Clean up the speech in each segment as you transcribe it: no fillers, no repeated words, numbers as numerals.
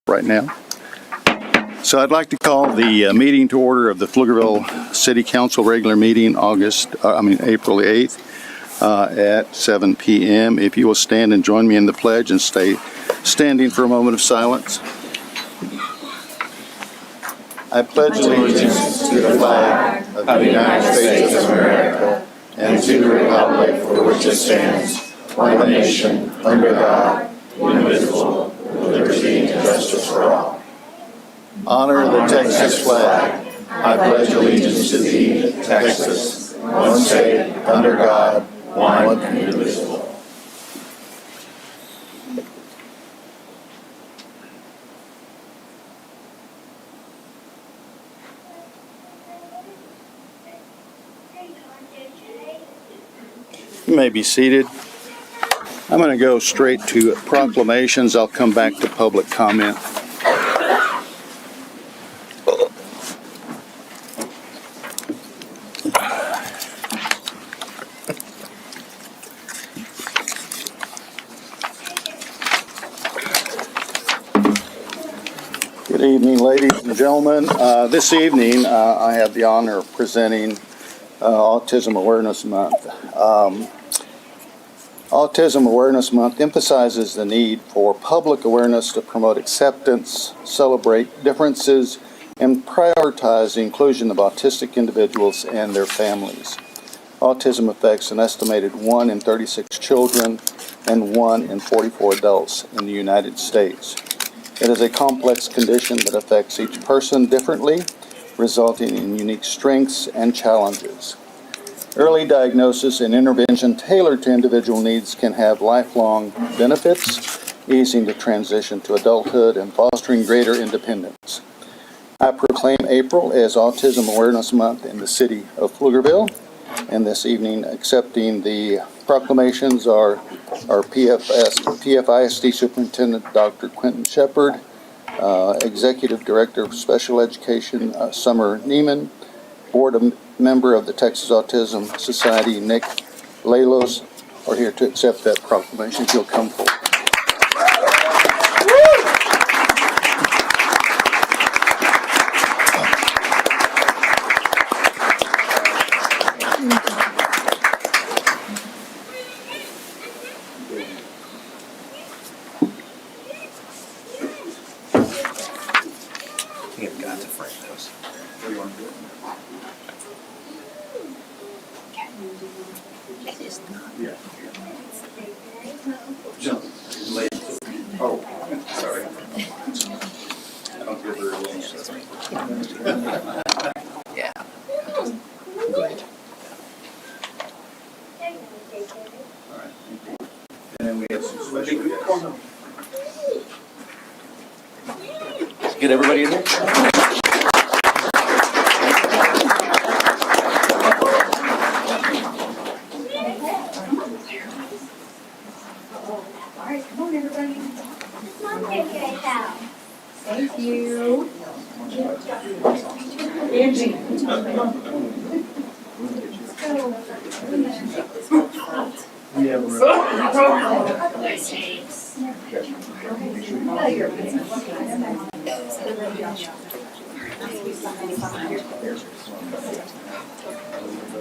right now. So I'd like to call the meeting to order of the Pflugerville City Council regular meeting April the 8th at 7 p.m. If you will stand and join me in the pledge and stay standing for a moment of silence. I pledge allegiance to the flag of the United States of America and to the republic for which it stands, one nation, under God, indivisible, with liberty and justice for all. Honor the Texas flag. I pledge allegiance to thee, Texas, one state, under God, one and indivisible. You may be seated. I'm going to go straight to proclamations. I'll come back to public comment. Good evening, ladies and gentlemen. This evening, I have the honor of presenting Autism Awareness Month. Autism Awareness Month emphasizes the need for public awareness to promote acceptance, celebrate differences, and prioritize the inclusion of autistic individuals and their families. Autism affects an estimated 1 in 36 children and 1 in 44 adults in the United States. It is a complex condition that affects each person differently, resulting in unique strengths and challenges. Early diagnosis and intervention tailored to individual needs can have lifelong benefits, easing the transition to adulthood and fostering greater independence. I proclaim April as Autism Awareness Month in the city of Pflugerville, and this evening accepting the proclamations are our PFISD Superintendent Dr. Quentin Shepard, Executive Director of Special Education Summer Neiman, Board Member of the Texas Autism Society Nick Lalos are here to accept that proclamation. If you'll come forward. You've got to frame those. What do you want to do? It is not. Yeah. Jump. Late. Oh, sorry. I don't give her a little Yeah. Great. All right. And then we have some special guests. Get everybody in there? All right, come on, everybody. Thank you. Angie.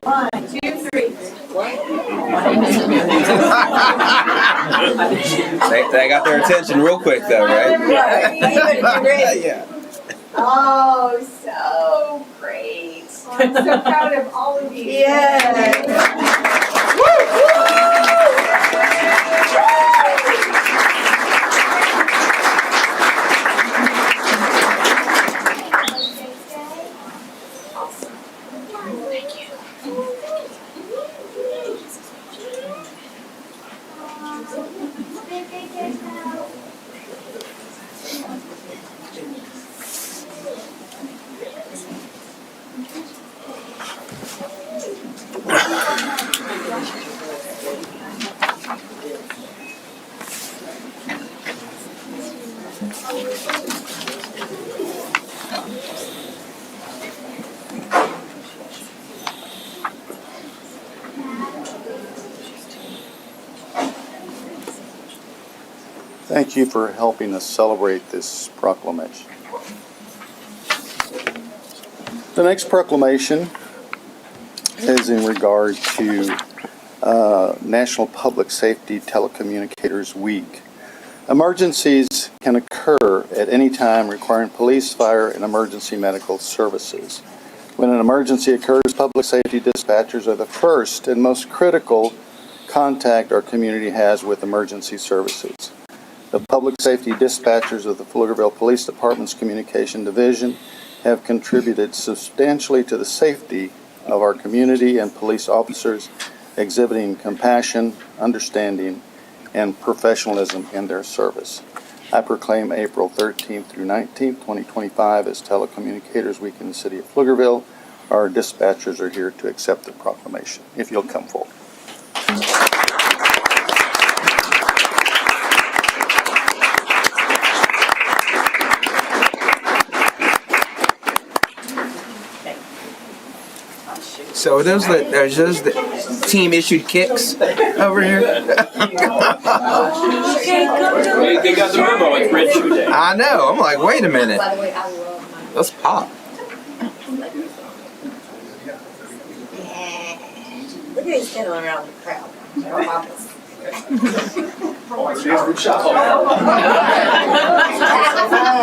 One, two, three. They got their attention real quick though, right? Yeah. Oh, so great. I'm so proud of all of you. Thank you for helping us celebrate this proclamation. The next proclamation is in regard to National Public Safety Telecommunicators Week. Emergencies can occur at any time requiring police, fire, and emergency medical services. When an emergency occurs, public safety dispatchers are the first and most critical contact our community has with emergency services. The public safety dispatchers of the Pflugerville Police Department's Communication Division have contributed substantially to the safety of our community and police officers, exhibiting compassion, understanding, and professionalism in their service. I proclaim April 13th through 19th, 2025 as Telecommunicators Week in the city of Pflugerville. Our dispatchers are here to accept the proclamation. If you'll come forward. So are those the team issued kicks over here? They got the memo, it's Red Shoe Day. I know. I'm like, wait a minute. By the way, I love my. Let's pop. Look at him standing around the crowd.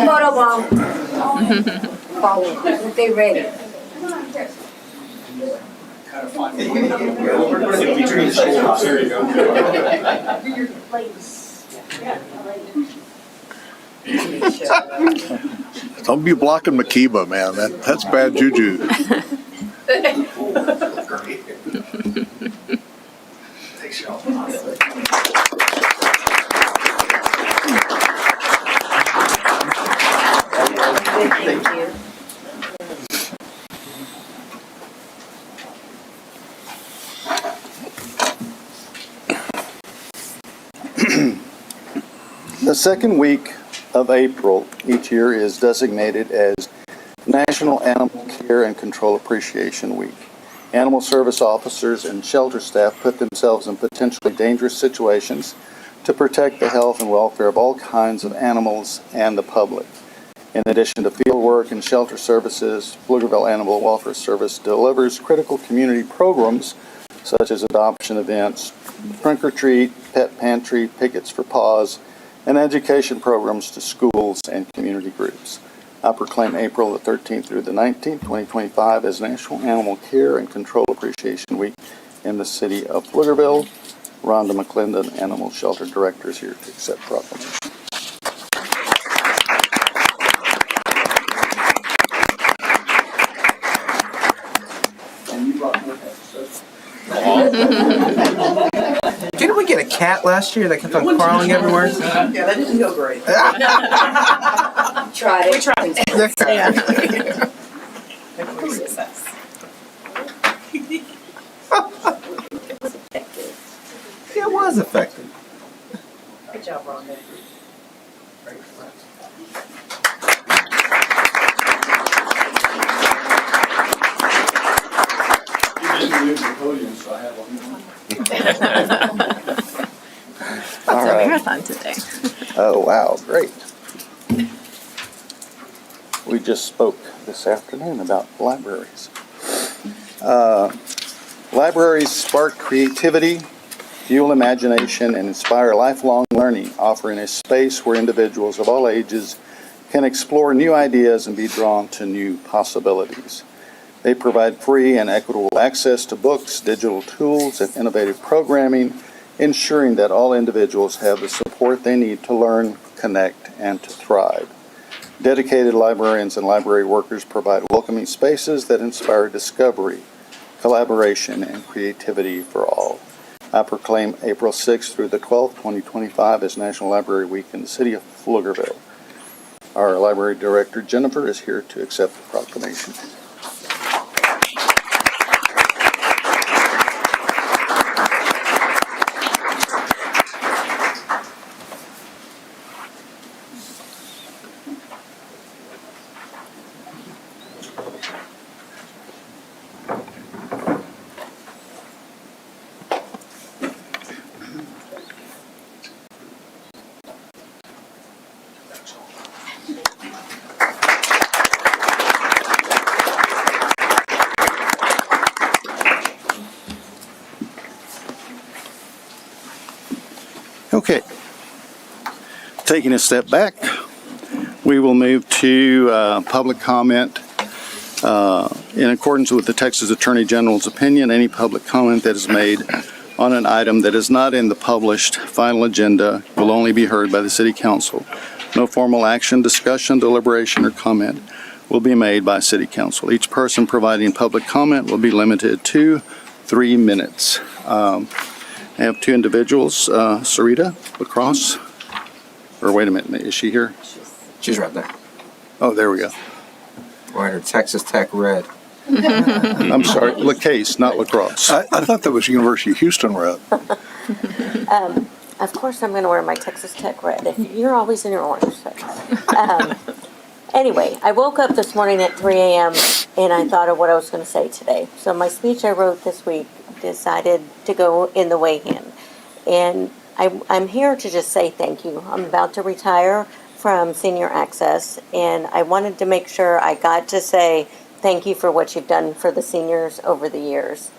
Photo bomb. They ready. There you go. Don't be blocking Makiba, man. That's bad juju. Thank you. The second week of April each year is designated as National Animal Care and Control Appreciation Week. Animal service officers and shelter staff put themselves in potentially dangerous situations to protect the health and welfare of all kinds of animals and the public. In addition to field work and shelter services, Pflugerville Animal Welfare Service delivers critical community programs such as adoption events, trunk or treat, pet pantry, pickets for paws, and education programs to schools and community groups. I proclaim April the 13th through the 19th, 2025 as National Animal Care and Control Appreciation Week in the city of Pflugerville. Rhonda McClendon, Animal Shelter Director, is here to accept proclamation. Didn't we get a cat last year that kept on crawling everywhere? Yeah, that didn't go great. Tried it. We tried. Success. It was effective. Good job, Rhonda. All It's a right. marathon today. Oh, wow, great. We just spoke this afternoon about libraries. Libraries spark creativity, fuel imagination, and inspire lifelong learning, offering a space where individuals of all ages can explore new ideas and be drawn to new possibilities. They provide free and equitable access to books, digital tools, and innovative programming, ensuring that all individuals have the support they need to learn, connect, and to thrive. Dedicated librarians and library workers provide welcoming spaces that inspire discovery, collaboration, and creativity for all. I proclaim April 6th through the 12th, 2025 as National Library Week in the city of Pflugerville. Our library director, Jennifer, is here to accept the proclamation. Okay. Taking a step back, we will move to public comment. In accordance with the Texas Attorney General's opinion, any public comment that is made on an item that is not in the published final agenda will only be heard by the City Council. No formal action, discussion, deliberation, or comment will be made by City Council. Each person providing public comment will be limited to 3 minutes. I have two individuals, Sarita Lacrosse, or wait a minute, is she here? She's right there. Oh, there we go. Wearing her Texas Tech red. I'm sorry, LaCase, not Lacrosse. I thought that was University of Houston red. Of course, I'm going to wear my Texas Tech red. You're always in your orange. So. Anyway, I woke up this morning at 3 a.m. and I thought of what I was going to say today. So my speech I wrote this week decided to go in the weigh-in. And I'm here to just say thank you. I'm about to retire from Senior Access, and I wanted to make sure I got to say thank you for what you've done for the seniors over the years.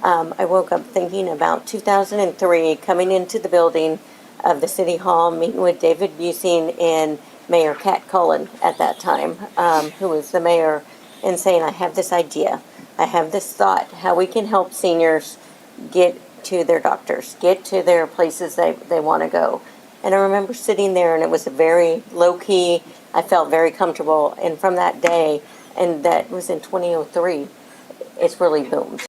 I woke up thinking about 2003, coming into the building of the City Hall, meeting with David Busing and Mayor Kat Cullen at that time, who was the mayor, and saying, I have this idea, I have this thought, how we can help seniors get to their doctors, get to their places they want to go. And I remember sitting there, and it was a very low-key, I felt very comfortable, and from that day, and that was in 2003, it's really boomed.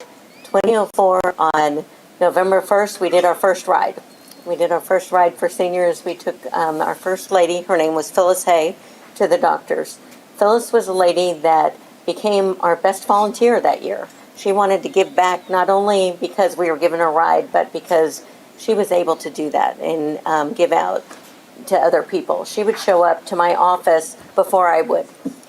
2004, on November 1st, we did our first ride. We did our first ride for seniors. We took our first lady, her name was Phyllis Hay, to the doctors. Phyllis was a lady that became our best volunteer that year. She wanted to give back not only because we were giving her a ride, but because she was able to do that and give out to other people. She would show up to my office before I would.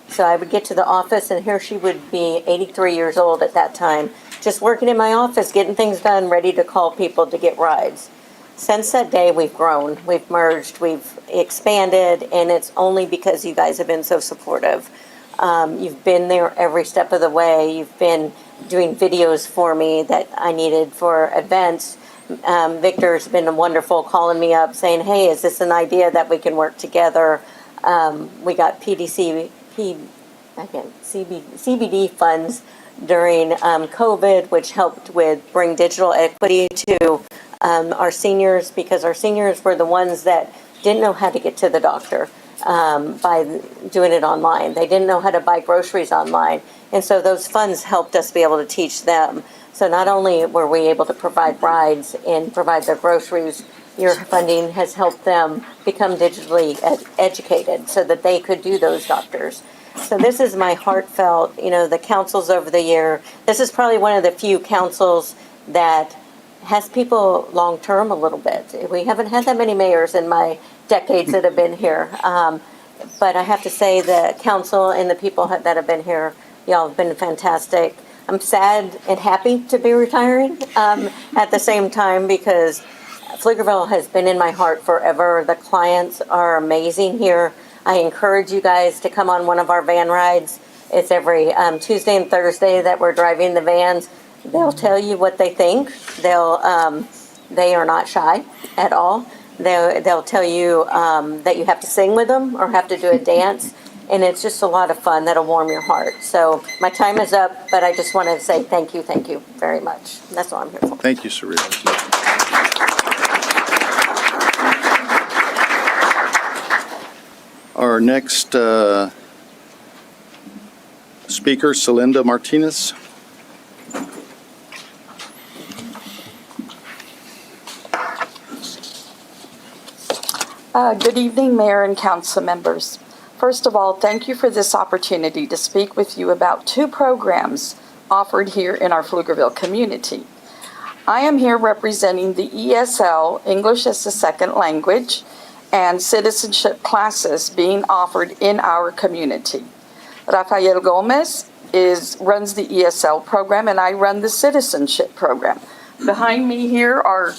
So I would get to the office, and here she would be 83 years old at that time, just working in my office, getting things done, ready to call people to get rides. Since that day, we've grown, we've merged, we've expanded, and it's only because you guys have been so supportive. You've been there every step of the way. You've been doing videos for me that I needed for events. Victor's been wonderful, calling me up saying, hey, is this an idea that we can work together? We got CBD funds during COVID, which helped with bring digital equity to our seniors, because our seniors were the ones that didn't know how to get to the doctor by doing it online. They didn't know how to buy groceries online. And so those funds helped us be able to teach them. So not only were we able to provide rides and provide their groceries, your funding has helped them become digitally educated so that they could do those doctors. So this is my heartfelt, the councils over the year. This is probably one of the few councils that has people long-term a little bit. We haven't had that many mayors in my decades that have been here. But I have to say the council and the people that have been here, y'all have been fantastic. I'm sad and happy to be retiring at the same time, because Pflugerville has been in my heart forever. The clients are amazing here. I encourage you guys to come on one of our van rides. It's every Tuesday and Thursday that we're driving the vans. They'll tell you what they think. They are not shy at all. They'll tell you that you have to sing with them or have to do a dance. And it's just a lot of fun that'll warm your heart. So my time is up, but I just want to say thank you very much. That's all I'm here for. Thank you, Sarita. Our next speaker, Celinda Martinez. Good evening, Mayor and Council members. First of all, thank you for this opportunity to speak with you about two programs offered here in our Pflugerville community. I am here representing the ESL, English as a Second Language, and citizenship classes being offered in our community. Rafael Gomez runs the ESL program, and I run the citizenship program. Behind me here are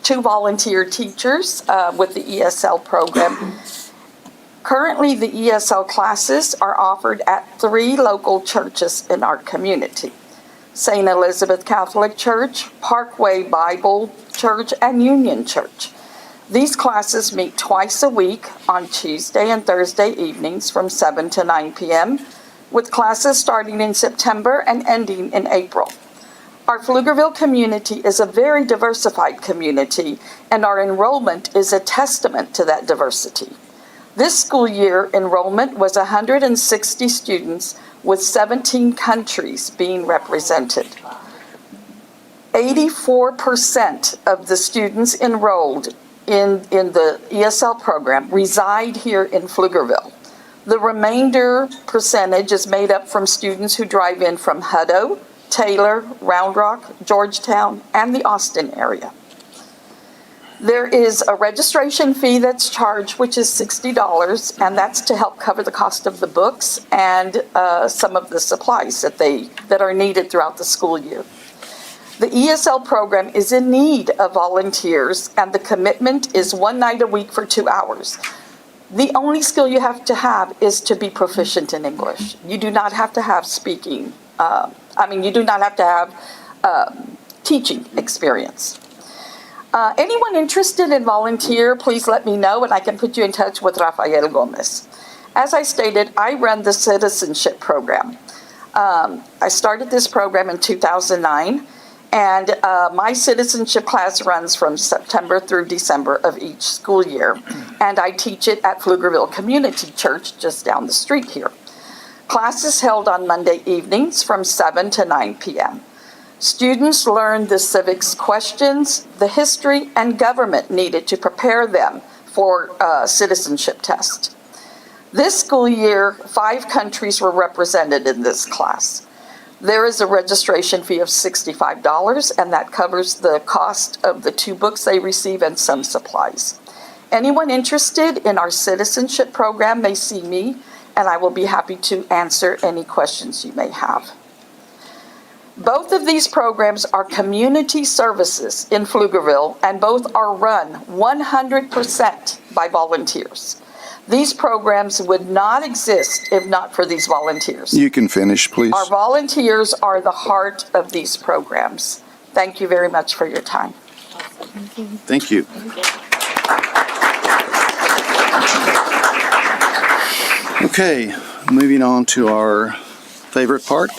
two volunteer teachers with the ESL program. Currently, the ESL classes are offered at 3 local churches in our community: St. Elizabeth Catholic Church, Parkway Bible Church, and Union Church. These classes meet twice a week on Tuesday and Thursday evenings from 7 to 9 p.m., with classes starting in September and ending in April. Our Pflugerville community is a very diversified community, and our enrollment is a testament to that diversity. This school year, enrollment was 160 students with 17 countries being represented. 84% of the students enrolled in the ESL program reside here in Pflugerville. The remainder percentage is made up from students who drive in from Hutto, Taylor, Round Rock, Georgetown, and the Austin area. There is a registration fee that's charged, which is $60, and that's to help cover the cost of the books and some of the supplies that are needed throughout the school year. The ESL program is in need of volunteers, and the commitment is one night a week for 2 hours. The only skill you have to have is to be proficient in English. You do not have to have speaking, you do not have to have teaching experience. Anyone interested in volunteer, please let me know and I can put you in touch with Rafael Gomez. As I stated, I run the citizenship program. I started this program in 2009, and my citizenship class runs from September through December of each school year, and I teach it at Pflugerville Community Church just down the street here. Class is held on Monday evenings from 7 to 9 p.m. Students learn the civics questions, the history, and government needed to prepare them for citizenship test. This school year, 5 countries were represented in this class. There is a registration fee of $65, and that covers the cost of the 2 books they receive and some supplies. Anyone interested in our citizenship program may see me, and I will be happy to answer any questions you may have. Both of these programs are community services in Pflugerville, and both are run 100% by volunteers. These programs would not exist if not for these volunteers. You can finish, please. Our volunteers are the heart of these programs. Thank you very much for your time. Thank you. Okay, moving on to our favorite part,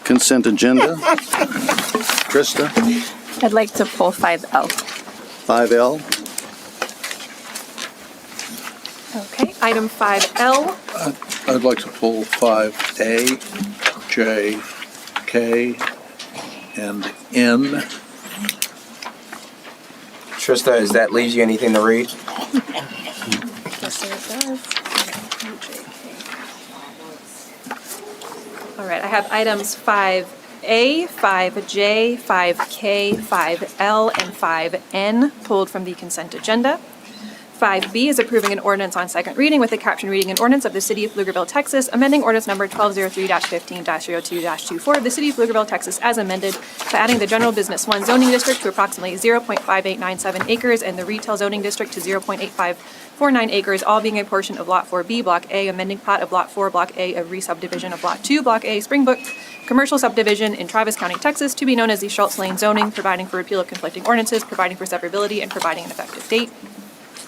consent agenda. Krista, I'd like to pull 5L. 5L. Okay, item 5L. I'd like to pull 5A, J, K, and N. Trista, does that leave you anything to read? Yes, sir, it does. All right, I have items 5A, 5J, 5K, 5L, and 5N pulled from the consent agenda. 5B is approving an ordinance on second reading with the caption reading an ordinance of the City of Pflugerville, Texas, amending ordinance number 1203-15-02-24 of the City of Pflugerville, Texas, as amended by adding the General Business 1 zoning district to approximately 0.5897 acres and the Retail zoning district to 0.8549 acres, all being a portion of Lot 4B, Block A, amending plat of Lot 4, Block A of re-subdivision of Lot 2, Block A, Springbrook Commercial Subdivision in Travis County, Texas, to be known as the Schultz Lane zoning, providing for repeal of conflicting ordinances, providing for severability, and providing an effective date.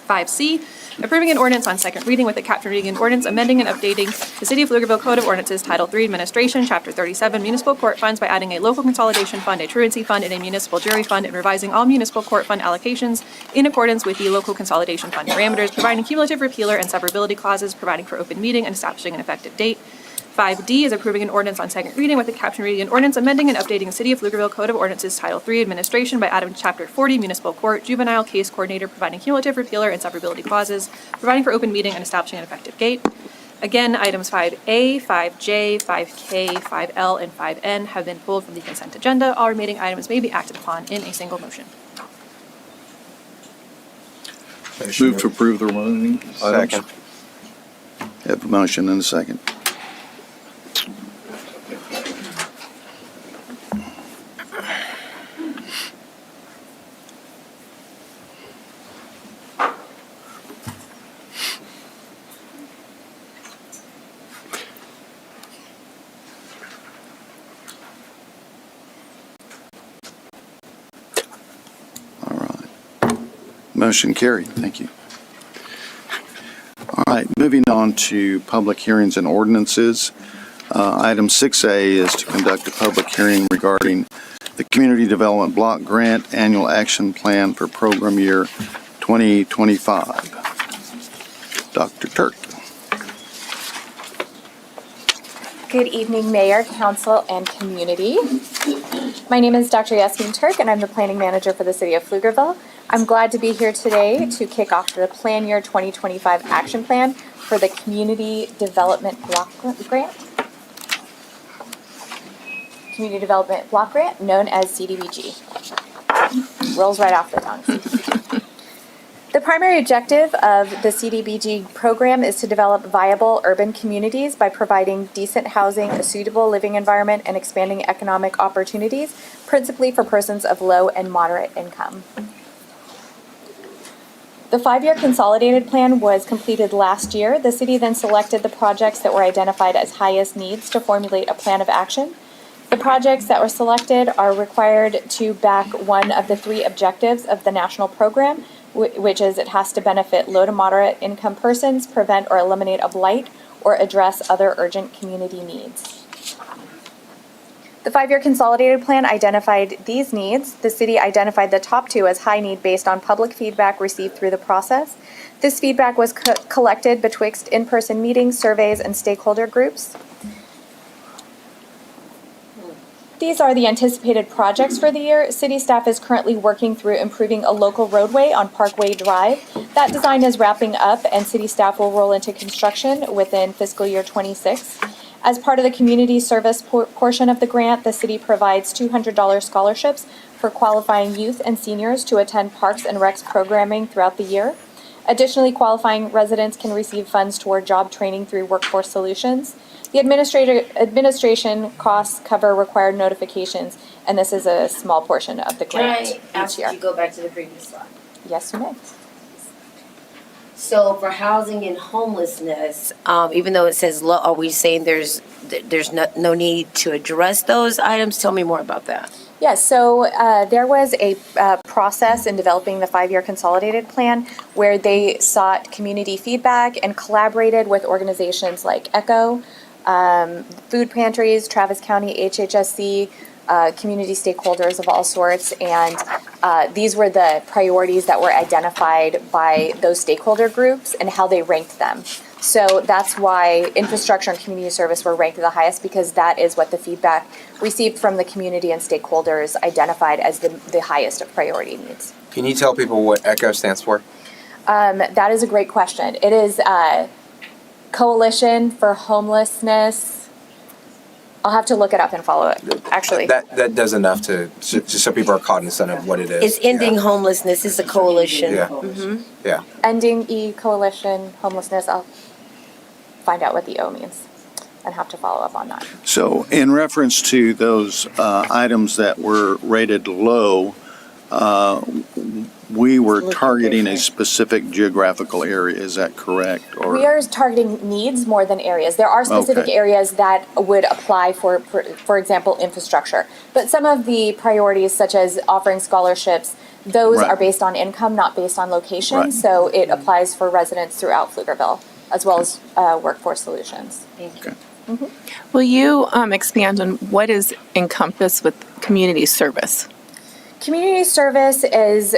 5C, approving an ordinance on second reading with the caption reading an ordinance amending and updating the City of Pflugerville Code of Ordinances, Title III, Administration, Chapter 37, Municipal Court Funds by adding a local consolidation fund, a truancy fund, and a municipal jury fund, and revising all municipal court fund allocations in accordance with the local consolidation fund parameters, providing cumulative repealer and severability clauses, providing for open meeting, and establishing an effective date. 5D is approving an ordinance on second reading with the caption reading an ordinance amending and updating the City of Pflugerville Code of Ordinances Title III Administration by adding Chapter 40 Municipal Court Juvenile Case Coordinator, providing cumulative repealer and severability clauses, providing for open meeting and establishing an effective date. Again, items 5A, 5J, 5K, 5L, and 5N have been pulled from the consent agenda. All remaining items may be acted upon in a single motion. Move to approve the remaining items. Second. Have a motion and a second. Motion carried. Thank you. All right, moving on to public hearings and ordinances. Item 6A is to conduct a public hearing regarding the Community Development Block Grant Annual Action Plan for Program Year 2025. Dr. Turk. Good evening, Mayor, Council, and community. My name is Dr. Yasmin Turk, and I'm the Planning Manager for the City of Pflugerville. I'm glad to be here today to kick off the Plan Year 2025 Action Plan for the Community Development Block Grant. Community Development Block Grant, known as CDBG. Rolls right off the tongue. The primary objective of the CDBG program is to develop viable urban communities by providing decent housing, a suitable living environment, and expanding economic opportunities, principally for persons of low and moderate income. The 5-year consolidated plan was completed last year. The city then selected the projects that were identified as highest needs to formulate a plan of action. The projects that were selected are required to back one of the 3 objectives of the national program, which is it has to benefit low to moderate income persons, prevent or eliminate a blight, or address other urgent community needs. The 5-year consolidated plan identified these needs. The city identified the top 2 as high need based on public feedback received through the process. This feedback was collected betwixt in-person meetings, surveys, and stakeholder groups. These are the anticipated projects for the year. City staff is currently working through improving a local roadway on Parkway Drive. That design is wrapping up, and city staff will roll into construction within fiscal year 26. As part of the community service portion of the grant, the city provides $200 scholarships for qualifying youth and seniors to attend Parks and Recs programming throughout the year. Additionally, qualifying residents can receive funds toward job training through Workforce Solutions. The administration costs cover required notifications, and this is a small portion of the grant Can I ask each you year. to go back to the previous slide? Yes, you may. So for housing and homelessness, even though it says low, are we saying there's no need to address those items? Tell me more about that. Yes, so there was a process in developing the 5-year consolidated plan where they sought community feedback and collaborated with organizations like ECHO, food pantries, Travis County, HHSC, community stakeholders of all sorts, and these were the priorities that were identified by those stakeholder groups and how they ranked them. So that's why infrastructure and community service were ranked the highest, because that is what the feedback received from the community and stakeholders identified as the highest of priority needs. Can you tell people what ECHO stands for? That is a great question. It is Coalition for Homelessness. I'll have to look it up and follow it, actually. That does enough just so people are cognizant of what it is. It's ending homelessness. It's a coalition. Yeah. Mhm. Yeah. Ending Coalition Homelessness. I'll find out what the O means and have to follow up on that. So in reference to those items that were rated low, we were targeting a specific geographical area, is that correct? Or We are targeting needs more than areas. There are specific Okay. areas that would apply for example, infrastructure. But some of the priorities, such as offering scholarships, those Right. are based on income, not based on location. Right. So it applies for residents throughout Pflugerville, as well as Workforce Solutions. Okay. Will you expand on what is encompassed with community service? Community service is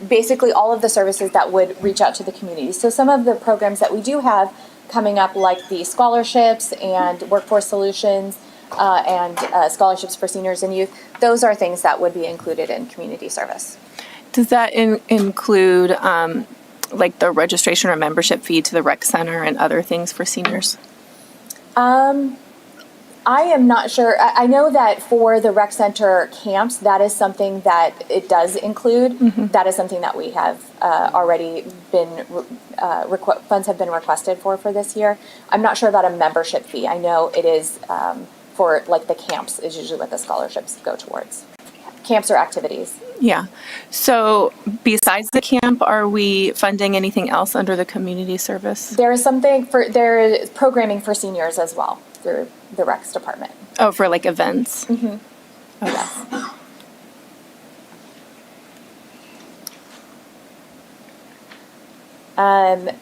basically all of the services that would reach out to the community. So some of the programs that we do have coming up, like the scholarships and Workforce Solutions and scholarships for seniors and youth, those are things that would be included in community service. Does that include like the registration or membership fee to the rec center and other things for seniors? I am not sure. I know that for the rec center camps, that is something that it does include. That is something that we have already been, funds have been requested for this year. I'm not sure about a membership fee. I know it is for like the camps is usually what the scholarships go towards. Camps or activities. Yeah. So besides the camp, are we funding anything else under the community service? There is programming for seniors as well through the Recs department. Oh, for like events? Mm-hmm. Oh, yes. Let's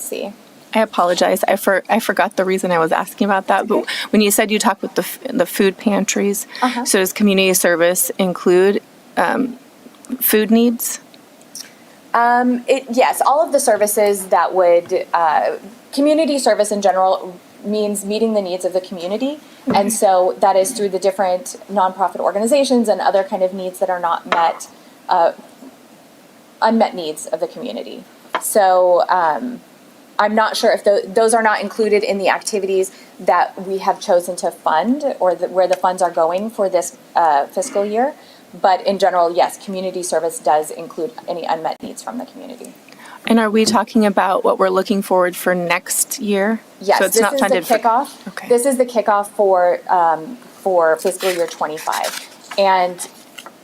see. I apologize. I forgot the reason I was asking about that. But when you said you talked with the food pantries, so does community service include food needs? Yes, all of the services that would, community service in general means meeting the needs of the community. And so that is through the different nonprofit organizations and other kind of needs that are not met, unmet needs of the community. So I'm not sure if those are not included in the activities that we have chosen to fund or where the funds are going for this fiscal year. But in general, yes, community service does include any unmet needs from the community. And are we talking about what we're looking forward for next year? Yes, So it's this not is funded the kickoff. Okay. This is the kickoff for fiscal year 25. And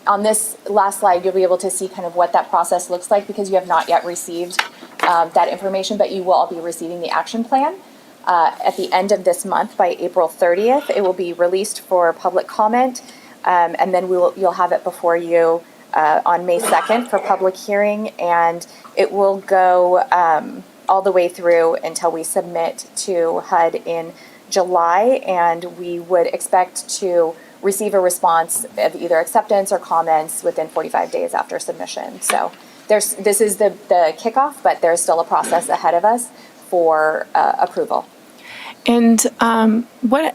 on this last slide, you'll be able to see kind of what that process looks like because you have not yet received that information, but you will all be receiving the action plan at the end of this month by April 30th. It will be released for public comment, and then you'll have it before you on May 2nd for public hearing, and it will go all the way through until we submit to HUD in July, and we would expect to receive a response of either acceptance or comments within 45 days after submission. So this is the kickoff, but there's still a process ahead of us for approval. And what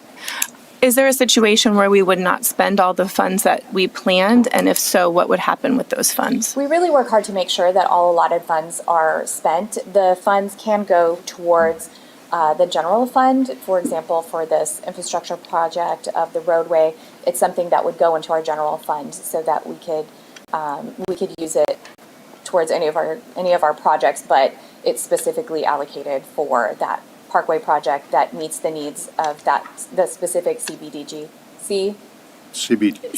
is there a situation where we would not spend all the funds that we planned? And if so, what would happen with those funds? We really work hard to make sure that all allotted funds are spent. The funds can go towards the general fund. For example, for this infrastructure project of the roadway, it's something that would go into our general fund so that we could use it towards any of our projects, but it's specifically allocated for that Parkway project that meets the needs of the specific CDBG. CDBG.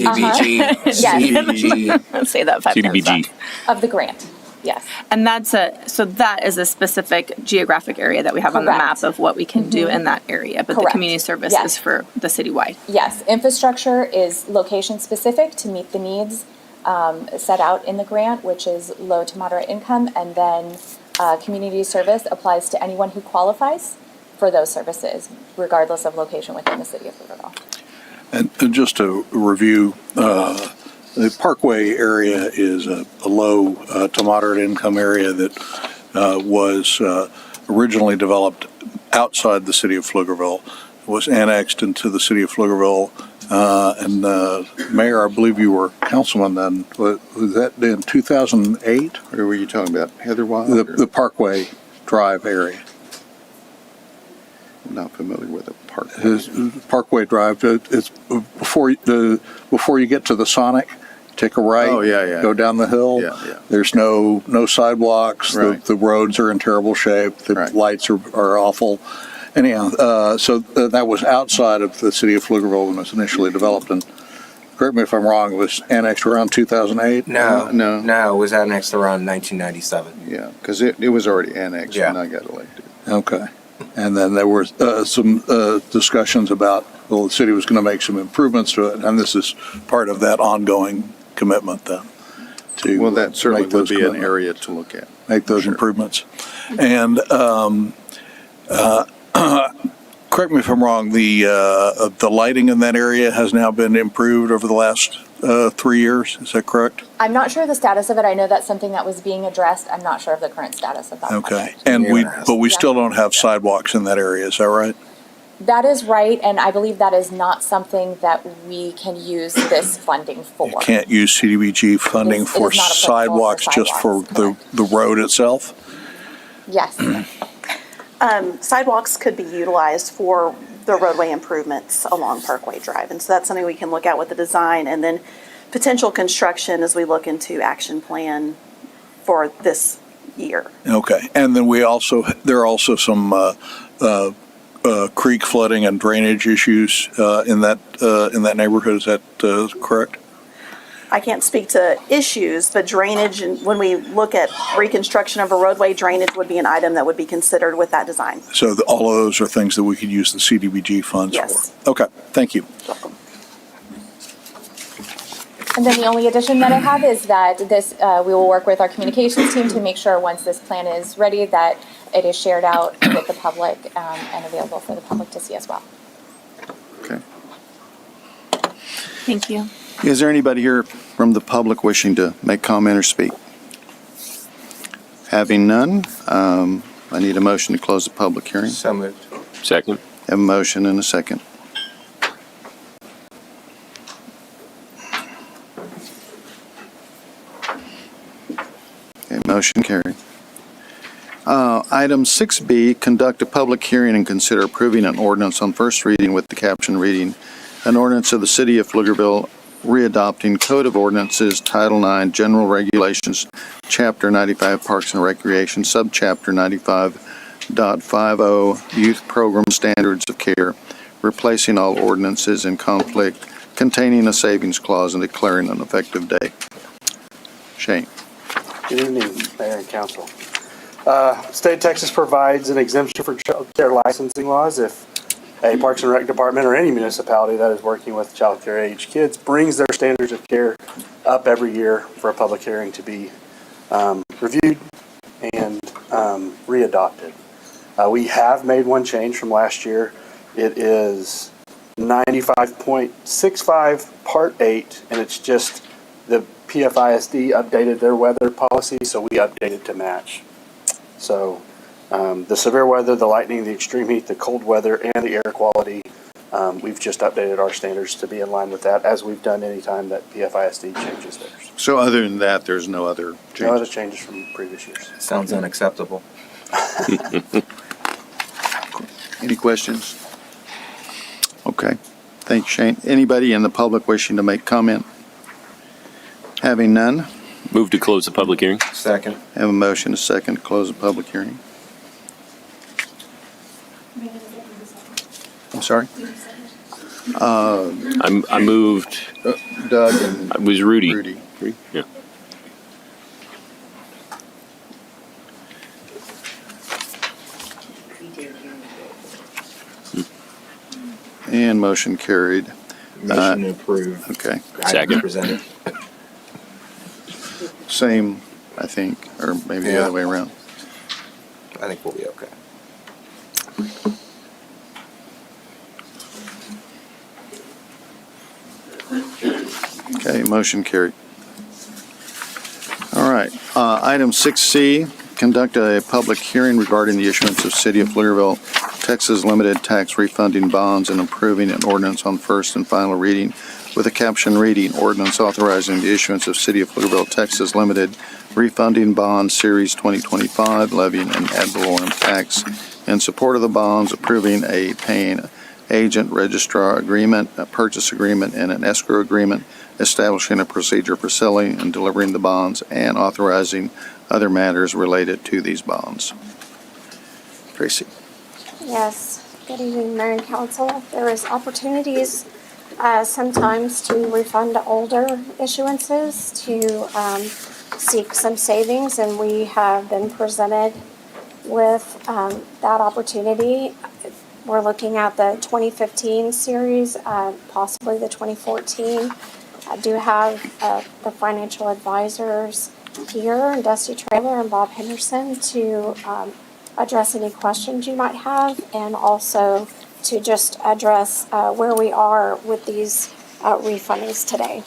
Yes. CDBG. Say that 5 times fast. Of the grant, yes. And that is a specific geographic area that we have on the Correct. map of what we can do in that area, but the Correct. community service Yes. is for the citywide. Yes, infrastructure is location specific to meet the needs set out in the grant, which is low to moderate income, and then community service applies to anyone who qualifies for those services, regardless of location within the city of Pflugerville. And just to review, the Parkway area is a low to moderate income area that was originally developed outside the city of Pflugerville, was annexed into the city of Pflugerville. And Mayor, I believe you were councilman then. Was that in 2008? Or were you talking about Heather Wild? The Parkway Drive area. I'm not familiar with it. Parkway Drive. It's before you get to the Sonic. Take a right. Oh, yeah. Go down the hill. Yeah. There's no sidewalks. Right. The roads are in terrible shape. The Right. lights are awful. Anyhow, so that was outside of the city of Pflugerville when it was initially developed. And correct me if I'm wrong, it was annexed around 2008? No, No. it was annexed around 1997. Yeah, because it was already annexed when Yeah. I got elected. Okay. And then there were some discussions about, well, the city was going to make some improvements to it. And this is part of that ongoing commitment then. Well, that certainly make would those be an commitments. area to look at. Make those improvements. And correct me if I'm wrong, the lighting in that area has now been improved over the last 3 years. Is that correct? I'm not sure of the status of it. I know that's something that was being addressed. I'm not sure of the current status of that. Okay. project. And we Yeah. still don't have sidewalks in that area. Is that right? That is right, and I believe that is not something that we can use this funding for. You can't use CDBG funding It is for not applicable for sidewalks, just for the road itself? Yes. Sidewalks could be utilized for the roadway improvements along Parkway Drive. And so that's something we can look at with the design and then potential construction as we look into action plan for this year. Okay. And then there are also some creek flooding and drainage issues in that neighborhood. Is that correct? I can't speak to issues, but drainage, and when we look at reconstruction of a roadway, drainage would be an item that would be considered with that design. So all of those are things that we could use the CDBG funds Yes. for? Okay, thank you. And then the only addition that I have is that this, we will work with our communications team to make sure once this plan is ready, that it is shared out with the public and available for the public to see as well. Okay. Thank you. Is there anybody here from the public wishing to make comment or speak? Having none, I need a motion to close the public hearing. So moved. Second. Have a motion and a second. Okay, motion carried. Item 6B, conduct a public hearing and consider approving an ordinance on first reading with the caption reading, an ordinance of the City of Pflugerville readopting Code of Ordinances, Title IX, General Regulations, Chapter 95, Parks and Recreation, Subchapter 95.50, Youth Program Standards of Care, replacing all ordinances in conflict, containing a savings clause, and declaring an effective date. Shane. Good evening, Mayor and Council. State of Texas provides an exemption for child care licensing laws if a Parks and Rec department or any municipality that is working with child care age kids brings their standards of care up every year for a public hearing to be reviewed and readopted. We have made one change from last year. It is 95.65 Part 8, and it's just the PFISD updated their weather policy, so we updated to match. So the severe weather, the lightning, the extreme heat, the cold weather, and the air quality, we've just updated our standards to be in line with that, as we've done any time that PFISD changes theirs. So other than that, there's no other changes? No other changes from previous years. Sounds unacceptable. Any questions? Okay. Thanks, Shane. Anybody in the public wishing to make comment? Having none, Move to close the public hearing. Second. have a motion, a second, to close the public hearing. I'm sorry? I moved. Doug and It was Rudy. Rudy. Yeah. And motion carried. Motion to approve. Okay. Second. Presented. Same, I think, or maybe the Yeah. other way around. I think we'll be okay. Okay, motion carried. All right, item 6C, conduct a public hearing regarding the issuance of City of Pflugerville, Texas limited tax refunding bonds and approving an ordinance on first and final reading with a caption reading, ordinance authorizing the issuance of City of Pflugerville, Texas limited refunding bonds, Series 2025, levying an ad valorem tax in support of the bonds, approving a paying agent registrar agreement, a purchase agreement, and an escrow agreement, establishing a procedure for selling and delivering the bonds, and authorizing other matters related to these bonds. Tracy. Yes, good evening, Mayor and Council. There is opportunities sometimes to refund older issuances to seek some savings, and we have been presented with that opportunity. We're looking at the 2015 series, possibly the 2014. I do have the financial advisors here, Dusty Traylor and Bob Henderson, to address any questions you might have, and also to just address where we are with these refundings today.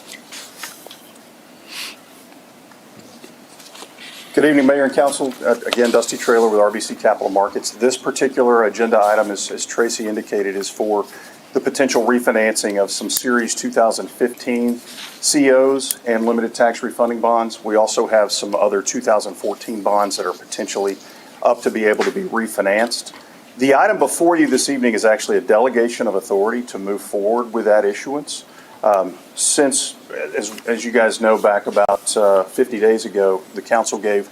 Good evening, Mayor and Council. Again, Dusty Traylor with RBC Capital Markets. This particular agenda item, as Tracy indicated, is for the potential refinancing of some Series 2015 COs and limited tax refunding bonds. We also have some other 2014 bonds that are potentially up to be able to be refinanced. The item before you this evening is actually a delegation of authority to move forward with that issuance. Since, as you guys know, back about 50 days ago, the council gave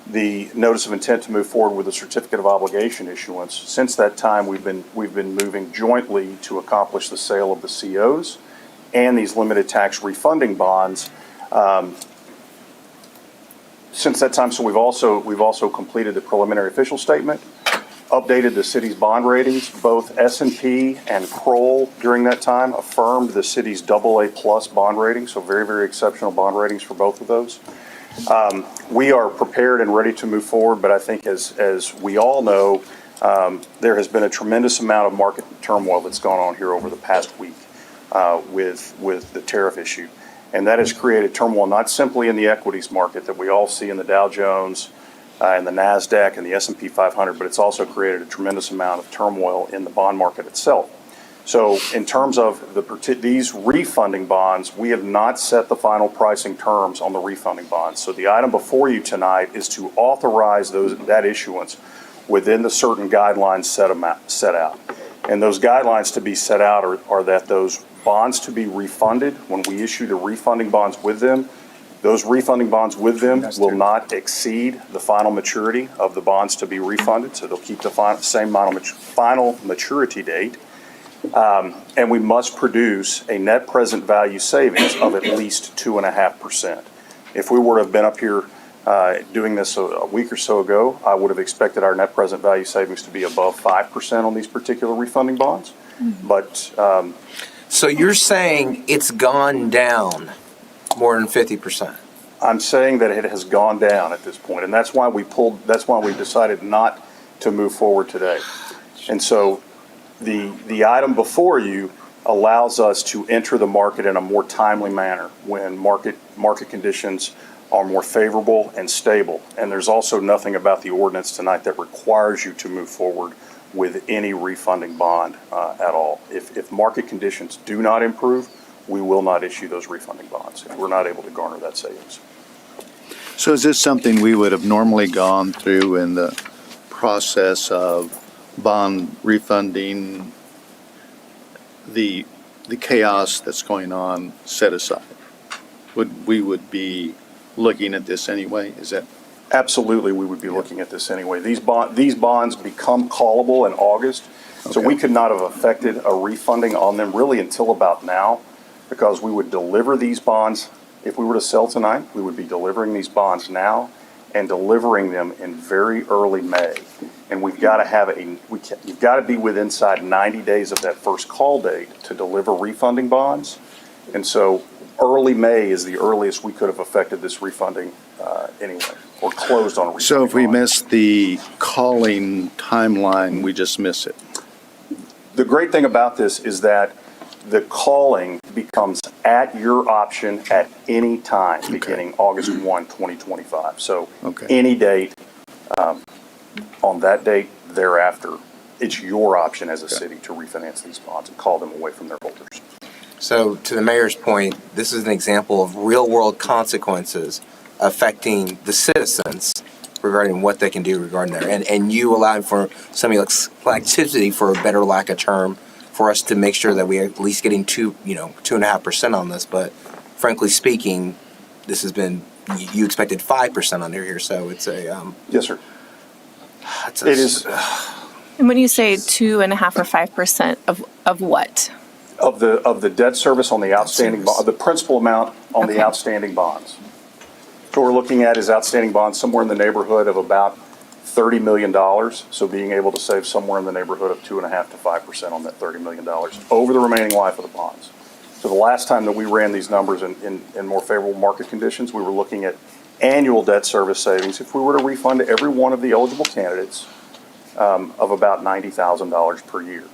the notice of intent to move forward with a certificate of obligation issuance. Since that time, we've been moving jointly to accomplish the sale of the COs and these limited tax refunding bonds. Since that time, so we've also completed the preliminary official statement. updated the city's bond ratings. Both S&P and Kroll during that time affirmed the city's AA+ bond rating, so very, very exceptional bond ratings for both of those. We are prepared and ready to move forward, but I think as we all know, there has been a tremendous amount of market turmoil that's gone on here over the past week with the tariff issue. And that has created turmoil not simply in the equities market that we all see in the Dow Jones and the NASDAQ and the S&P 500, but it's also created a tremendous amount of turmoil in the bond market itself. So in terms of these refunding bonds, we have not set the final pricing terms on the refunding bonds. So the item before you tonight is to authorize that issuance within the certain guidelines set out. And those guidelines to be set out are that those bonds to be refunded, when we issue the refunding bonds with them, those refunding bonds with them will not exceed the final maturity of the bonds to be refunded. So they'll keep the same final maturity date. And we must produce a net present value savings of at least 2.5%. If we were to have been up here doing this a week or so ago, I would have expected our net present value savings to be above 5% on these particular refunding bonds. But so you're saying it's gone down more than 50%? I'm saying that it has gone down at this point, and that's why we decided not to move forward today. And so the item before you allows us to enter the market in a more timely manner when market conditions are more favorable and stable. And there's also nothing about the ordinance tonight that requires you to move forward with any refunding bond at all. If market conditions do not improve, we will not issue those refunding bonds if we're not able to garner that savings. So is this something we would have normally gone through in the process of bond refunding, the chaos that's going on set aside? We would be looking at this anyway? Is that? Absolutely, we would be looking at this anyway. These bonds become callable in August, so we could not have affected a refunding on them really until about now, because we would deliver these bonds. If we were to sell tonight, we would be delivering these bonds now and delivering them in very early May. And we've got to you've got to be within inside 90 days of that first call date to deliver refunding bonds. And so early May is the earliest we could have affected this refunding anyway, or closed on a refunding. So if we miss the calling timeline, we just miss it? The great thing about this is that the calling becomes at your option at any time beginning August 1, 2025. So any date on that date thereafter, it's your option as a city to refinance these bonds and call them away from their holders. So to the mayor's point, this is an example of real-world consequences affecting the citizens regarding what they can do regarding there. And you allowing for some activity, for a better lack of term, for us to make sure that we are at least getting 2.5% on this. But frankly speaking, this has been, you expected 5% under here, so it's a yes, sir. It is. And when you say 2.5% or 5% of what? Of the debt service on the outstanding bond, the principal amount on the outstanding bonds. So what we're looking at is outstanding bonds somewhere in the neighborhood of about $30 million. So being able to save somewhere in the neighborhood of 2.5% to 5% on that $30 million over the remaining life of the bonds. So the last time that we ran these numbers in more favorable market conditions, we were looking at annual debt service savings, if we were to refund every one of the eligible candidates, of about $90,000 per year.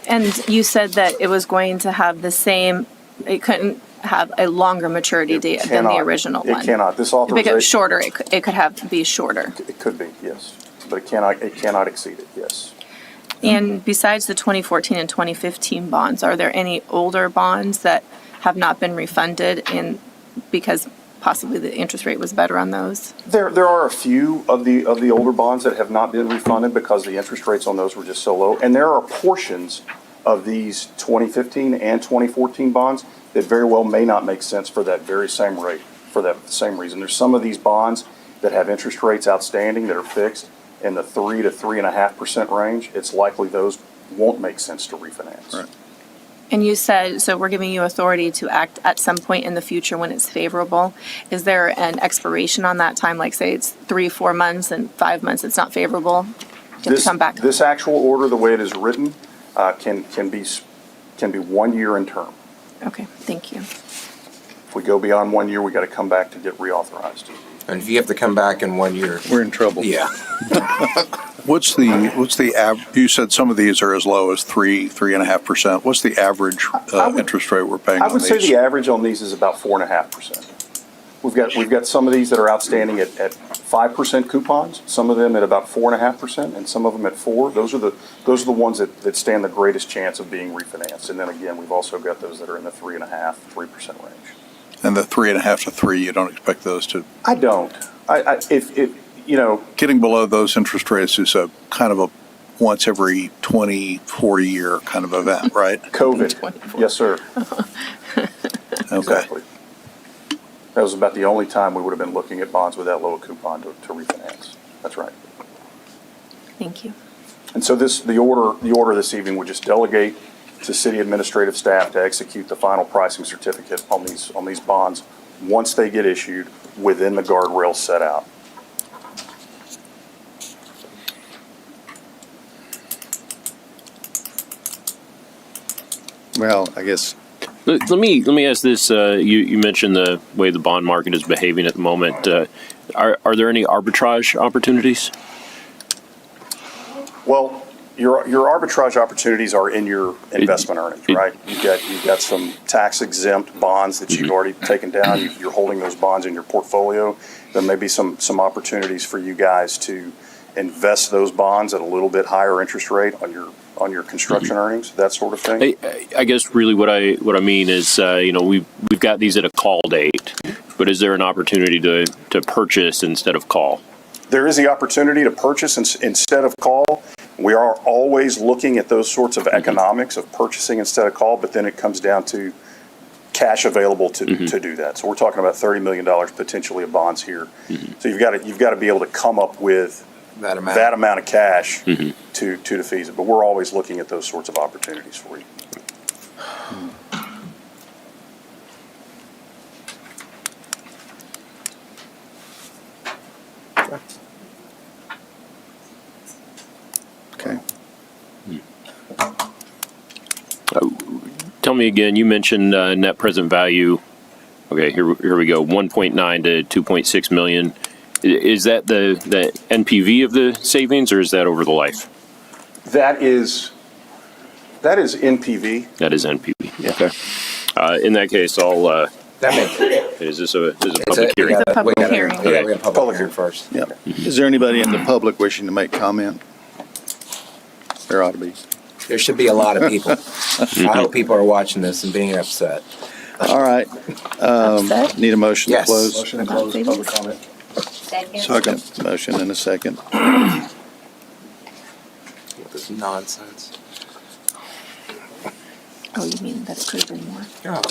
And you said that it was going to have the same, it couldn't have a longer maturity date than the original one. It cannot. This If it authorization. goes shorter, it could have to be shorter. It could be, yes. But it cannot exceed it, yes. And besides the 2014 and 2015 bonds, are there any older bonds that have not been refunded because possibly the interest rate was better on those? There are a few of the older bonds that have not been refunded because the interest rates on those were just so low. And there are portions of these 2015 and 2014 bonds that very well may not make sense for that very same rate, for that same reason. There's some of these bonds that have interest rates outstanding that are fixed in the 3 to 3.5% range. It's likely those won't make sense to refinance. Right. And you said, so we're giving you authority to act at some point in the future when it's favorable. Is there an expiration on that time? Like say it's 3-4 months and 5 months it's not favorable? Do you have to This, come back? this actual order, the way it is written, can be 1 year in term. Okay, thank you. If we go beyond 1 year, we got to come back to get reauthorized. And if you have to come back in 1 year, We're in trouble. yeah. What's the you said some of these are as low as 3.5%. What's the average interest rate we're paying I on would these? say the average on these is about 4.5%. We've got some of these that are outstanding at 5% coupons, some of them at about 4.5%, and some of them at 4%. Those are the ones that stand the greatest chance of being refinanced. And then again, we've also got those that are in the 3.5%, 3% range. And the 3.5 to 3, you don't expect those to? I don't. If you know, Getting below those interest rates is a kind of a once every 20, 40 year kind of event, right? COVID. Yes, sir. Okay. Exactly. That was about the only time we would have been looking at bonds with that low a coupon to refinance. That's right. Thank you. And so the order this evening would just delegate to city administrative staff to execute the final pricing certificate on these bonds once they get issued within the guardrails set out. Well, I guess, Let me ask this. You mentioned the way the bond market is behaving at the moment. Are there any arbitrage opportunities? Well, your arbitrage opportunities are in your investment earnings, right? You've got some tax exempt bonds that you've already taken down. You're holding those bonds in your portfolio. There may be some opportunities for you guys to invest those bonds at a little bit higher interest rate on your construction earnings, that sort of thing. I guess really what I mean is we've got these at a call date, but is there an opportunity to purchase instead of call? There is the opportunity to purchase instead of call. We are always looking at those sorts of economics of purchasing instead of call, but then it comes down to cash available to do that. So we're talking about $30 million potentially of bonds here. So you've got to be able to come up with that amount of cash to defease it. But we're always looking at those sorts of opportunities for you. okay. Tell me again. You mentioned net present value. Okay, here we go. 1.9 to 2.6 million. Is that the NPV of the savings, or is that over the life? That is NPV. That is NPV. Okay. In that case, I'll. Is this a public hearing? It's a public hearing. Yeah, we got a public hearing first. Yep. Is there anybody in the public wishing to make comment? There ought to be. There should be a lot of people. I hope people are watching this and being upset. All right. Need a motion to Yes. close? Motion to close public comment. Second. Motion and a second. This nonsense. Oh, you mean that it could have been more? Oh.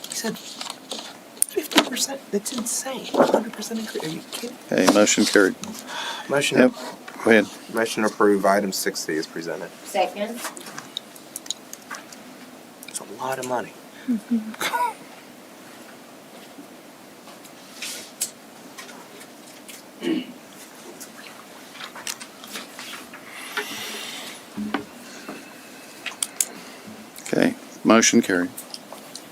He said 50%. That's insane. 100% increase. Are you kidding? Okay, motion carried. Motion. Yep. Go ahead. Motion to approve item 60 is presented. Second. It's a lot of money. Okay, motion carried.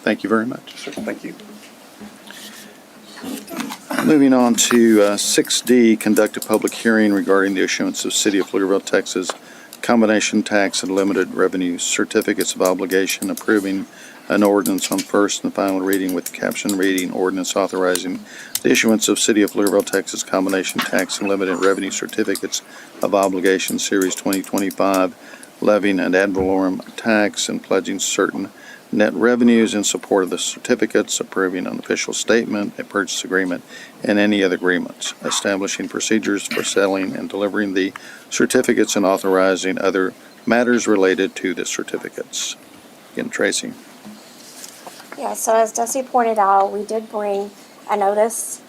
Thank you very much. Sure, thank you. Moving on to 6D, conduct a public hearing regarding the issuance of City of Pflugerville, Texas combination tax and limited revenue certificates of obligation, approving an ordinance on first and final reading with caption reading, ordinance authorizing the issuance of City of Pflugerville, Texas combination tax and limited revenue certificates of obligation, Series 2025, levying an ad valorem tax and pledging certain net revenues in support of the certificates, approving an official statement, a purchase agreement, and any other agreements, establishing procedures for selling and delivering the certificates, and authorizing other matters related to the certificates. Again, Tracy. Yeah, so as Dusty pointed out, we did bring a notice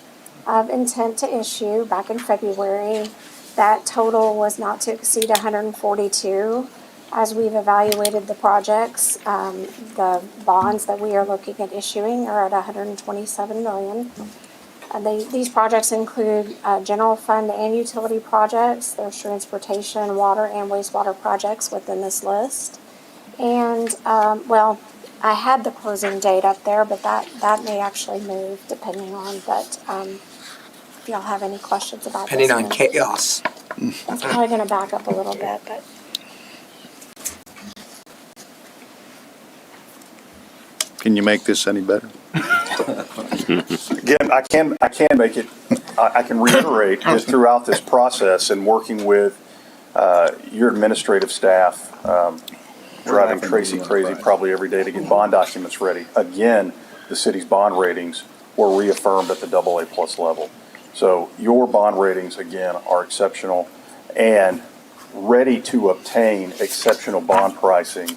of intent to issue back in February. That total was not to exceed 142. As we've evaluated the projects, the bonds that we are looking at issuing are at $127 million. These projects include general fund and utility projects. There's transportation, water, and wastewater projects within this list. And, well, I had the closing date up there, but that may actually move depending on, but if y'all have any questions about this Depending on one. chaos. It's probably going to back up a little bit, but. Can you make this any better? Again, I can make it, I can reiterate that throughout this process and working with your administrative staff, driving Tracy crazy probably every day to get bond documents ready. Again, the city's bond ratings were reaffirmed at the AA+ level. So your bond ratings, again, are exceptional and ready to obtain exceptional bond pricing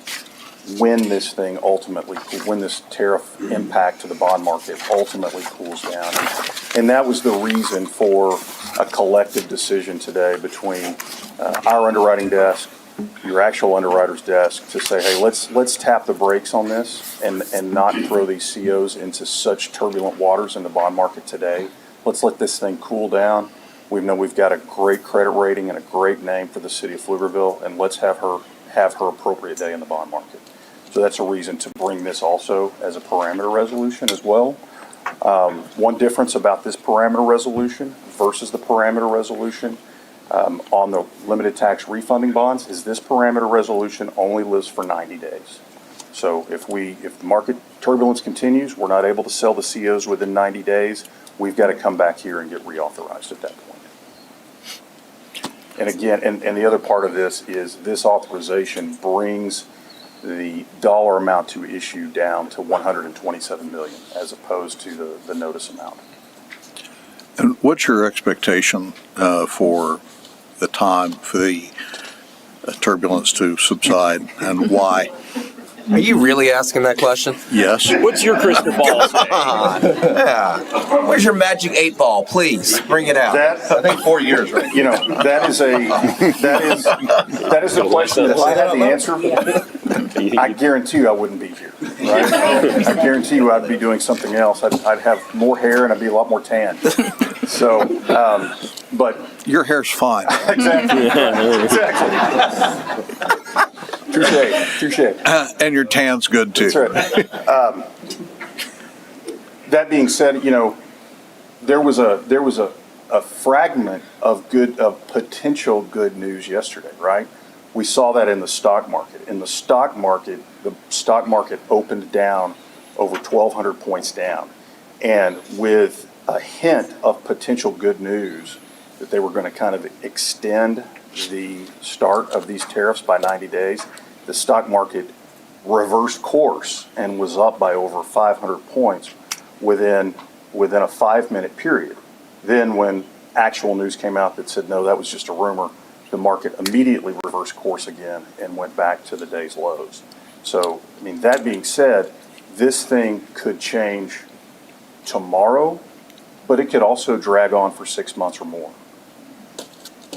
when this thing ultimately, when this tariff impact to the bond market ultimately cools down. And that was the reason for a collective decision today between our underwriting desk, your actual underwriter's desk, to say, hey, let's tap the brakes on this and not throw these COs into such turbulent waters in the bond market today. Let's let this thing cool down. We know we've got a great credit rating and a great name for the city of Pflugerville, and let's have her appropriate day in the bond market. So that's a reason to bring this also as a parameter resolution as well. One difference about this parameter resolution versus the parameter resolution on the limited tax refunding bonds is this parameter resolution only lives for 90 days. So if the market turbulence continues, we're not able to sell the COs within 90 days, we've got to come back here and get reauthorized at that point. And again, and the other part of this is this authorization brings the dollar amount to issue down to $127 million as opposed to the notice amount. And what's your expectation for the time for the turbulence to subside, and why? Are you really asking that question? Yes. What's your crystal ball say? Yeah. Where's your magic 8 ball? Please bring it out. I think 4 years, right? You know, that is the question that if I had the answer, I guarantee you I wouldn't be here, right? I guarantee you I'd be doing something else. I'd have more hair and I'd be a lot more tan. So, but your hair's fine. Exactly. Exactly. Touche. And your tan's good too. That's right. That being said, you know, there was a fragment of potential good news yesterday, right? We saw that in the stock market. In the stock market opened down over 1,200 points down, and with a hint of potential good news that they were going to kind of extend the start of these tariffs by 90 days, the stock market reversed course and was up by over 500 points within a 5-minute period. Then when actual news came out that said, no, that was just a rumor, the market immediately reversed course again and went back to the day's lows. So, I mean, that being said, this thing could change tomorrow, but it could also drag on for 6 months or more.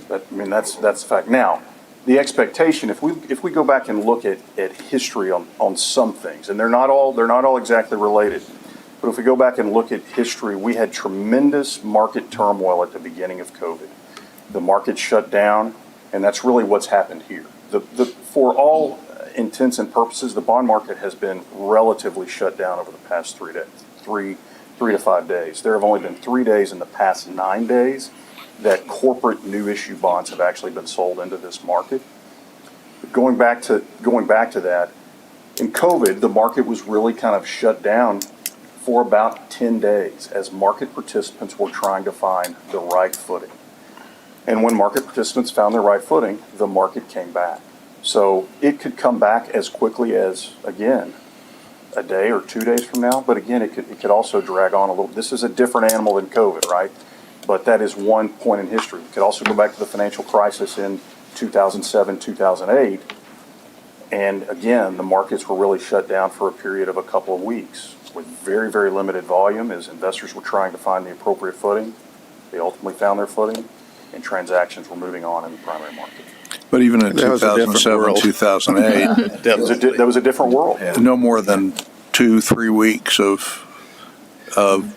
But, I mean, that's the fact. Now, the expectation, if we go back and look at history on some things, and they're not all exactly related, but if we go back and look at history, we had tremendous market turmoil at the beginning of COVID. The market shut down, and that's really what's happened here. For all intents and purposes, the bond market has been relatively shut down over the past 3 to 5 days. There have only been 3 days in the past 9 days that corporate new issue bonds have actually been sold into this market. But going back to that, in COVID, the market was really kind of shut down for about 10 days as market participants were trying to find the right footing. And when market participants found the right footing, the market came back. So it could come back as quickly as, again, a day or 2 days from now. But again, it could also drag on a little. This is a different animal than COVID, right? But that is one point in history. We could also go back to the financial crisis in 2007, 2008. And again, the markets were really shut down for a period of a couple of weeks with very, very limited volume as investors were trying to find the appropriate footing. They ultimately found their footing, and transactions were moving on in the primary market. But even in That was a different 2007, world. 2008, That was a different world. no more than 2-3 weeks of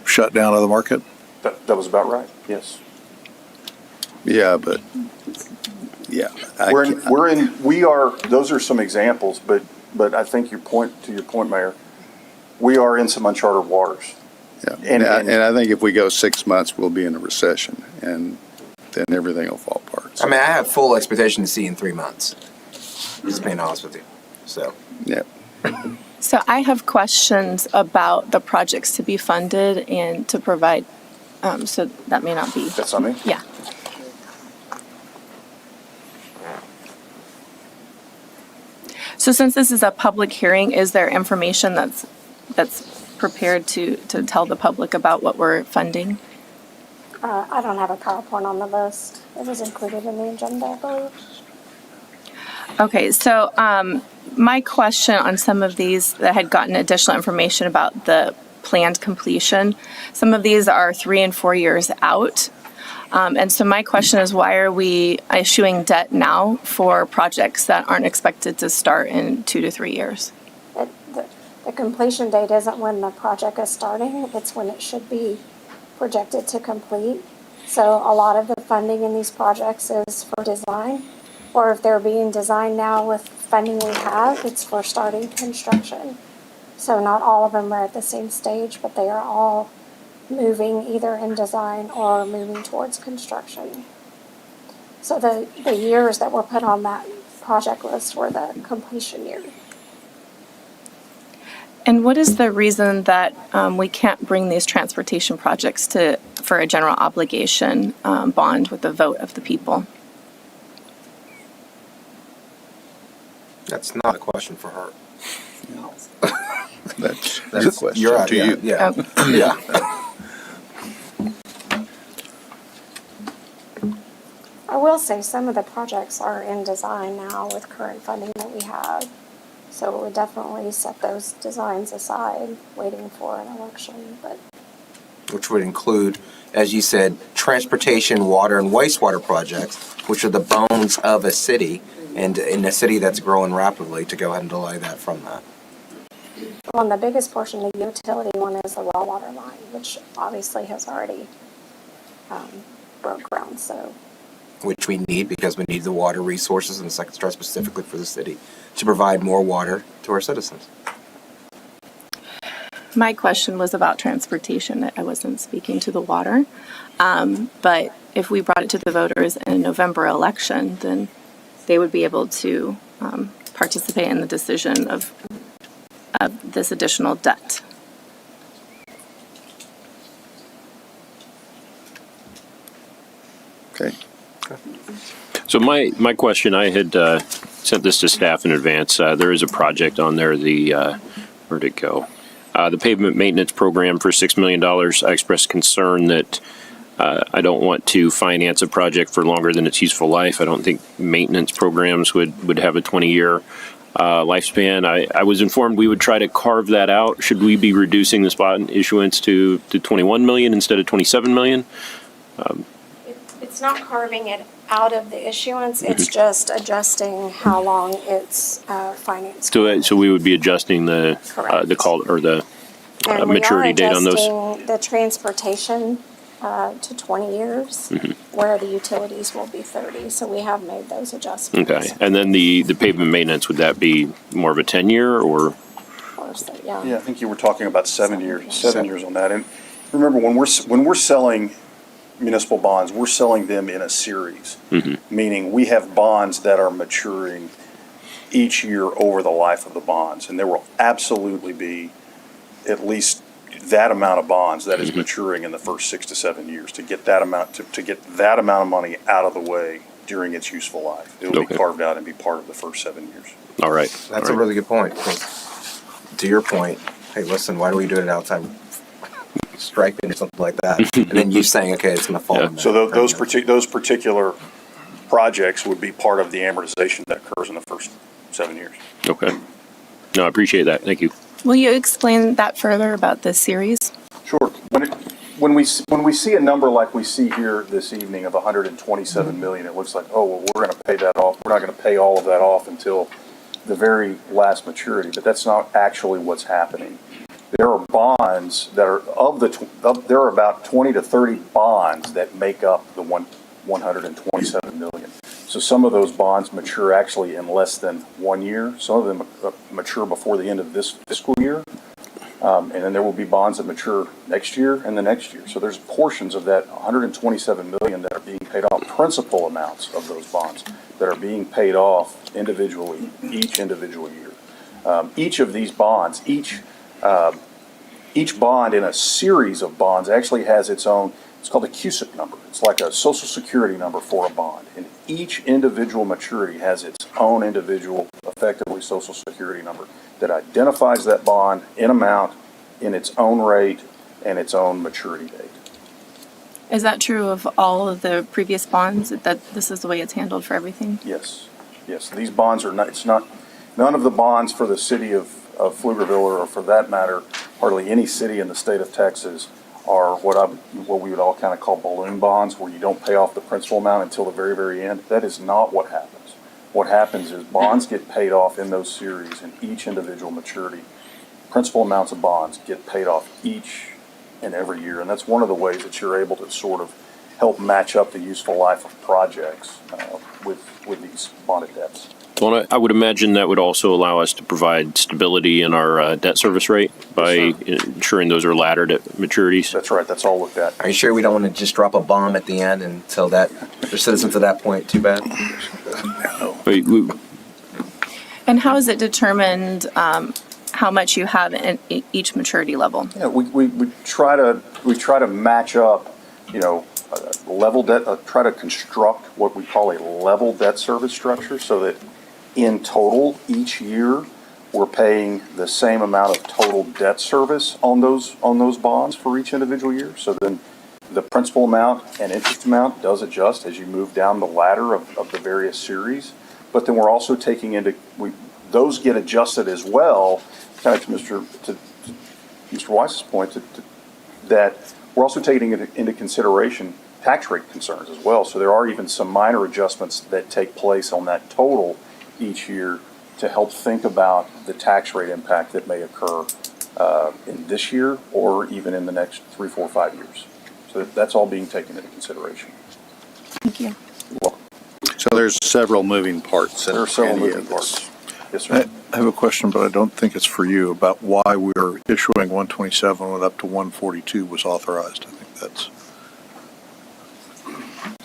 shutdown of the market. That was about right, yes. Yeah, but, yeah. Those are some examples, but I think to your point, Mayor, we are in some uncharted waters. Yeah, And- and I think if we go 6 months, we'll be in a recession, and then everything will fall apart. I mean, I have full expectation to see in 3 months. Just being honest with you. So. Yeah. So I have questions about the projects to be funded and to provide, so that may not be. That's on me? Yeah. So since this is a public hearing, is there information that's prepared to tell the public about what we're funding? I don't have a PowerPoint on the list. It was included in the agenda, I believe. Okay, so my question on some of these that had gotten additional information about the planned completion, some of these are 3 and 4 years out. And so my question is, why are we issuing debt now for projects that aren't expected to start in 2 to 3 years? The completion date isn't when the project is starting, it's when it should be projected to complete. So a lot of the funding in these projects is for design, or if they're being designed now with funding we have, it's for starting construction. So not all of them are at the same stage, but they are all moving either in design or moving towards construction. So the years that were put on that project list were the completion year. And what is the reason that we can't bring these transportation projects for a general obligation bond with the vote of the people? That's not a question for her. That's That's your question you're to yeah, you. Yeah. Oh. Yeah. I will say some of the projects are in design now with current funding that we have. So we would definitely set those designs aside, waiting for an election, but Which would include, as you said, transportation, water, and wastewater projects, which are the bones of a city, and in a city that's growing rapidly, to go ahead and delay that from that. the biggest portion of the utility one is the raw water line, which obviously has already broke ground, so. Which we need because we need the water resources in the Second Strike specifically for the city to provide more water to our citizens. My question was about transportation. I wasn't speaking to the water. But if we brought it to the voters in a November election, then they would be able to participate in the decision of this additional debt. Okay. So my question, I had sent this to staff in advance. There is a project on there, where'd it go? The pavement maintenance program for $6 million. I expressed concern that I don't want to finance a project for longer than its useful life. I don't think maintenance programs would have a 20-year lifespan. I was informed we would try to carve that out. Should we be reducing the spot issuance to 21 million instead of 27 million? It's not carving it out of the issuance, it's just adjusting how long it's financed. So we would be adjusting the Correct. call or the And maturity date on those. we are adjusting the transportation to 20 years, where the utilities will be 30, so we have made those adjustments. Okay, and then the pavement maintenance, would that be more of a 10-year or? Of course, yeah. Yeah, I think you were talking about 7 years, 7 years on that. And remember, when we're selling municipal bonds, we're selling them in a series, meaning we have bonds that are maturing each year over the life of the bonds. And there will absolutely be at least that amount of bonds that is maturing in the first 6 to 7 years to get that amount to get that amount of money out of the way during its useful life. It will be carved out and be part of the first 7 years. All right. That's a really good point. To your point, hey, listen, why do we do it outside striping or something like that? And then you saying, okay, it's going to fall. So those particular projects would be part of the amortization that occurs in the first 7 years. Okay. No, I appreciate that. Thank you. Will you explain that further about this series? Sure. when we see a number like we see here this evening of 127 million, it looks like, oh, well, we're going to pay that off. We're not going to pay all of that off until the very last maturity, but that's not actually what's happening. There are bonds that are there are about 20 to 30 bonds that make up the 127 million. So some of those bonds mature actually in less than 1 year. Some of them mature before the end of this fiscal year. And then there will be bonds that mature next year and the next year. So there's portions of that 127 million that are being paid off, principal amounts of those bonds that are being paid off individually, each individual year. Each of these bonds, each bond in a series of bonds actually has its own, it's called a CUSIP number. It's like a social security number for a bond. And each individual maturity has its own individual, effectively, social security number that identifies that bond in amount, in its own rate, and its own maturity date. Is that true of all of the previous bonds, that this is the way it's handled for everything? Yes, yes. These bonds are not, none of the bonds for the city of Pflugerville, or for that matter, hardly any city in the state of Texas, are what we would all kind of call balloon bonds, where you don't pay off the principal amount until the very, very end. That is not what happens. What happens is bonds get paid off in those series, and each individual maturity, principal amounts of bonds get paid off each and every year. And that's one of the ways that you're able to sort of help match up the useful life of projects with these bonded debts. Well, I would imagine that would also allow us to provide stability in our debt service rate by ensuring those are laddered at maturities. That's right. That's all looked at. Are you sure we don't want to just drop a bomb at the end and tell that the citizens at that point, too bad? And how is it determined how much you have in each maturity level? Yeah, we try to match up, level debt. Try to construct what we call a level debt service structure, so that in total each year we're paying the same amount of total debt service on those bonds for each individual year. So then the principal amount and interest amount does adjust as you move down the ladder of the various series. But then we're also taking those get adjusted as well, kind of to Mr. Weiss's point, that we're also taking into consideration tax rate concerns as well. So there are even some minor adjustments that take place on that total each year to help think about the tax rate impact that may occur in this year or even in the next 3, 4, 5 years. So that's all being taken into consideration. Thank you. You're welcome. So there's several moving parts. There are several moving parts. Yes, sir. I have a question, but I don't think it's for you, about why we're issuing 127 when up to 142 was authorized. I think that's...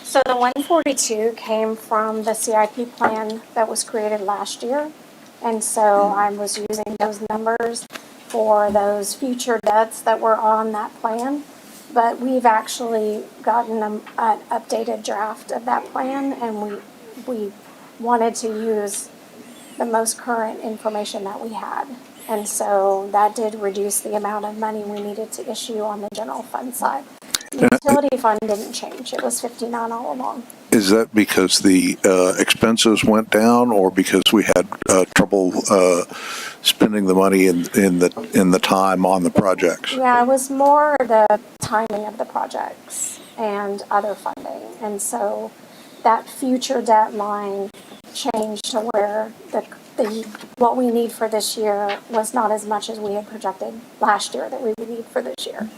So the 142 came from the CIP plan that was created last year. And so I was using those numbers for those future debts that were on that plan. But we've actually gotten an updated draft of that plan, and we wanted to use the most current information that we had. And so that did reduce the amount of money we needed to issue on the general fund side. The utility fund didn't change. It was 59 all along. Is that because the expenses went down, or because we had trouble spending the money in the time on the projects? Yeah, it was more the timing of the projects and other funding. And so that future debt line changed to where what we need for this year was not as much as we had projected last year that we would need for this year.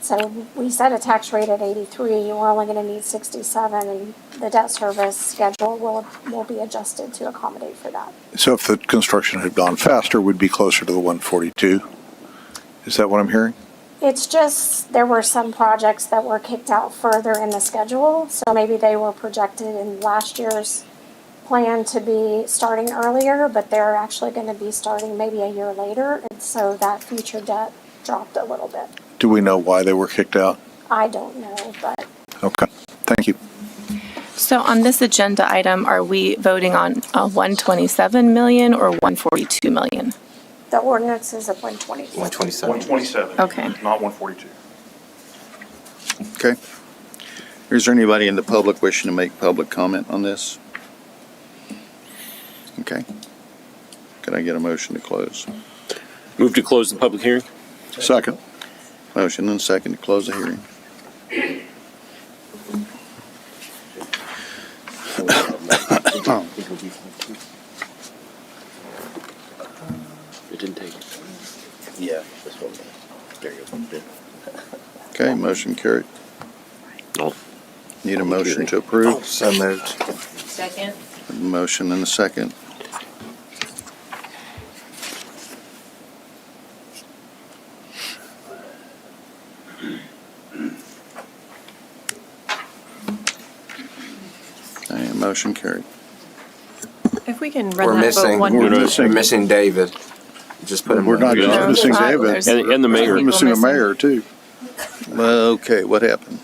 So we set a tax rate at 83, we're only going to need 67, and the debt service schedule will be adjusted to accommodate for that. So if the construction had gone faster, we'd be closer to the 142? Is that what I'm hearing? It's just, there were some projects that were kicked out further in the schedule, so maybe they were projected in last year's plan to be starting earlier, but they're actually going to be starting maybe a year later, and so that future debt dropped a little bit. Do we know why they were kicked out? I don't know, but Okay, thank you. So on this agenda item, are we voting on 127 million or 142 million? the ordinance is at 120. 127. Okay. Not 142. Okay. Is there anybody in the public wishing to make public comment on this? Okay. Could I get a motion to close? Move to close the public hearing. Second. Motion and second to close the hearing. It didn't take. Yeah, this one. There you go. Okay, motion carried. No. Need a motion to approve? So moved. Second. Motion and a second. Okay, motion carried. If we can We're run that missing, vote one we're more. missing- we're missing David. Just put him. We're not in. just missing David. There's- And the mayor. We're missing the mayor too. Well, okay, what happened?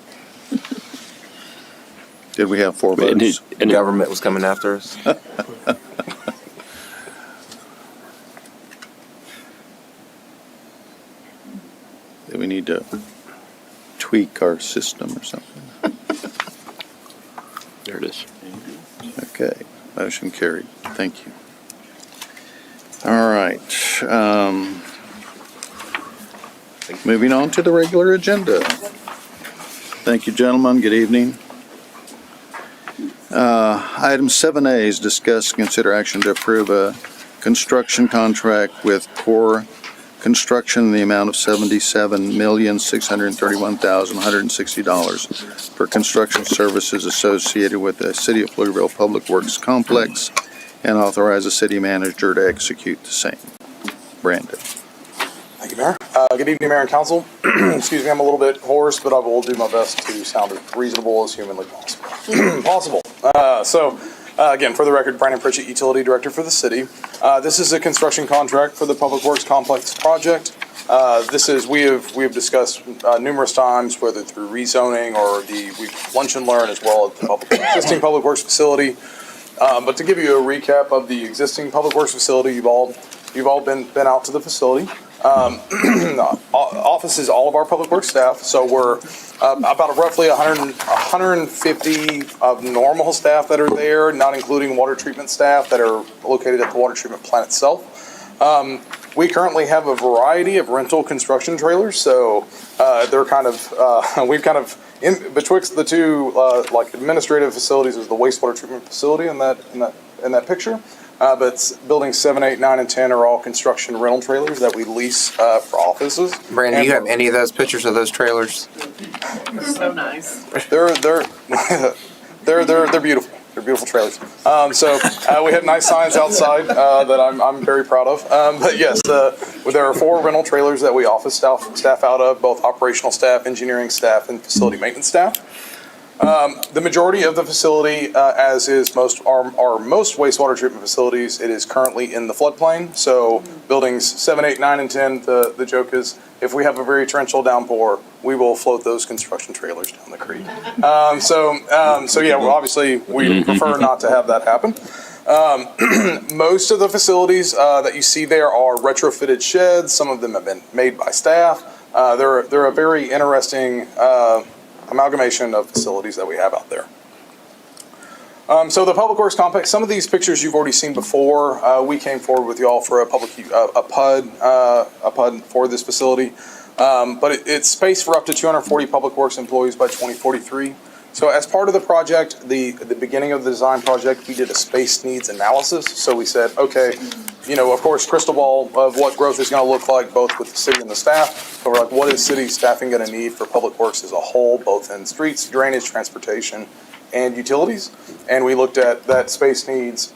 Did we have 4 And votes? The government was coming after us. Do we need to tweak our system or something? There it is. Okay, motion carried. Thank you. All right. Moving on to the regular agenda. Thank you, gentlemen. Good evening. Item 7A is discuss, consider action to approve a construction contract with Core Construction in the amount of $77,631,160 for construction services associated with the City of Pflugerville Public Works Complex and authorize the city manager to execute the same. Brandon. Thank you, Mayor. Good evening, Mayor and Council. Excuse me, I'm a little bit hoarse, but I will do my best to sound as reasonable as humanly possible. Again, for the record, Brandon Pritchett, Utility Director for the city. This is a construction contract for the Public Works Complex project. We have discussed numerous times, whether through rezoning or we lunch and learn as well as the existing Public Works facility. But to give you a recap of the existing Public Works facility, you've all been out to the facility. Offices all of our Public Works staff, so we're about roughly 150 of normal staff that are there, not including water treatment staff that are located at the water treatment plant itself. We currently have a variety of rental construction trailers, so they're we've kind of in betwixt the two like administrative facilities is the wastewater treatment facility in that picture. But buildings 7, 8, 9, and 10 are all construction rental trailers that we lease for offices. Brandon, do you have any of those pictures of those trailers? So nice. They're beautiful. They're beautiful trailers. We have nice signs outside that I'm very proud of. But yes, there are 4 rental trailers that we office staff out of, both operational staff, engineering staff, and facility maintenance staff. The majority of the facility, as is most wastewater treatment facilities, it is currently in the floodplain. So buildings 7, 8, 9, and 10, the joke is if we have a very torrential downpour, we will float those construction trailers down the creek. Obviously we prefer not to have that happen. Most of the facilities that you see there are retrofitted sheds. Some of them have been made by staff. They're a very interesting amalgamation of facilities that we have out there. So the Public Works Complex, some of these pictures you've already seen before. We came forward with y'all for a PUD for this facility. But it's space for up to 240 Public Works employees by 2043. So as part of the project, at the beginning of the design project, we did a space needs analysis. So we said, okay, of course, crystal ball of what growth is going to look like, both with the city and the staff. But we're like, what is city staffing going to need for Public Works as a whole, both in streets, drainage, transportation, and utilities? And we looked at that space needs.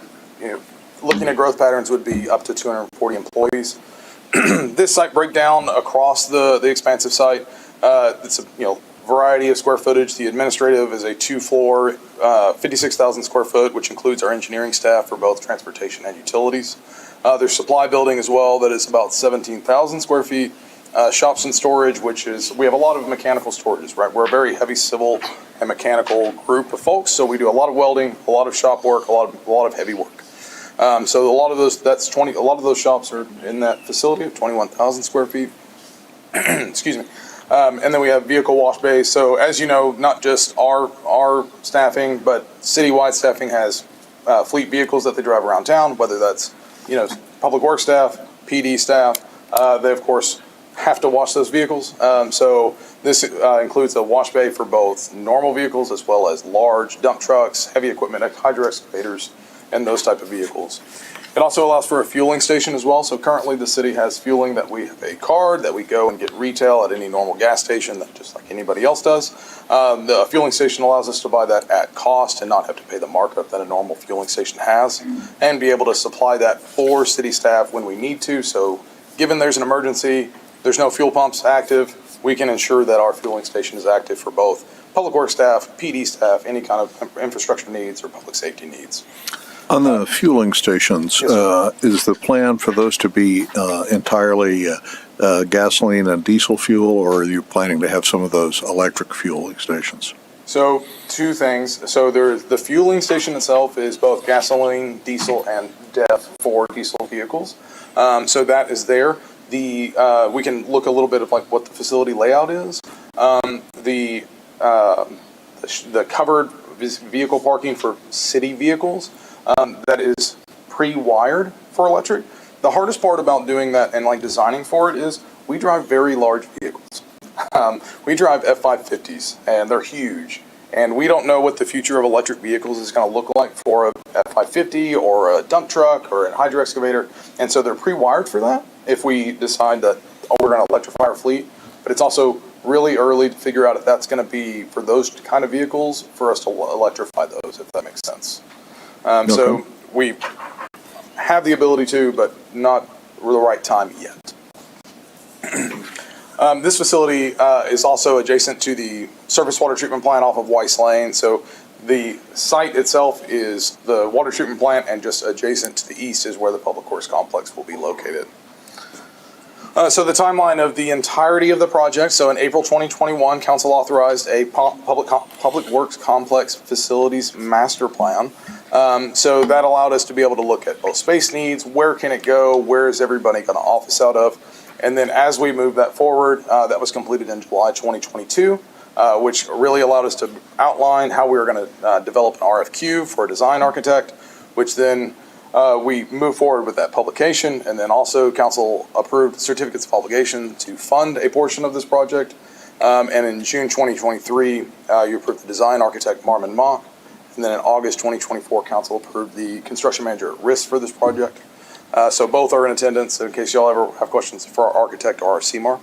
Looking at growth patterns would be up to 240 employees. This site breakdown across the expansive site, it's a variety of square footage. The administrative is a 2-floor, 56,000 square foot, which includes our engineering staff for both transportation and utilities. There's supply building as well that is about 17,000 square feet. Shops and storage, we have a lot of mechanical storages, right? We're a very heavy civil and mechanical group of folks, so we do a lot of welding, a lot of shop work, a lot of heavy work. So a lot of those shops are in that facility of 21,000 square feet. Excuse me. And then we have vehicle wash bays. So as you know, not just our staffing, but citywide staffing has fleet vehicles that they drive around town, whether that's Public Works staff, PD staff. They of course have to wash those vehicles. So this includes a wash bay for both normal vehicles as well as large dump trucks, heavy equipment, hydro excavators, and those type of vehicles. It also allows for a fueling station as well. So currently the city has fueling that we have a card that we go and get retail at any normal gas station, that just like anybody else does. The fueling station allows us to buy that at cost and not have to pay the markup that a normal fueling station has, and be able to supply that for city staff when we need to. So given there's an emergency, there's no fuel pumps active, we can ensure that our fueling station is active for both public works staff, PD staff, any kind of infrastructure needs or public safety needs. On the fueling stations, is the plan for those to be entirely gasoline and diesel fuel, or are you planning to have some of those electric fueling stations? So two things. So there's the fueling station itself is both gasoline, diesel, and DEF for diesel vehicles. So that is there. We can look a little bit of like what the facility layout is. The covered vehicle parking for city vehicles. That is pre-wired for electric. The hardest part about doing that and like designing for it is we drive very large vehicles. We drive F-550s and they're huge, and we don't know what the future of electric vehicles is going to look like for a F-550 or a dump truck or a hydro excavator, and so they're pre-wired for that if we decide that, oh, we're going to electrify our fleet. But it's also really early to figure out if that's going to be for those kind of vehicles for us to electrify those, if that makes sense. So we have the ability to, but not the right time yet. This facility is also adjacent to the surface water treatment plant off of Weiss Lane. So the site itself is the water treatment plant, and just adjacent to the east is where the public works complex will be located. So the timeline of the entirety of the project. So in April 2021, council authorized a public works complex facilities master plan. So that allowed us to be able to look at both space needs, where can it go, where is everybody going to office out of, and then as we move that forward, that was completed in July 2022, which really allowed us to outline how we were going to develop an RFQ for a design architect, which then we move forward with that publication, and then also council approved certificates of obligation to fund a portion of this project. And in June 2023, you approved the design architect Marmon Mock. And then in August 2024, council approved the construction manager at risk for this project. So both are in attendance, so in case y'all ever have questions for our architect or our CMAR.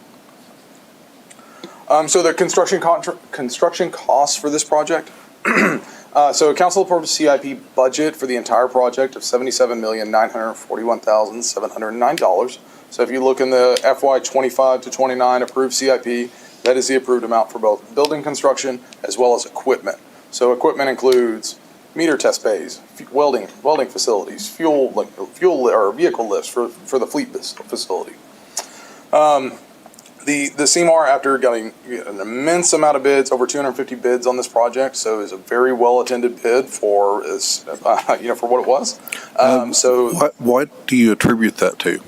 So the construction costs for this project. So council approved a CIP budget for the entire project of $77,941,709. So if you look in the FY 25 to 29 approved CIP, that is the approved amount for both building construction as well as equipment. So equipment includes meter test bays, welding facilities, fuel or vehicle lifts for the fleet facility. The CMAR, after getting an immense amount of bids, over 250 bids on this project, so is a very well attended bid for for what it was. What do you attribute that to?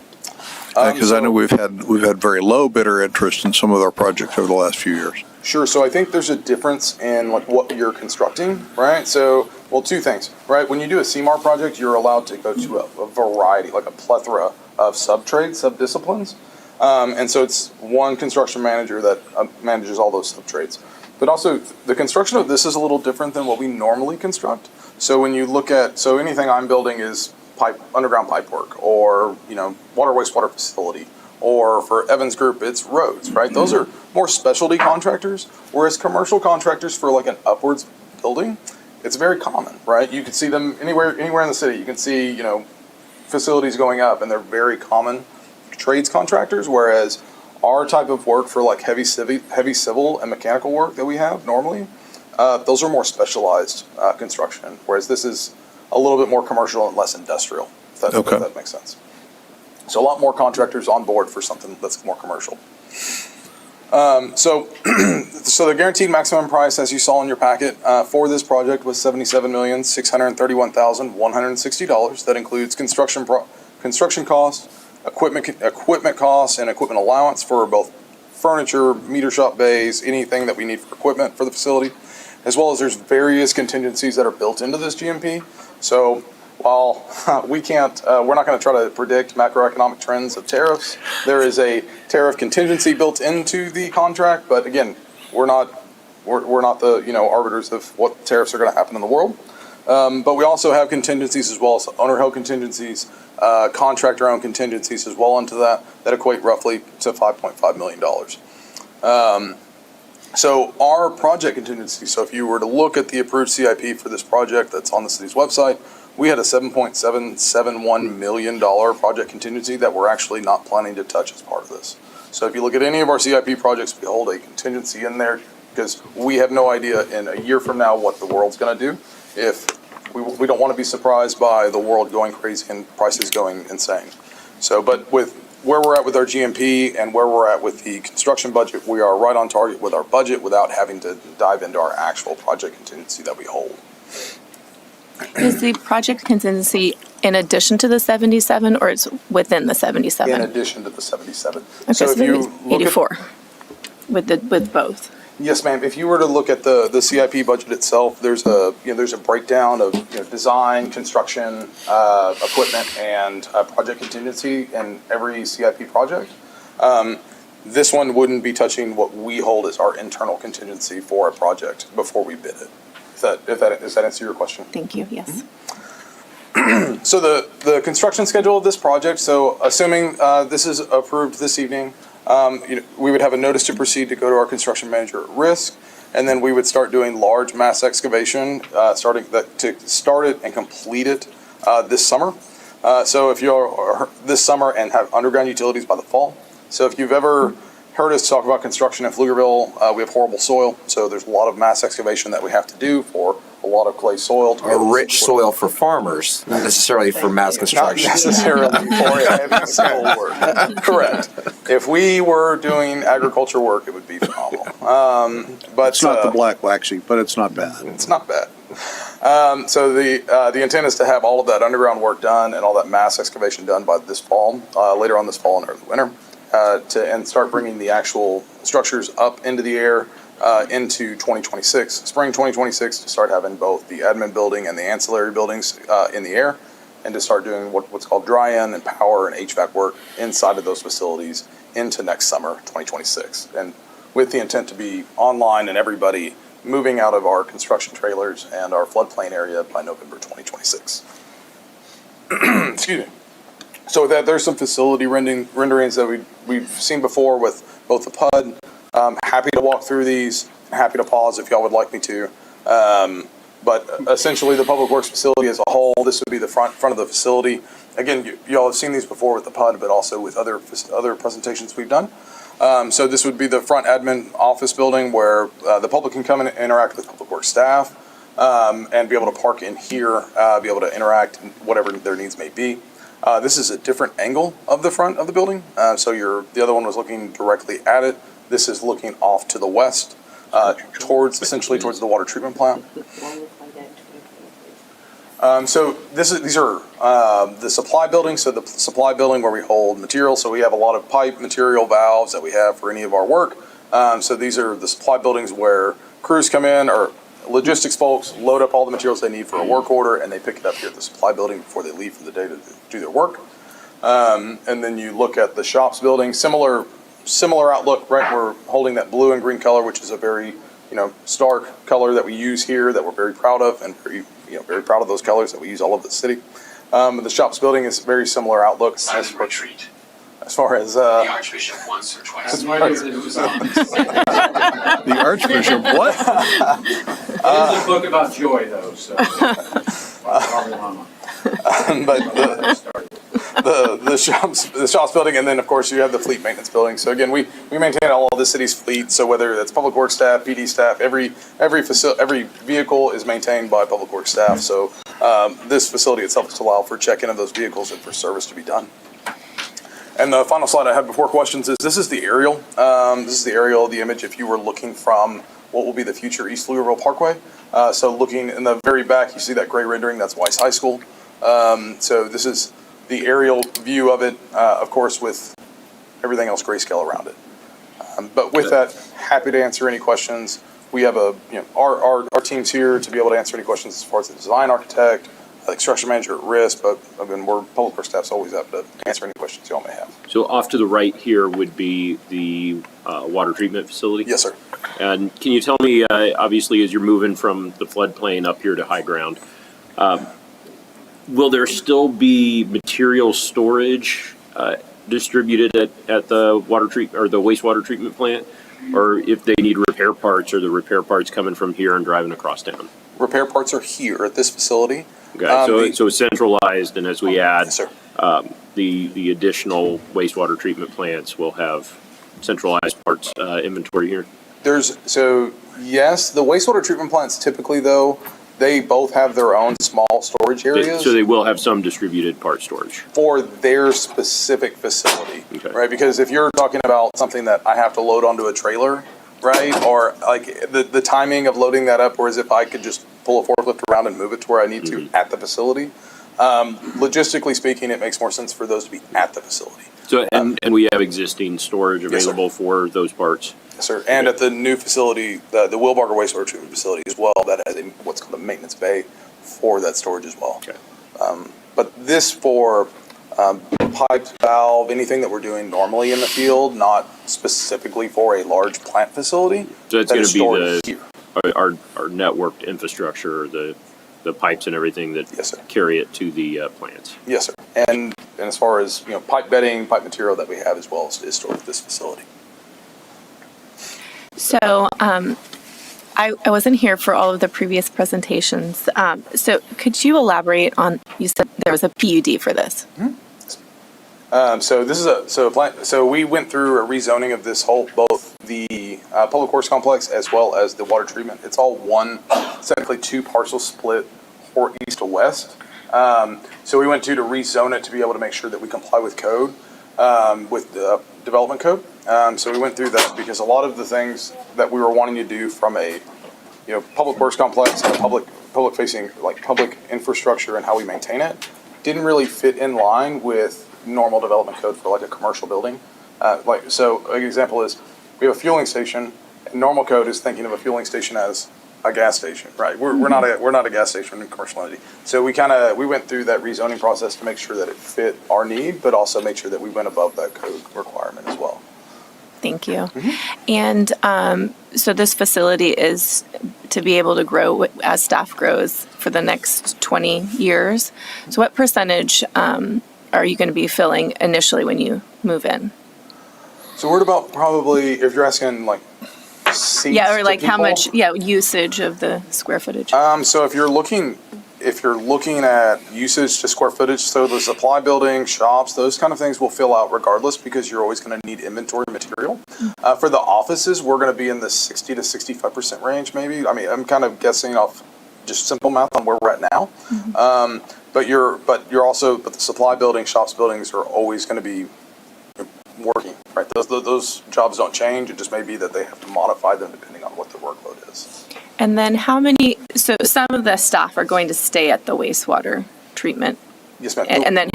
Because I know we've had very low bidder interest in some of our projects over the last few years. Sure. So I think there's a difference in like what you're constructing, right? So, well, two things, right? When you do a CMAR project, you're allowed to go to a variety, like a plethora of sub-disciplines. And so it's one construction manager that manages all those sub-trades. But also the construction of this is a little different than what we normally construct. So when you look at, so anything I'm building is underground pipe work, or, water wastewater facility, or for Evans Group, it's roads, right? Those are more specialty contractors, whereas commercial contractors for like an upwards building, it's very common, right? You can see them anywhere in the city. You can see, facilities going up, and they're very common trades contractors, whereas our type of work for like heavy civil and mechanical work that we have normally, those are more specialized construction, whereas this is a little bit more commercial and less industrial, if that makes sense. So a lot more contractors on board for something that's more commercial. So the guaranteed maximum price, as you saw in your packet, for this project was $77,631,160. That includes construction costs, equipment costs, and equipment allowance for both furniture, meter shop bays, anything that we need for equipment for the facility, as well as there's various contingencies that are built into this GMP. So while we can't, we're not going to try to predict macroeconomic trends of tariffs. There is a tariff contingency built into the contract, but again, we're not the arbiters of what tariffs are going to happen in the world. But we also have contingencies as well, so owner-held contingencies, contractor-owned contingencies as well into that equate roughly to $5.5 million. So our project contingency, so if you were to look at the approved CIP for this project that's on the city's website, we had a $7.771 million project contingency that we're actually not planning to touch as part of this. So if you look at any of our CIP projects, we hold a contingency in there because we have no idea in a year from now what the world's going to do. If we don't want to be surprised by the world going crazy and prices going insane. So, but with where we're at with our GMP and where we're at with the construction budget, we are right on target with our budget without having to dive into our actual project contingency that we hold. Is the project contingency in addition to the 77 or it's within the 77? In addition to the 77. Okay, so if you look 84 with both. Yes, ma'am. If you were to look at the CIP budget itself, there's a breakdown of design, construction, equipment, and project contingency in every CIP project. This one wouldn't be touching what we hold as our internal contingency for a project before we bid it. Does that answer your question? Thank you. Yes. So the construction schedule of this project. So assuming this is approved this evening. We would have a notice to proceed to go to our construction manager at risk, and then we would start doing large mass excavation, to start it and complete it this summer. So if you're this summer and have underground utilities by the fall. So if you've ever heard us talk about construction in Pflugerville, we have horrible soil, so there's a lot of mass excavation that we have to do for a lot lot of clay soil. A rich soil for farmers, not necessarily for mass construction. Not necessarily for heavy civil work. Correct. If we were doing agriculture work, it would be phenomenal. But It's not the black waxy, but it's not bad. It's not bad. So the intent is to have all of that underground work done and all that mass excavation done by this fall, later on this fall and early winter, and start bringing the actual structures up into the air into 2026, spring 2026, to start having both the admin building and the ancillary buildings in the air, and to start doing what's called dry-in and power and HVAC work inside of those facilities into next summer, 2026. And with the intent to be online and everybody moving out of our construction trailers and our floodplain area by November 2026. Excuse me. So with that, there's some facility renderings that we've seen before with both the PUD. Happy to walk through these, happy to pause if y'all would like me to. But essentially the Public Works facility as a whole, this would be the front of the facility. Again, y'all have seen these before with the PUD, but also with other presentations we've done. So this would be the front admin office building where the public can come and interact with Public Works staff and be able to park in here, be able to interact, whatever their needs may be. This is a different angle of the front of the building. So the other one was looking directly at it. This is looking off to the west, essentially towards the water treatment plant. So these are the supply buildings. So the supply building where we hold material. So we have a lot of pipe, material, valves that we have for any of our work. So these are the supply buildings where crews come in, or logistics folks load up all the materials they need for a work order, and they pick it up here at the supply building before they leave for the day to do their work. And then you look at the shops building, similar outlook, right? We're holding that blue and green color, which is a very, stark color that we use here that we're very proud of, and very proud of those colors that we use all over the city. The shops building is very similar outlook as far as the Archbishop once or twice. The Archbishop, what? It is a book about joy, though, so. But the shops building, and then of course you have the fleet maintenance building. So again, we maintain all of the city's fleet. So whether that's Public Works staff, PD staff, every vehicle is maintained by Public Works staff. So this facility itself is to allow for check-in of those vehicles and for service to be done. And the final slide I had before questions is this is the aerial. This is the aerial of the image if you were looking from what will be the future East Pflugerville Parkway. So looking in the very back, you see that gray rendering, that's Weiss High School. So this is the aerial view of it, of course, with everything else grayscale around it. But with that, happy to answer any questions. We have our team's here to be able to answer any questions as far as the design architect, construction manager at risk, but I mean, public works staff's always happy to answer any questions y'all may have. So off to the right here would be the water treatment facility? Yes, sir. And can you tell me, obviously, as you're moving from the floodplain up here to high ground, will there still be material storage distributed at the water treatment or the wastewater treatment plant? Or if they need repair parts, are the repair parts coming from here and driving across town? Repair parts are here at this facility. Okay, so it's centralized, and as we add the additional wastewater treatment plants, will have centralized parts inventory here. Yes, the wastewater treatment plants typically, though, they both have their own small storage areas. So they will have some distributed part storage for their specific facility, right? Because if you're talking about something that I have to load onto a trailer, right? Or like the timing of loading that up, whereas if I could just pull a forklift around and move it to where I need to at the facility, logistically speaking, it makes more sense for those to be at the facility. So, and we have existing storage available for those parts? Yes, sir. And at the new facility, the Wilbarger wastewater treatment facility as well, that has what's called a maintenance bay for that storage as well. Okay. But this for pipe, valve, anything that we're doing normally in the field, not specifically for a large plant facility. So it's going to be here. our networked infrastructure, the pipes and everything that carry it to the plants. Yes, sir. And as far as pipe bedding, pipe material that we have as well is stored at this facility. So I wasn't here for all of the previous presentations. So could you elaborate on, you said there was a PUD for this? So this is so we went through a rezoning of this whole, both the public works complex as well as the water treatment. It's all one, technically two parcels split east to west. So we went to rezone it to be able to make sure that we comply with code, with the development code. So we went through that because a lot of the things that we were wanting to do from a public works complex and a public facing, like public infrastructure and how we maintain it, didn't really fit in line with normal development code for like a commercial building. So an example is we have a fueling station, and normal code is thinking of a fueling station as a gas station, right? We're not a gas station, we're a commercial entity. So we went through that rezoning process to make sure that it fit our need, but also make sure that we went above that code requirement as well. Thank you. And so this facility is to be able to grow as staff grows for the next 20 years. So what percentage are you going to be filling initially when you move in? So we're about probably, if you're asking like seats or like to how people, much, usage of the square footage. So if you're looking at usage to square footage, so the supply building, shops, those kind of things will fill out regardless because you're always going to need inventory material. For the offices, we're going to be in the 60 to 65% range, maybe. I mean, I'm kind of guessing off just simple math on where we're at now. But the supply building, shops buildings are always going to be working, right? Those jobs don't change. It just may be that they have to modify them depending on what the workload is. And then so some of the staff are going to stay at the wastewater treatment? Yes, ma'am. And then,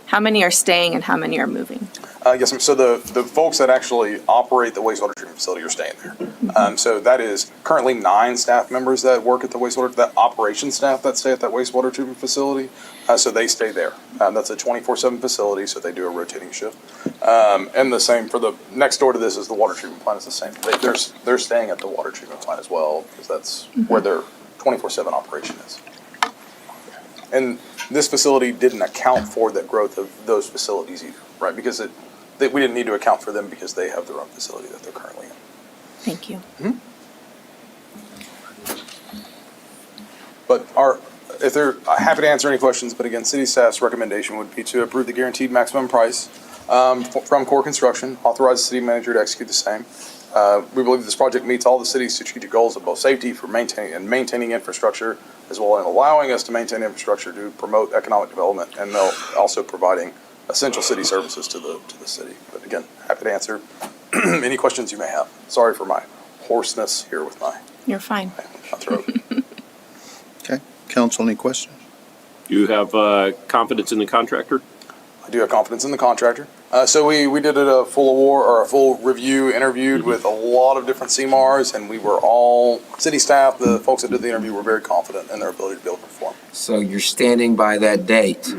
how many are staying and how many are moving? Yes, ma'am. So the folks that actually operate the wastewater treatment facility are staying there. So that is currently 9 staff members that work at that operations staff that stay at that wastewater treatment facility. So they stay there. That's a 24/7 facility, so they do a rotating shift. And the same for the next door to this is the water treatment plant. It's the same. They're staying at the water treatment plant as well because that's where their 24/7 operation is. And this facility didn't account for the growth of those facilities either, right? Because we didn't need to account for them because they have their own facility that they're currently in. Thank you. But if they're happy to answer any questions, but again, city staff's recommendation would be to approve the guaranteed maximum price from Core Construction, authorize the city manager to execute the same. We believe this project meets all the city's strategic goals of both safety for maintaining infrastructure, as well as allowing us to maintain infrastructure to promote economic development, and they'll also providing essential city services to the city. But again, happy to answer any questions you may have. Sorry for my hoarseness here with my You're fine. throat. Okay, council, any questions? Do you have confidence in the contractor? I do have confidence in the contractor. So we did a full award or a full review, interviewed with a lot of different CMARs, and we were all city staff. The folks that did the interview were very confident in their ability to be able to perform. So you're standing by that date.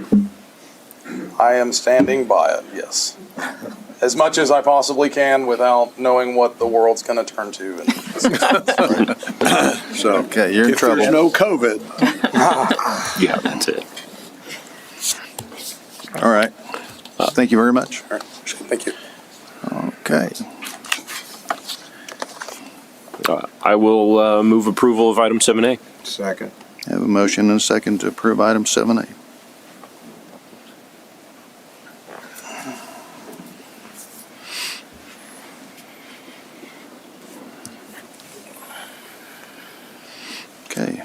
I am standing by it. Yes, as much as I possibly can without knowing what the world's going to turn to. So, Okay, you're in if trouble. there's no COVID, Yeah, that's it. All right. Thank you very much. All right. Thank you. Okay. I will move approval of item 7A. Second. I have a motion and a second to approve item 7A. Okay,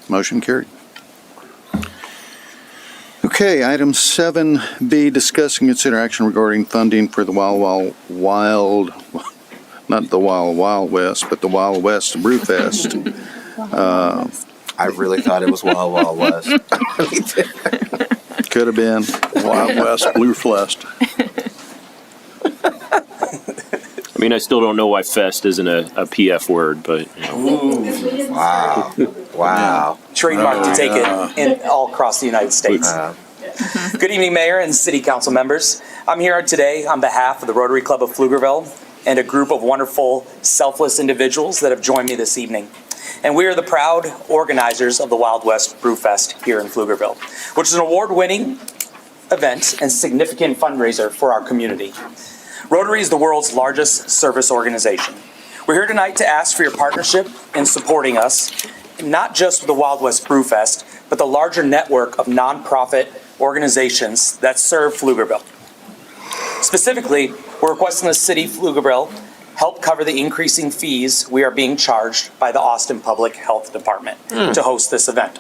motion carried. Okay, item 7B, discuss and consider action regarding funding for the Wild, not the Wild West, but the Wild West Brewfest. I really thought it was Wild Wild West. Could have been. Wild West, Blue Fest. I mean, I still don't know why fest isn't a PF word, but you know. Wow. Wow. Trademark to take it in all across the United States. Good evening, Mayor and City Council members. I'm here today on behalf of the Rotary Club of Pflugerville and a group of wonderful, selfless individuals that have joined me this evening. And we are the proud organizers of the Wild West Brewfest here in Pflugerville, which is an award-winning event and significant fundraiser for our community. Rotary is the world's largest service organization. We're here tonight to ask for your partnership in supporting us, not just with the Wild West Brewfest, but the larger network of nonprofit organizations that serve Pflugerville. Specifically, we're requesting the city of Pflugerville help cover the increasing fees we are being charged by the Austin Public Health Department to host this event.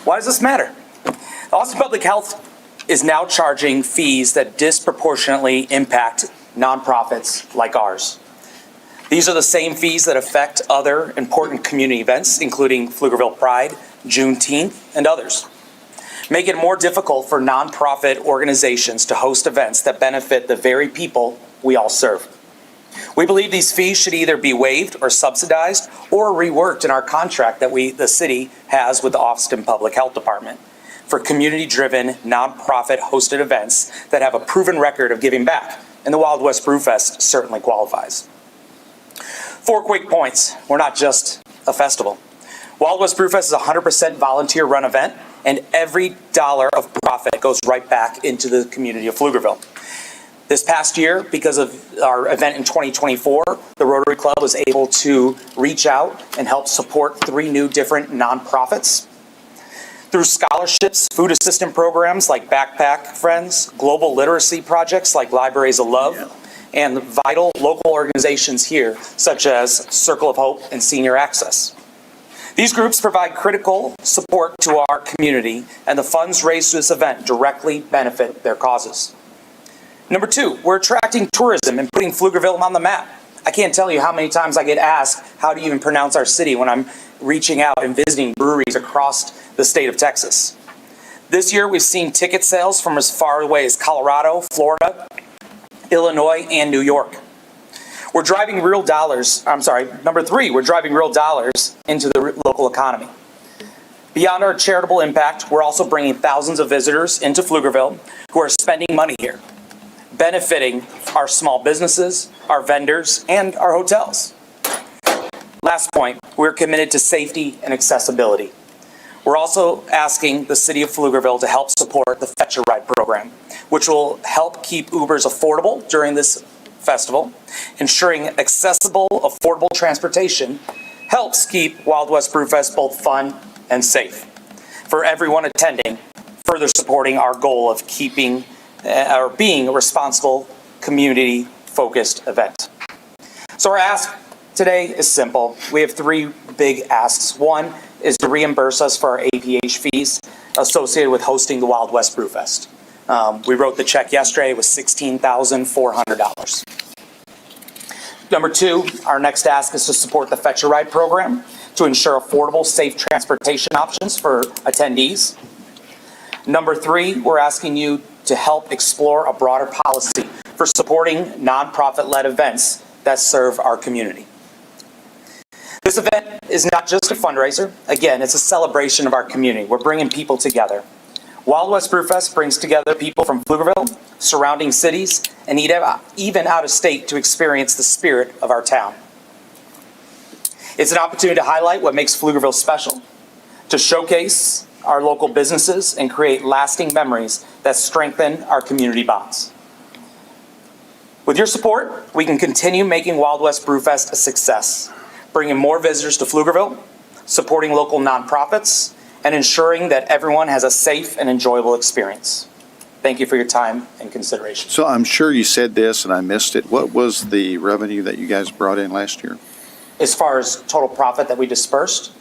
Why does this matter? Austin Public Health is now charging fees that disproportionately impact nonprofits like ours. These are the same fees that affect other important community events, including Pflugerville Pride, Juneteenth, and others. Make it more difficult for nonprofit organizations to host events that benefit the very people we all serve. We believe these fees should either be waived or subsidized or reworked in our contract that the city has with the Austin Public Health Department for community-driven, nonprofit-hosted events that have a proven record of giving back, and the Wild West Brewfest certainly qualifies. 4 quick points. We're not just a festival. Wild West Brewfest is a 100% volunteer-run event, and every dollar of profit goes right back into the community of Pflugerville. This past year, because of our event in 2024, the Rotary Club was able to reach out and help support 3 new different nonprofits. Through scholarships, food assistant programs like Backpack Friends, global literacy projects like Libraries of Love, and vital local organizations here, such as Circle of Hope and Senior Access. These groups provide critical support to our community, and the funds raised through this event directly benefit their causes. Number 2, we're attracting tourism and putting Pflugerville on the map. I can't tell you how many times I get asked, how do you even pronounce our city when I'm reaching out and visiting breweries across the state of Texas. This year, we've seen ticket sales from as far away as Colorado, Florida, Illinois, and New York. We're driving real dollars, number 3, we're driving real dollars into the local economy. Beyond our charitable impact, we're also bringing thousands of visitors into Pflugerville who are spending money here, benefiting our small businesses, our vendors, and our hotels. Last point, we're committed to safety and accessibility. We're also asking the city of Pflugerville to help support the Fetch a Ride program, which will help keep Ubers affordable during this festival. Ensuring accessible, affordable transportation helps keep Wild West Brewfest both fun and safe for everyone attending, further supporting our goal of keeping or being a responsible, community-focused event. So our ask today is simple. We have 3 big asks. 1 is to reimburse us for our APH fees associated with hosting the Wild West Brewfest. We wrote the check yesterday. It was $16,400. Number 2, our next ask is to support the Fetch a Ride program to ensure affordable, safe transportation options for attendees. Number 3, we're asking you to help explore a broader policy for supporting nonprofit-led events that serve our community. This event is not just a fundraiser. Again, it's a celebration of our community. We're bringing people together. Wild West Brewfest brings together people from Pflugerville, surrounding cities, and even out of state to experience the spirit of our town. It's an opportunity to highlight what makes Pflugerville special, to showcase our local businesses and create lasting memories that strengthen our community bonds. With your support, we can continue making Wild West Brewfest a success, bringing more visitors to Pflugerville, supporting local nonprofits, and ensuring that everyone has a safe and enjoyable experience. Thank you for your time and consideration. So I'm sure you said this and I missed it. What was the revenue that you guys brought in last year? As far as total profit that we dispersed,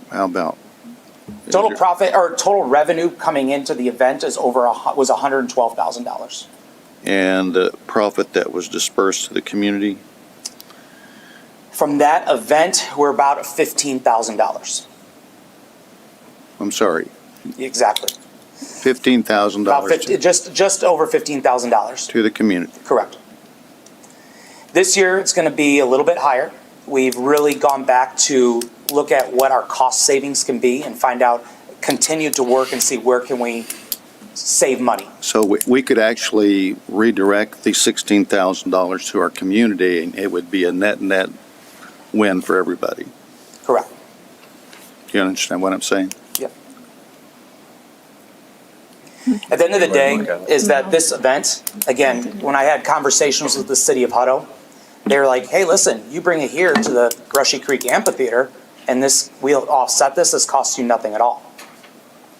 How about? total profit or total revenue coming into the event was $112,000. And the profit that was dispersed to the community? From that event, we're about $15,000. I'm sorry, Exactly. $15,000 About 50, just over $15,000. to the community. Correct. This year, it's going to be a little bit higher. We've really gone back to look at what our cost savings can be and find out, continue to work and see where can we save money. So we could actually redirect the $16,000 to our community, and it would be a net win for everybody. Correct. Do you understand what I'm saying? Yep. At the end of the day, is that this event, again, when I had conversations with the city of Hutto, they were like, hey, listen, you bring it here to the Brushy Creek Amphitheater, and we'll offset this costs you nothing at all.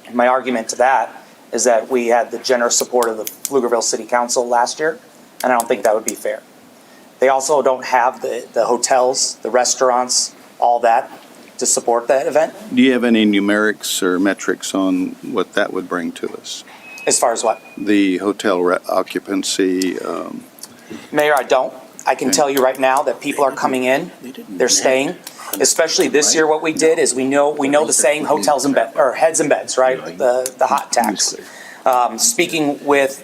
And my argument to that is that we had the generous support of the Pflugerville City Council last year, and I don't think that would be fair. They also don't have the hotels, the restaurants, all that to support that event. Do you have any numerics or metrics on what that would bring to us? As far as what? The hotel occupancy? Mayor, I don't. I can tell you right now that people are coming in, they're staying. Especially this year, what we did is we know the saying, hotels and bed, or heads and beds, right? The hot tax. Speaking with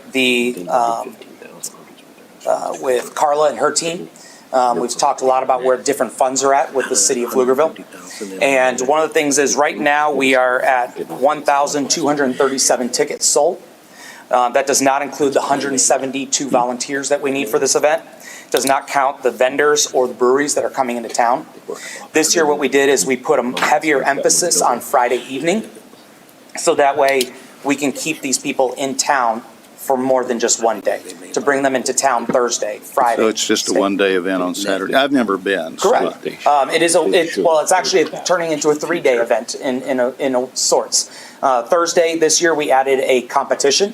with Carla and her team, we've talked a lot about where different funds are at with the city of Pflugerville. And one of the things is right now we are at 1,237 tickets sold. That does not include the 172 volunteers that we need for this event. Does not count the vendors or the breweries that are coming into town. This year what we did is we put a heavier emphasis on Friday evening, so that way we can keep these people in town for more than just one day, to bring them into town Thursday, Friday. So it's just a one-day event on Saturday? I've never been. so- Correct. It's actually turning into a 3-day event in sorts. Thursday this year we added a competition.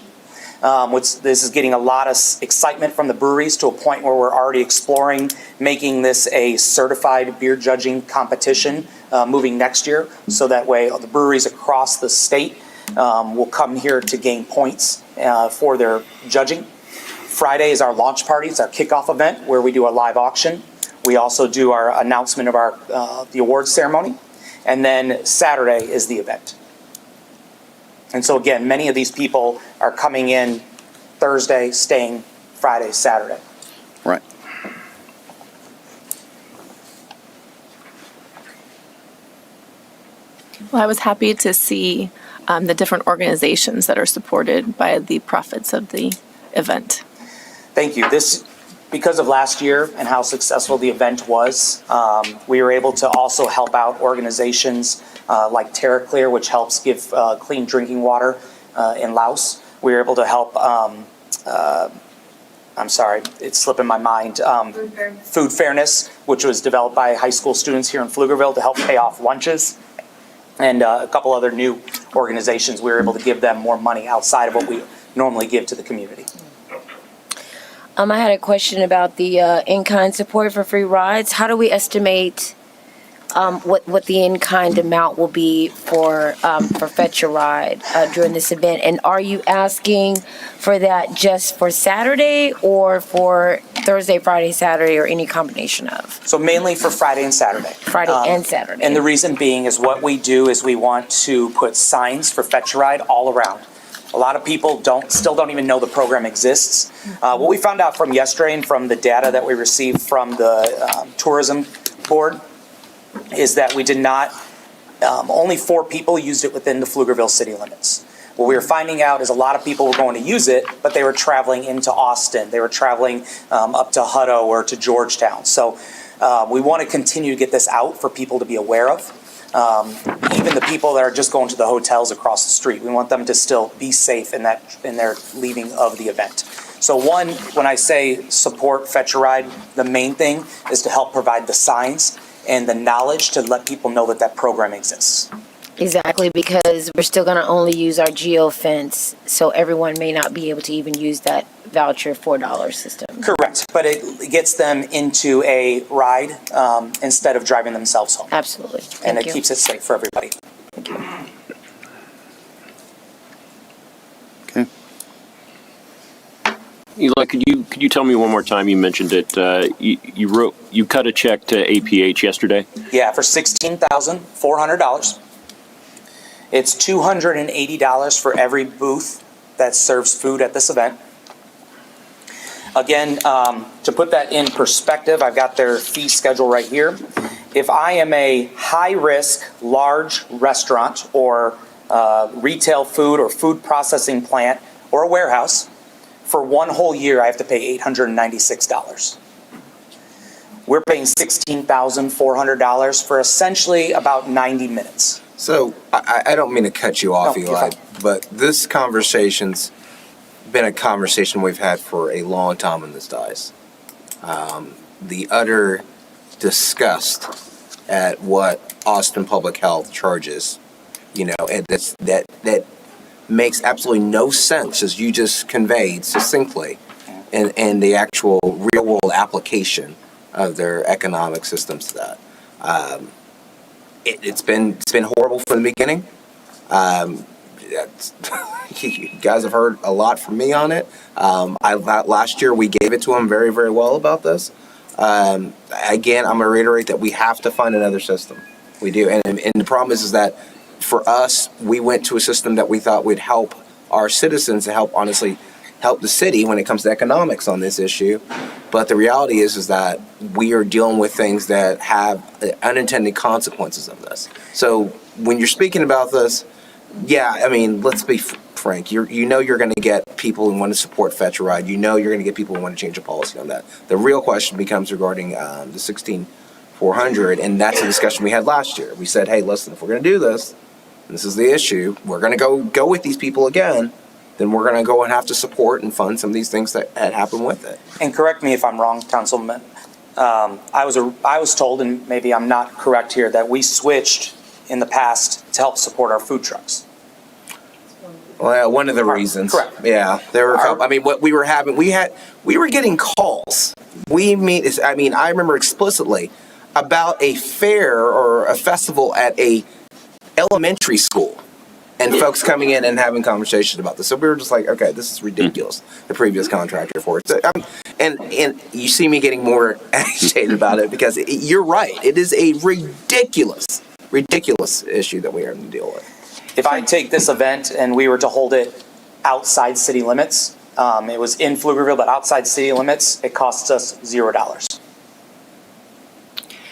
This is getting a lot of excitement from the breweries to a point where we're already exploring making this a certified beer judging competition moving next year. So that way the breweries across the state will come here to gain points for their judging. Friday is our launch party. It's our kickoff event where we do a live auction. We also do our announcement of the awards ceremony. And then Saturday is the event. And so again, many of these people are coming in Thursday, staying Friday, Saturday. Right. Well, I was happy to see the different organizations that are supported by the profits of the event. Thank you. Because of last year and how successful the event was, we were able to also help out organizations like TerraClear, which helps give clean drinking water in Laos. We were able to help, I'm sorry, it's slipping my mind, Food Fairness, which was developed by high school students here in Pflugerville to help pay off lunches. And a couple other new organizations, we were able to give them more money outside of what we normally give to the community. I had a question about the in-kind support for free rides. How do we estimate what the in-kind amount will be for Fetch a Ride during this event? And are you asking for that just for Saturday or for Thursday, Friday, Saturday, or any combination of? So mainly for Friday and Saturday. Friday and Saturday. And the reason being is what we do is we want to put signs for Fetch a Ride all around. A lot of people still don't even know the program exists. What we found out from yesterday and from the data that we received from the tourism board is that we did not, only 4 people used it within the Pflugerville city limits. What we were finding out is a lot of people were going to use it, but they were traveling into Austin. They were traveling up to Hutto or to Georgetown. So we want to continue to get this out for people to be aware of. Even the people that are just going to the hotels across the street, we want them to still be safe in their leaving of the event. So one, when I say support Fetch a Ride, the main thing is to help provide the signs and the knowledge to let people know that that program exists. Exactly, because we're still going to only use our geofence, so everyone may not be able to even use that voucher $4 system. Correct, but it gets them into a ride instead of driving themselves home. Absolutely. And Thank it you. keeps it safe for everybody. Okay. Eli, could you tell me one more time? You mentioned it. You cut a check to APH yesterday. Yeah, for $16,400. It's $280 for every booth that serves food at this event. Again, to put that in perspective, I've got their fee schedule right here. If I am a high-risk, large restaurant or retail food or food processing plant or a warehouse, for one whole year I have to pay $896. We're paying $16,400 for essentially about 90 minutes. So I don't mean to cut you off, No, you're Eli, fine. but this conversation's been a conversation we've had for a long time in this dice. The utter disgust at what Austin Public Health charges, and that makes absolutely no sense, as you just conveyed succinctly, and the actual real world application of their economic systems to that. It's been horrible from the beginning. You guys have heard a lot from me on it. Last year we gave it to them very, very well about this. Again, I'm going to reiterate that we have to find another system. We do, and the problem is that for us, we went to a system that we thought would help our citizens, to honestly help the city when it comes to economics on this issue. But the reality is that we are dealing with things that have unintended consequences of this. So when you're speaking about this, yeah, I mean, let's be frank. You're going to get people who want to support Fetch a Ride. You're going to get people who want to change the policy on that. The real question becomes regarding the 16,400, and that's a discussion we had last year. We said, hey, listen, if we're going to do this, and this is the issue, we're going to go with these people again, then we're going to go and have to support and fund some of these things that had happened with it. And correct me if I'm wrong, Councilman. I was told, and maybe I'm not correct here, that we switched in the past to help support our food trucks. Well, one of the reasons. Correct. Yeah, there were. I mean, what we were having, we were getting calls. I remember explicitly about a fair or a festival at a elementary school, and folks coming in and having conversations about this. So we were just like, okay, this is ridiculous. The previous contractor for it. So, and you see me getting more agitated about it because you're right. It is a ridiculous issue that we are going to deal with. If I take this event and we were to hold it outside city limits, it was in Pflugerville, but outside city limits, it costs us $0.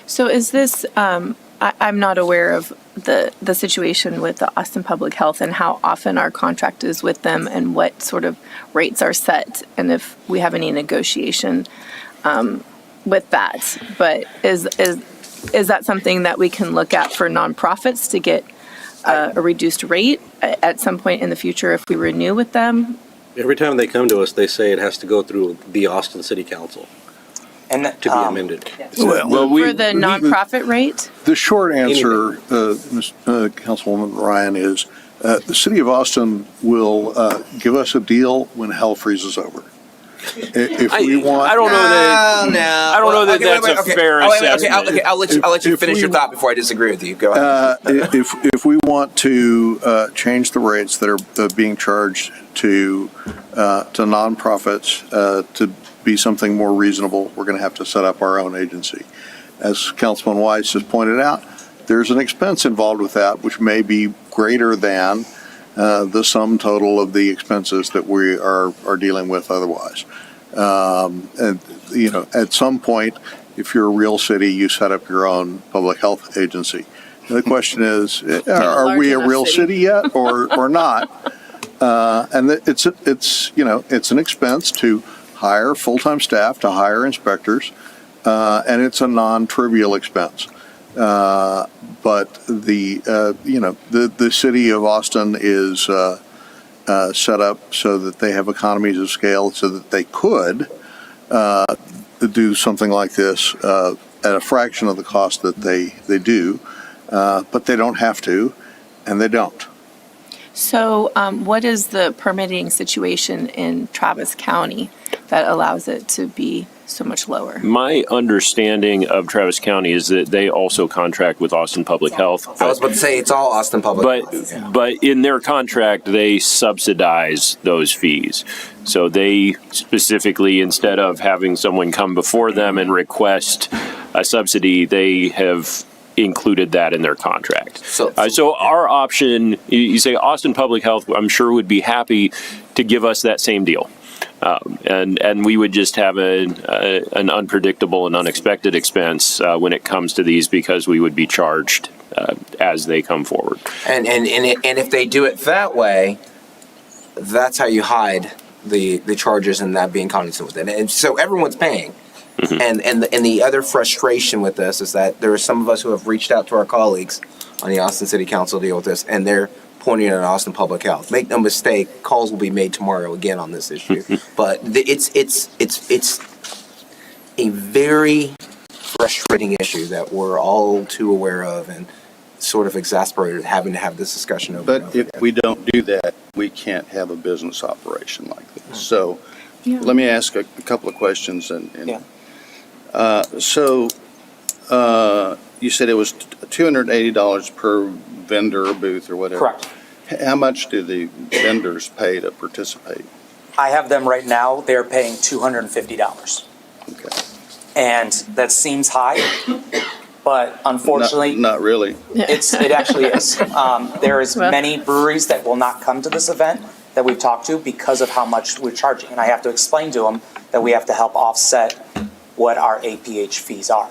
So is this, I'm not aware of the situation with the Austin Public Health and how often our contract is with them and what sort of rates are set, and if we have any negotiation with that. But is that something that we can look at for nonprofits to get a reduced rate at some point in the future if we renew with them? Every time they come to us, they say it has to go through the Austin City Council and to be amended. For the nonprofit rate? The short answer, Councilwoman Ryan, is the city of Austin will give us a deal when hell freezes over. If we want, I don't know I don't know that that's a fair assessment. Okay, I'll let you finish your thought before I disagree with you. Go ahead. if we want to change the rates that are being charged to nonprofits to be something more reasonable, we're going to have to set up our own agency. As Councilman Weiss has pointed out, there's an expense involved with that, which may be greater than the sum total of the expenses that we are dealing with otherwise. And, at some point, if you're a real city, you set up your own public health agency. And the question is, are we a real city yet or not? And it's an expense to hire full-time staff, to hire inspectors, and it's a non-trivial expense. But the city of Austin is set up so that they have economies of scale, so that they could do something like this at a fraction of the cost that they do, but they don't have to, and they don't. So what is the permitting situation in Travis County that allows it to be so much lower? My understanding of Travis County is that they also contract with Austin Public Health. I was about to say it's all Austin Public Health. But in their contract, they subsidize those fees. So they specifically, instead of having someone come before them and request a subsidy, they have included that in their contract. So our option, you say Austin Public Health, I'm sure would be happy to give us that same deal. And we would just have an unpredictable and unexpected expense when it comes to these, because we would be charged as they come forward. And if they do it that way, that's how you hide the charges and that being cognizant with it. And so everyone's paying. Mm-hmm. And the other frustration with this is that there are some of us who have reached out to our colleagues on the Austin City Council to deal with this, and they're pointing at Austin Public Health. Make no mistake, calls will be made tomorrow again on this issue. But it's a very frustrating issue that we're all too aware of, and sort of exasperated having to have this discussion over. But if we don't do that, we can't have a business operation like this. So let me ask a couple of questions. You said it was $280 per vendor or booth or whatever. Correct. How much do the vendors pay to participate? I have them right now, they're paying $250. Okay. And that seems high, but unfortunately. Not really. It actually is. There is many breweries that will not come to this event that we've talked to because of how much we're charging. And I have to explain to them that we have to help offset what our APH fees are.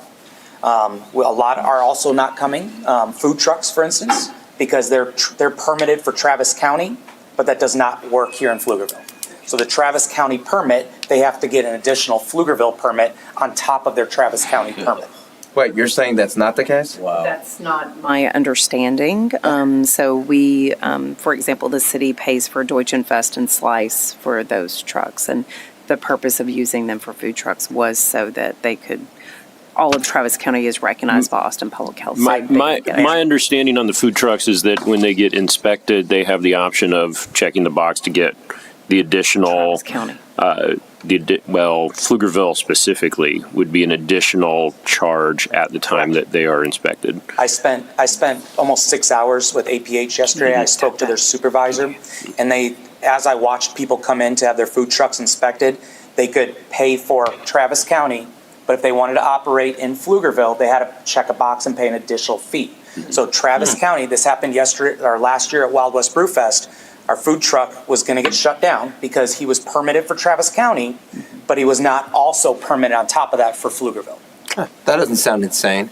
A lot are also not coming. Food trucks, for instance, because they're permitted for Travis County, but that does not work here in Pflugerville. So the Travis County permit, they have to get an additional Pflugerville permit on top of their Travis County permit. Wait, you're saying that's not the case? Wow. That's not my understanding. So we, for example, the city pays for Deutsch and Fest and Slice for those trucks. And the purpose of using them for food trucks was so that they could, all of Travis County is recognized by Austin Public Health. My understanding on the food trucks is that when they get inspected, they have the option of checking the box to get the additional. Travis County. Pflugerville specifically would be an additional charge at the time that they are inspected. I spent almost 6 hours with APH yesterday. I spoke to their supervisor, and as I watched people come in to have their food trucks inspected, they could pay for Travis County, but if they wanted to operate in Pflugerville, they had to check a box and pay an additional fee. So Travis County, this happened last year at Wild West Brew Fest. Our food truck was going to get shut down because he was permitted for Travis County, but he was not also permitted on top of that for Pflugerville. That doesn't sound insane.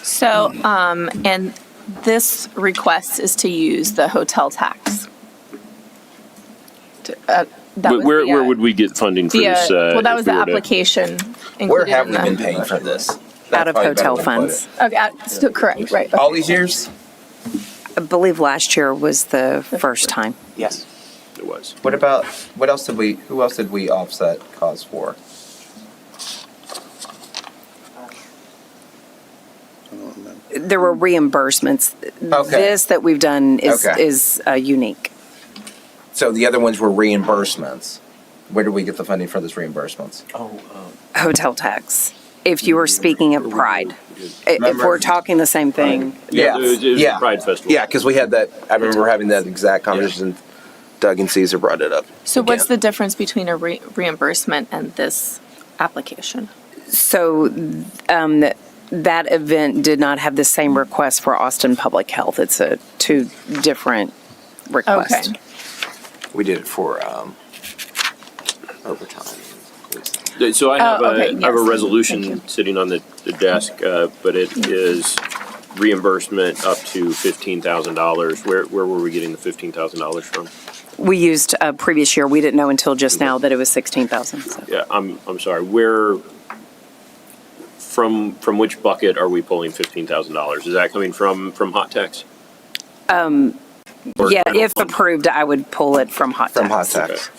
So, and this request is to use the hotel tax. Where would we get funding for this? Well, that was the application. Where have we been paying for this? Out of hotel funds. Okay, so correct, right. All these years? I believe last year was the first time. Yes. It was. Who else did we offset costs for? There were reimbursements. Okay. This that we've done is unique. So the other ones were reimbursements. Where do we get the funding for those reimbursements? Hotel tax. If you were speaking of Pride. If we're talking the same thing. It was Pride Festival. Yeah, because we had that, I remember having that exact conversation. Doug and Caesar brought it up. So what's the difference between a reimbursement and this application? So that event did not have the same request for Austin Public Health. It's a two different requests. Okay. We did it for overtime. So I have, okay, I have a yes. Thank resolution you. sitting on the desk, but it is reimbursement up to $15,000. Where were we getting the $15,000 from? We used previous year. We didn't know until just now that it was 16,000. So. Yeah, I'm sorry. Where, from which bucket are we pulling $15,000? Is that coming from Hot Tex? Or Yeah, general if fund? approved, I would pull it from Hot From Tex. Hot Tex.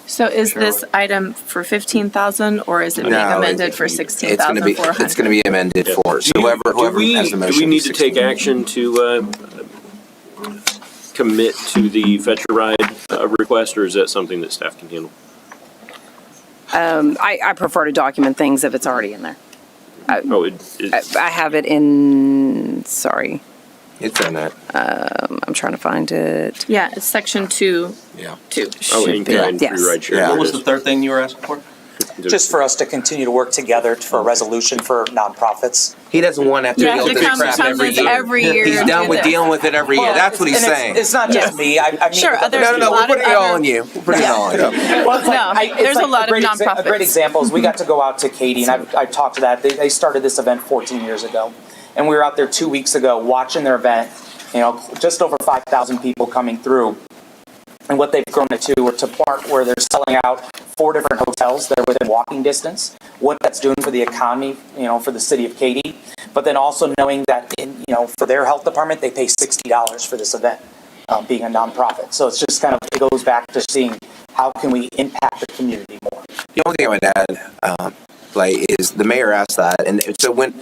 So is this item for 15,000 or is it being No, amended for it's gonna be 16,400? amended for, so whoever has the motion. Do we need to is take 16. action to commit to the Fetch a Ride request, or is that something that staff can handle? I prefer to document things if it's already in there. Oh, it I have it in, sorry, It's in that. I'm trying to find it. Yeah, it's section 2. Yeah. 2. Oh, in kind, Yes. free ride share. Yeah. There What it was the is. third thing you were asking for? Just for us to continue to work together for a resolution for nonprofits. He doesn't want to have to You deal have with to this come crap to every this year. every year He's to done do with this. dealing with it every year. Well, That's what he's and saying. It's not just Yes. me. I mean, Sure, others No, do a we're lot of putting it all other- on you. We're putting it all on you. Well, it's No, there's a lot of A nonprofits. great example is we got to go out to Katy, and I talked to that. They started this event 14 years ago, and we were out there 2 weeks ago watching their event. You know, just over 5,000 people coming through, and what they've grown it to, or to part where they're selling out 4 different hotels that are within walking distance. What that's doing for the economy, you know, for the city of Katy, but then also knowing that, for their health department, they pay $60 for this event, being a nonprofit. So it's just kind of, it goes back to seeing how can we impact the community more. The only thing I would add, Blake, is the mayor asked that, and so when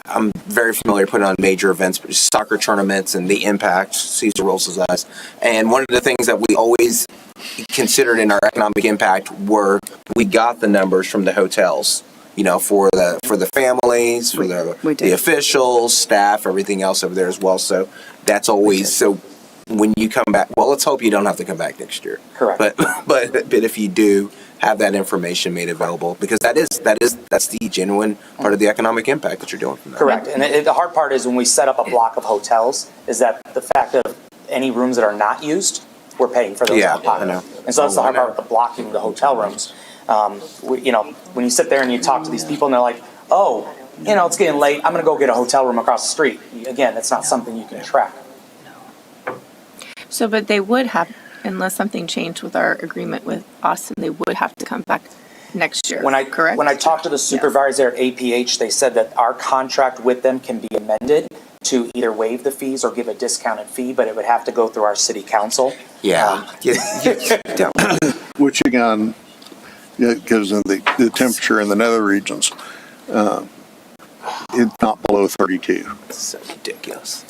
I'm very familiar putting on major events, soccer tournaments, and the impact Caesar rolls his eyes. And one of the things that we always considered in our economic impact were we got the numbers from the hotels. You know, for the families, for the officials, staff, everything else over there as well. So that's always so. When you come back, well, let's hope you don't have to come back next year. Correct. But if you do, have that information made available, because that's the genuine part of the economic impact that you're doing from that. Correct. And the hard part is when we set up a block of hotels, is that the fact of any rooms that are not used, we're paying for those Yeah, out of pocket. I know. And so that's the hard part with the blocking the hotel rooms. When you sit there and you talk to these people and they're like, oh, it's getting late, I'm going to go get a hotel room across the street. Again, that's not something you can track. So, but they would have, unless something changed with our agreement with Austin, they would have to come back next year, correct? When I talked to the supervisor at APH, they said that our contract with them can be amended to either waive the fees or give a discounted fee, but it would have to go through our city council. Yeah. Which again, because of the temperature in the nether regions, it's not below 32. It's so ridiculous.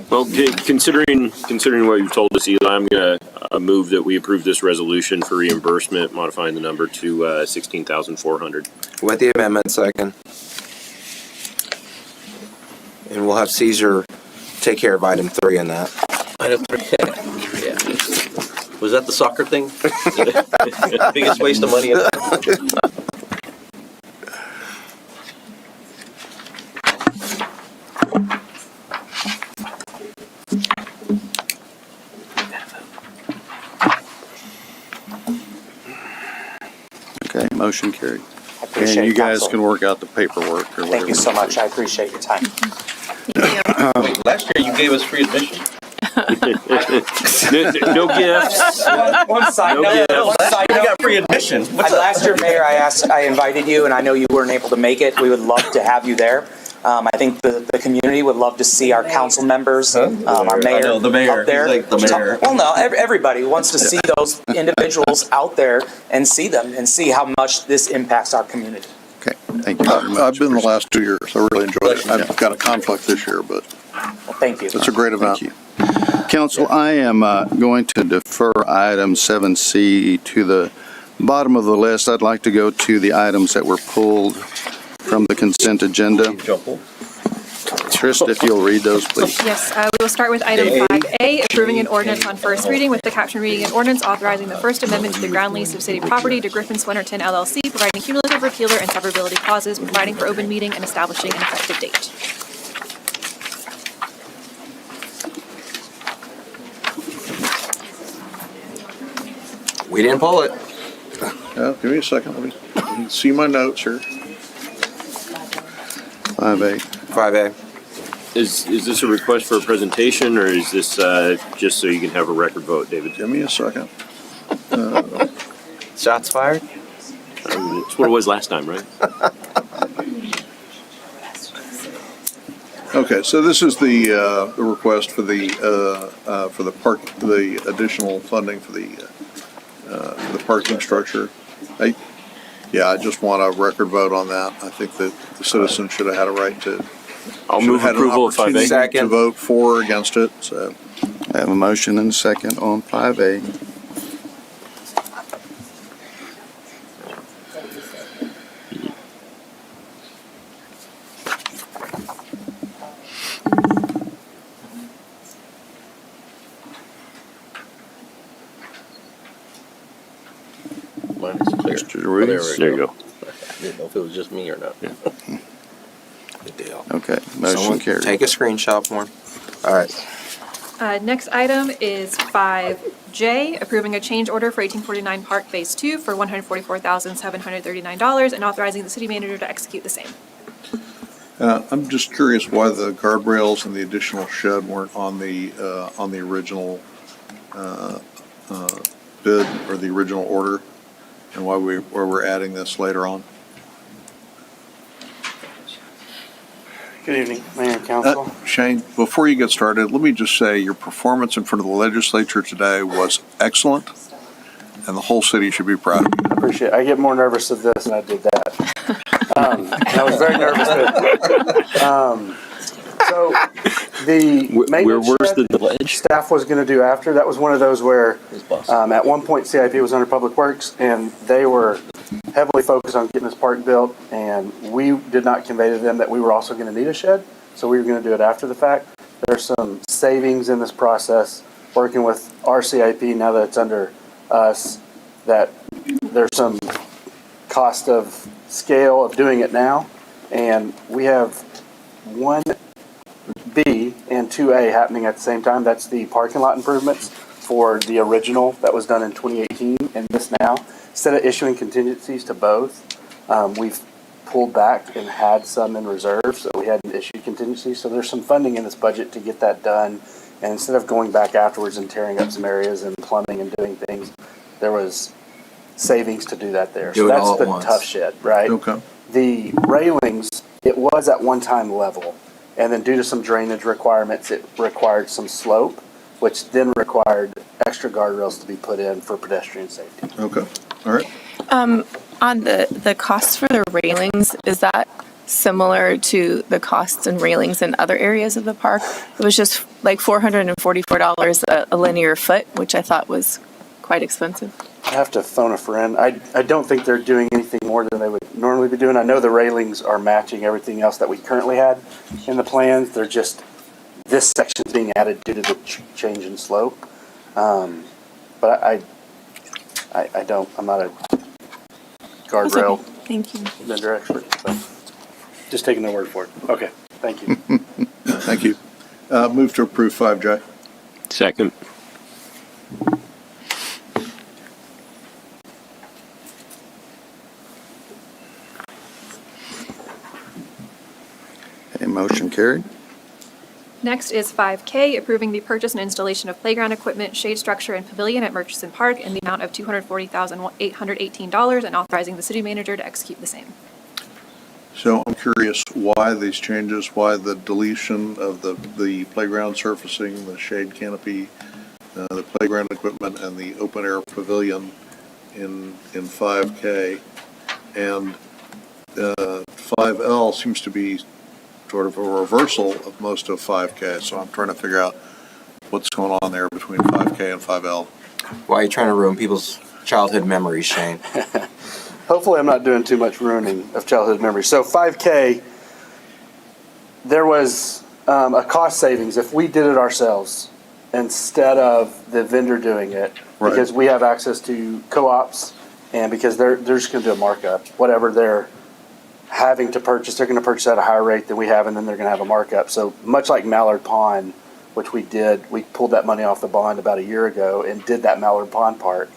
Well, considering what you've told us, Eli, I'm going to move that we approve this resolution for reimbursement, modifying the number to 16,400. With the amendment, second. And we'll have Caesar take care of item 3 in that. Item 3. Yeah. Was that the soccer thing? Biggest waste of money ever. Okay, motion carried. I appreciate And you it, guys counsel. can work out the paperwork or whatever. Thank you so much. I appreciate your time. Wait, last year you gave us free admission. No gifts. One side No note. gifts. One side You note. got free admission. Last year, Mayor, I invited you, and I know you weren't able to make it. We would love to have you there. I think the community would love to see our council members, our mayor, I know, the mayor. up there. He's like the mayor. Well, no, everybody wants to see those individuals out there and see them and see how much this impacts our community. Okay, thank you very much. I've been the last 2 years. I really enjoyed it. I've got a conflict this year, but Well, thank you. it's a great event. Thank you. Council, I am going to defer item 7C to the bottom of the list. I'd like to go to the items that were pulled from the consent agenda. Trista, if you'll read those, please. Yes, we will start with item 5A, approving an ordinance on first reading with the caption reading an ordinance authorizing the First Amendment to the ground lease of city property to Griffin Swinnerton LLC, providing cumulative repealer and severability clauses, providing for open meeting and establishing an effective date. We didn't pull it. Give me a second. Let me see my notes here. 5A. 5A. Is this a request for a presentation, or is this just so you can have a record vote, David? Give me a second. Shots fired? It's what it was last time, right? Okay, so this is the request for the additional funding for the parking structure. I just want a record vote on that. I think that the citizens should have had a right to. I'll move had an approval of 5A. opportunity Second. To vote for or against it, so. I have a motion and a second on 5A. Mine is clear. Mr. Ruiz? There you go. I didn't know if it was just me or not. Good deal. Okay, motion Someone carried. take a screenshot for him. All right. Next item is 5J, approving a change order for 1849 Park Phase 2 for $144,739 and authorizing the city manager to execute the same. I'm just curious why the guardrails and the additional shed weren't on the original bid or the original order, and why we're adding this later on. Good evening, Mayor and Council. Shane, before you get started, let me just say your performance in front of the legislature today was excellent, and the whole city should be proud of you. I appreciate it. I get more nervous of this than I did that. And I was very nervous. So the We're maintenance worse shed than the ledge. staff was going to do after, that was one of those where at one point CIP was under Public Works, and they were heavily focused on getting this park built, and we did not convey to them that we were also going to need a shed, so we were going to do it after the fact. There's some savings in this process, working with our CIP now that it's under us, that there's some cost of scale of doing it now, and we have 1B and 2A happening at the same time. That's the parking lot improvements for the original that was done in 2018 and this now. Instead of issuing contingencies to both, we've pulled back and had some in reserve, so we hadn't issued contingencies. So there's some funding in this budget to get that done. And instead of going back afterwards and tearing up some areas and plumbing and doing things, there was savings to do that there. Do So it all that's at the once. tough shed, right? Okay. The railings, it was at one time level, and then due to some drainage requirements, it required some slope, which then required extra guardrails to be put in for pedestrian safety. Okay, all right. On the costs for the railings, is that similar to the costs and railings in other areas of the park? It was just like $444 a linear foot, which I thought was quite expensive. I have to phone a friend. I don't think they're doing anything more than they would normally be doing. I know the railings are matching everything else that we currently had in the plans. They're just, this section's being added due to the change in slope. But I'm not a guardrail Thank you. vendor expert, so just taking their word for it. Okay, thank you. Thank you. Move to approve 5J. Second. Okay, motion carried. Next is 5K, approving the purchase and installation of playground equipment, shade structure, and pavilion at Murchison Park in the amount of $240,818 and authorizing the city manager to execute the same. So I'm curious why these changes, why the deletion of the playground surfacing, the shade canopy, the playground equipment, and the open air pavilion in 5K. And 5L seems to be sort of a reversal of most of 5K. So I'm trying to figure out what's going on there between 5K and 5L. Why are you trying to ruin people's childhood memories, Shane? Hopefully I'm not doing too much ruining of childhood memories. So 5K, there was a cost savings if we did it ourselves instead of the vendor doing it, Right. because we have access to co-ops, and because they're just going to do a markup, whatever they're having to purchase, they're going to purchase at a higher rate than we have, and then they're going to have a markup. So much like Mallard Pond, which we pulled that money off the bond about a year ago and did that Mallard Pond park.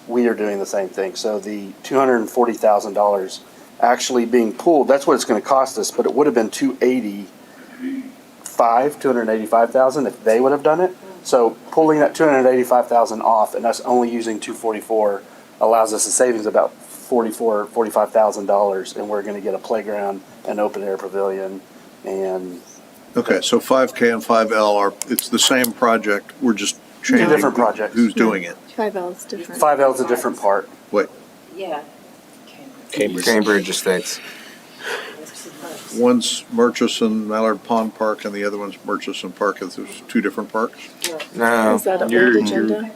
We are doing the same thing. So the $240,000 actually being pulled, that's what it's going to cost us, but it would have been $285,000 if they would have done it. So pulling that $285,000 off and us only using $244 allows us a savings of about $45,000, and we're going to get a playground, an open air pavilion, and Okay, so 5K and 5L it's the same project, we're just changing. different projects. Who's doing it? 5L is different. 5L is a different part. Wait, Yeah. Cambridge Estates. one's Murchison Mallard Pond Park and the other one's Murchison Park. There's two different parks? No. Is that an You're- old agenda?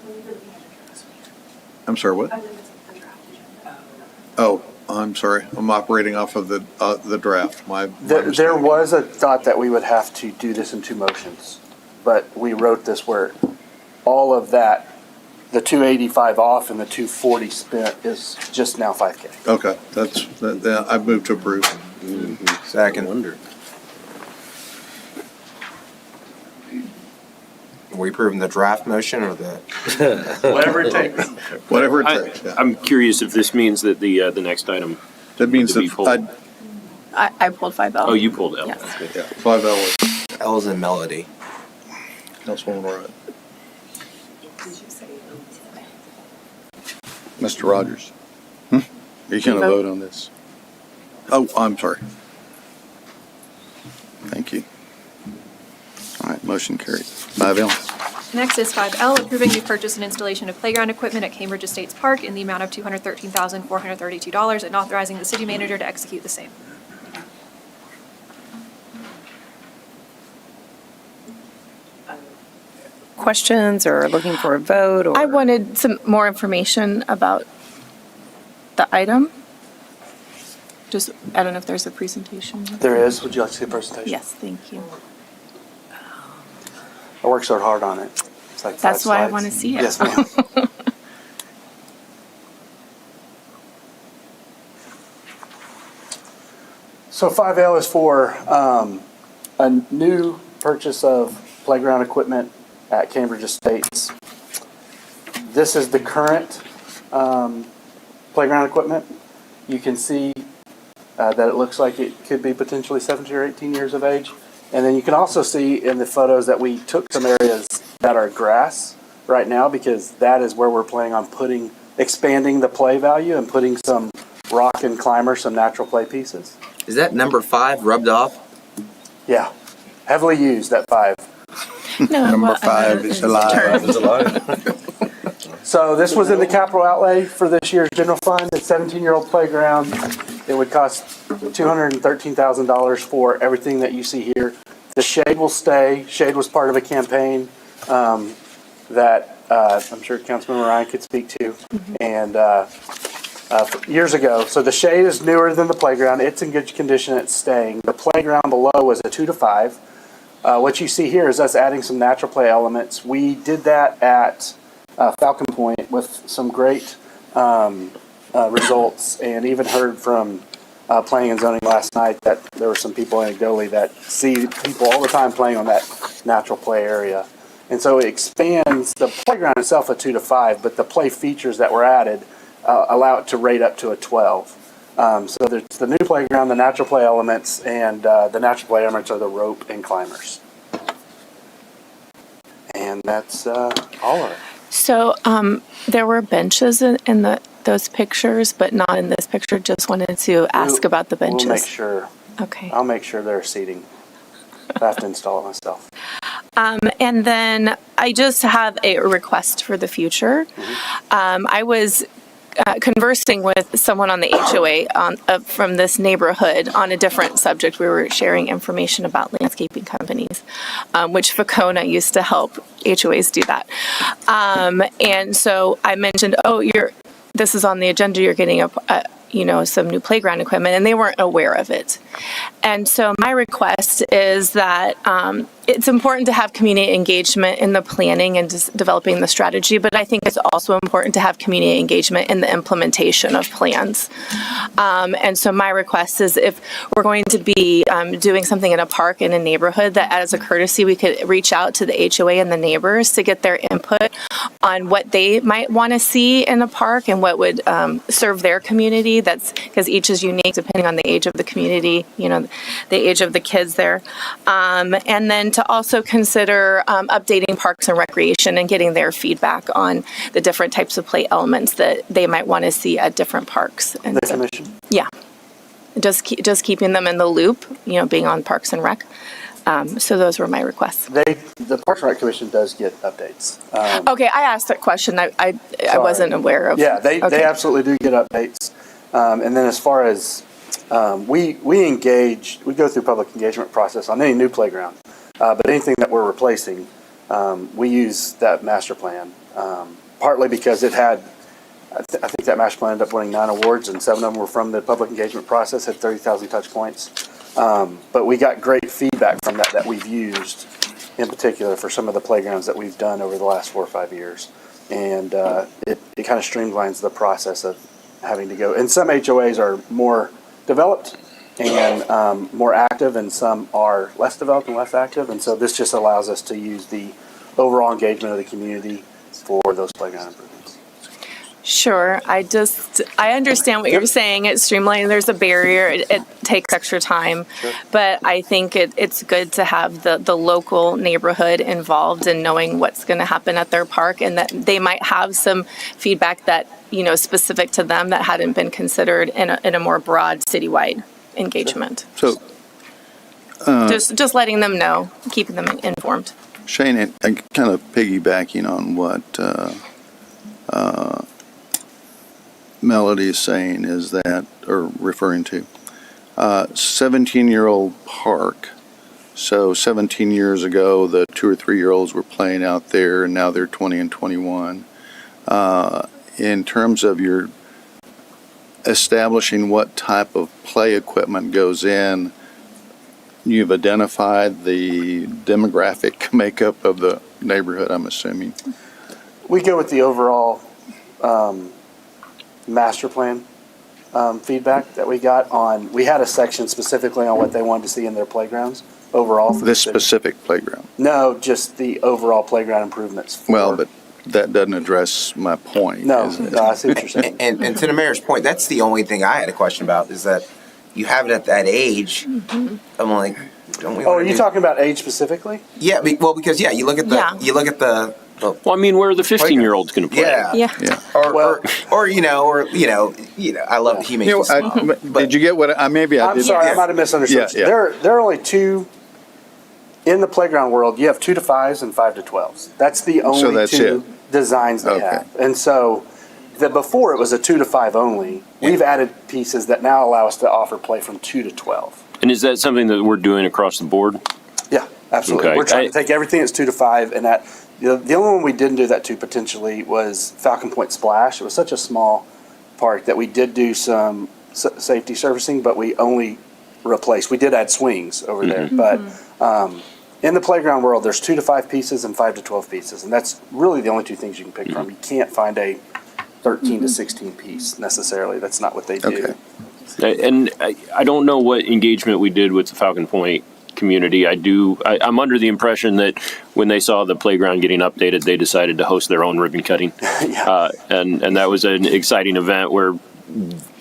I'm sorry, what? Oh, I'm sorry. I'm operating off of the draft. My There mistake. was a thought that we would have to do this in two motions, but we wrote this where all of that, the 285 off and the 240 spent is just now 5K. Okay, I've moved to approve. Second. Are we approving the draft motion or the? Whatever it takes. Whatever it takes, yeah. I'm curious if this means that the next item. That means to be that pulled. I pulled 5L. Oh, you pulled L. Yes. Okay. Yeah, 5L is L's in Melody. Councilwoman Wright. Mr. Rogers? Are you going to vote on this? Oh, I'm sorry. Thank you. All right, motion carried. 5L. Next is 5L, approving the purchase and installation of playground equipment at Cambridge Estates Park in the amount of $213,432 and authorizing the city manager to execute the same. Questions or looking for a vote or? I wanted some more information about the item. Just, I don't know if there's a presentation. There is. Would you like to see a presentation? Yes, thank you. I worked so hard on it. It's like That's 5 why I slides. want to see it. Yes, ma'am. So 5L is for a new purchase of playground equipment at Cambridge Estates. This is the current playground equipment. You can see that it looks like it could be potentially 17 or 18 years of age. And then you can also see in the photos that we took some areas that are grass right now, because that is where we're planning on expanding the play value and putting some rock and climber, some natural play pieces. Is that number 5 rubbed off? Yeah, heavily used at 5. No, Number 5 is alive. So this was in the capital outlay for this year's general fund. It's 17-year-old playground. It would cost $213,000 for everything that you see here. The shade will stay. Shade was part of a campaign that I'm sure Councilman Ryan could speak to, and years ago. So the shade is newer than the playground. It's in good condition. It's staying. The playground below was a 2 to 5. What you see here is us adding some natural play elements. We did that at Falcon Point with some great results, and even heard from planning and zoning last night that there were some people anecdotally that see people all the time playing on that natural play area. And so it expands the playground itself a 2 to 5, but the play features that were added allow it to rate up to a 12. So there's the new playground, the natural play elements, and the natural play elements are the rope and climbers. And that's all of it. So there were benches in those pictures, but not in this picture. Just wanted to ask about the benches. We'll make sure. Okay. I'll make sure there's seating. I have to install it myself. And then I just have a request for the future. I was conversing with someone on the HOA from this neighborhood on a different subject. We were sharing information about landscaping companies, which Facona used to help HOAs do that. And so I mentioned, this is on the agenda. You're getting some new playground equipment, and they weren't aware of it. And so my request is that it's important to have community engagement in the planning and developing the strategy, but I think it's also important to have community engagement in the implementation of plans. And so my request is if we're going to be doing something in a park in a neighborhood, that as a courtesy, we could reach out to the HOA and the neighbors to get their input on what they might want to see in a park and what would serve their community. That's because each is unique depending on the age of the community, the age of the kids there. And then to also consider updating Parks and Recreation and getting their feedback on the different types of play elements that they might want to see at different parks. And The commission? yeah, just keeping them in the loop, being on Parks and Rec. So those were my requests. The Parks and Rec Commission does get updates. Okay, I asked that question. I wasn't aware of. Yeah, they Okay. absolutely do get updates. And then as far as we go through public engagement process on any new playground, but anything that we're replacing, we use that master plan. Partly because it had, I think that master plan ended up winning 9 awards, and 7 of them were from the public engagement process, had 30,000 touch points. But we got great feedback from that we've used in particular for some of the playgrounds that we've done over the last 4 or 5 years. And it kind of streamlines the process of having to go. And some HOAs are more developed and more active, and some are less developed and less active. And so this just allows us to use the overall engagement of the community for those playground improvements. Sure. I understand what you're saying. It's streamlining. There's a barrier. It takes extra time. Sure. But I think it's good to have the local neighborhood involved in knowing what's going to happen at their park, and that they might have some feedback that, specific to them that hadn't been considered in a more broad citywide engagement. So, Just letting them know, keeping them informed. Shane, and kind of piggybacking on what Melody is saying is that, or referring to, 17-year-old park. So 17 years ago, the 2 or 3-year-olds were playing out there, and now they're 20 and 21. In terms of your establishing what type of play equipment goes in, you've identified the demographic makeup of the neighborhood, I'm assuming. We go with the overall master plan feedback that we got on. We had a section specifically on what they wanted to see in their playgrounds overall. For This the city. specific playground. No, just the overall playground improvements. Well, but that doesn't address my point. No, is it? no, I see what you're saying. And to the mayor's point, that's the only thing I had a question about, is that you have it at that age. I'm like, don't we? Oh, are you talking about age specifically? Yeah, because you look at the. Well, I mean, where are the 15-year-olds going to play? Yeah. Or I love the humane. Did you get what I maybe I I'm did? sorry, I might have misunderstood. Yeah. There are only 2 in the playground world. You have 2 to 5s and 5 to 12s. That's the only that's 2 designs they Okay. have. And so before it was a 2 to 5 only. We've added pieces that now allow us to offer play from 2 to 12. And is that something that we're doing across the board? Yeah, absolutely. Okay. We're trying to take everything that's 2 to 5, and that the only one we didn't do that to potentially was Falcon Point Splash. It was such a small park that we did do some safety servicing, but we only replaced. We did add swings over there, but in the playground world, there's 2 to 5 pieces and 5 to 12 pieces, and that's really the only 2 things you can pick from. You can't find a 13 to 16 piece necessarily. That's not what they do. Okay. And I don't know what engagement we did with the Falcon Point community. I'm under the impression that when they saw the playground getting updated, they decided to host their own ribbon cutting. And that was an exciting event where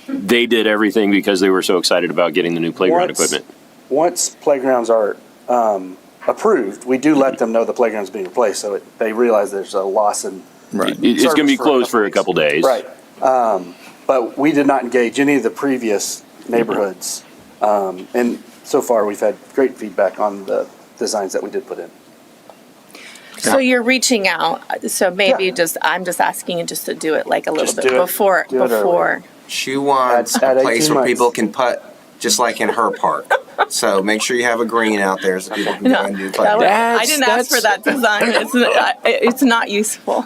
they did everything because they were so excited about getting the new playground equipment. Once playgrounds are approved, we do let them know the playground's being replaced, so they realize there's a loss in Right. It's going to be closed for a couple days. Right. But we did not engage any of the previous neighborhoods. And so far, we've had great feedback on the designs that we did put in. So you're reaching out. So maybe I'm just asking you just to do it like a little bit before. She wants At a place 18 where months. people can putt just like in her park. So make sure you have a green out there so people can go and do That was- I didn't ask for that design. It's not useful.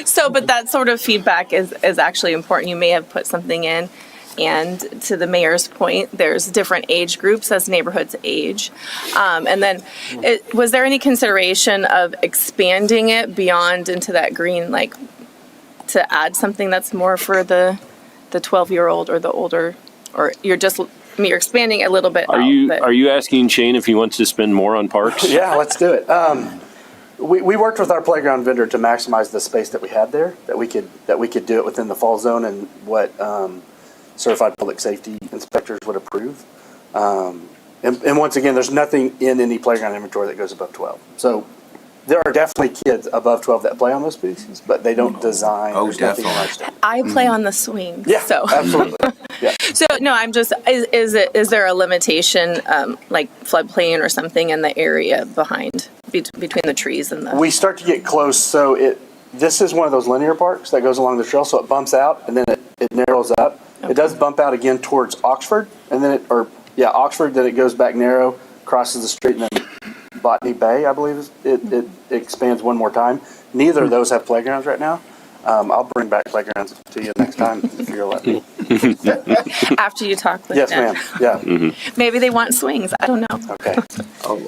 So, but that sort of feedback is actually important. You may have put something in. And to the mayor's point, there's different age groups as neighborhoods age. And then, was there any consideration of expanding it beyond into that green, like to add something that's more for the 12-year-old or the older, or you're expanding a little bit? Are you asking Shane if he wants to spend more on parks? Yeah, let's do it. We worked with our playground vendor to maximize the space that we had there, that we could do it within the fall zone and what certified public safety inspectors would approve. And once again, there's nothing in any playground inventory that goes above 12. So there are definitely kids above 12 that play on those pieces, but they don't design. Oh, There's nothing definitely. like that. I play on the swings. Yeah, So. absolutely. Yeah. So no, I'm just, is there a limitation, like floodplain or something in the area behind, between the trees and the? We start to get close, so this is one of those linear parks that goes along the trail, so it bumps out and then it narrows up. Okay. It does bump out again towards Oxford, and then Oxford, then it goes back narrow, crosses the street, and then Botany Bay, I believe, it expands one more time. Neither of those have playgrounds right now. I'll bring back playgrounds to you next time if you'll let me. After you talk with Yes, them. ma'am. Yeah. Maybe they want swings. I don't know. Okay.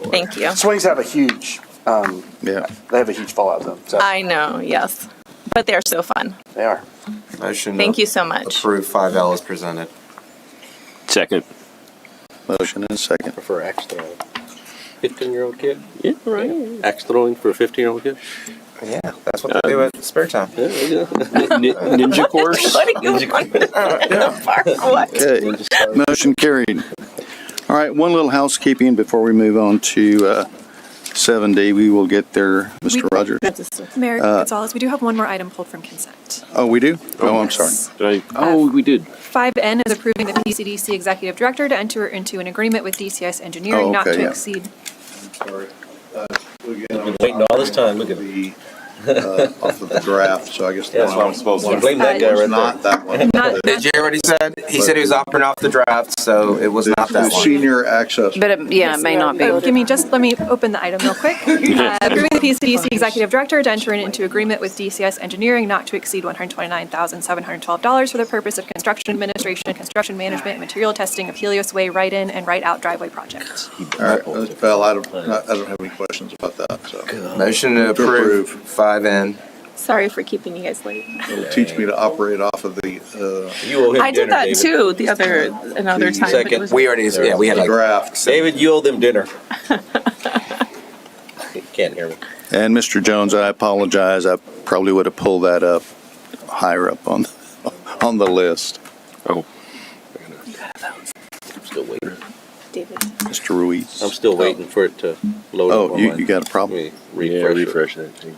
Thank you. Swings have a huge, they have a huge fallout zone. So I know, yes. But they're so fun. they are. Motion. Thank you so much. Approve 5L as presented. Second. Motion and second. For axe throwing. 15-year-old kid? Yeah, right. Axe throwing for a 15-year-old kid? Yeah, that's what they do at spare time. Ninja course. Okay, motion carried. All right, one little housekeeping before we move on to 7D. We will get there, Mr. Rogers. Mayor Gonzalez, we do have one more item pulled from consent. Oh, we do? Oh, I'm sorry. We did. 5N is approving the PCDC Executive Director to enter into an agreement with DCS Engineering Oh, not okay, to yeah. exceed. I've been waiting all this time, look at me. Off of the draft, so I guess That's what I'm supposed to blame that guy right not that one. Did you already said? He said he was operating off the draft, so it was not that The one. senior access. But it may not be. Let me open the item real quick. Approving the PCDC Executive Director to enter into agreement with DCS Engineering not to exceed $129,712 for the purpose of construction administration, construction management, and material testing of Helios Way right-in and right-out driveway project. All right, Val, I don't have any questions about that, so. Motion to approve 5N. Sorry for keeping you guys late. It'll teach me to operate off of the, You owe him I did dinner, that David. too another time. but it was- We already, yeah, we had like draft. David, you owe them dinner. Can't hear me. And Mr. Jones, I apologize. I probably would have pulled that up higher up on the list. Oh. I'm still waiting. David. Mr. Ruiz. I'm still waiting for it to load up Oh, on you mine. got a problem? Let me refresh that thing.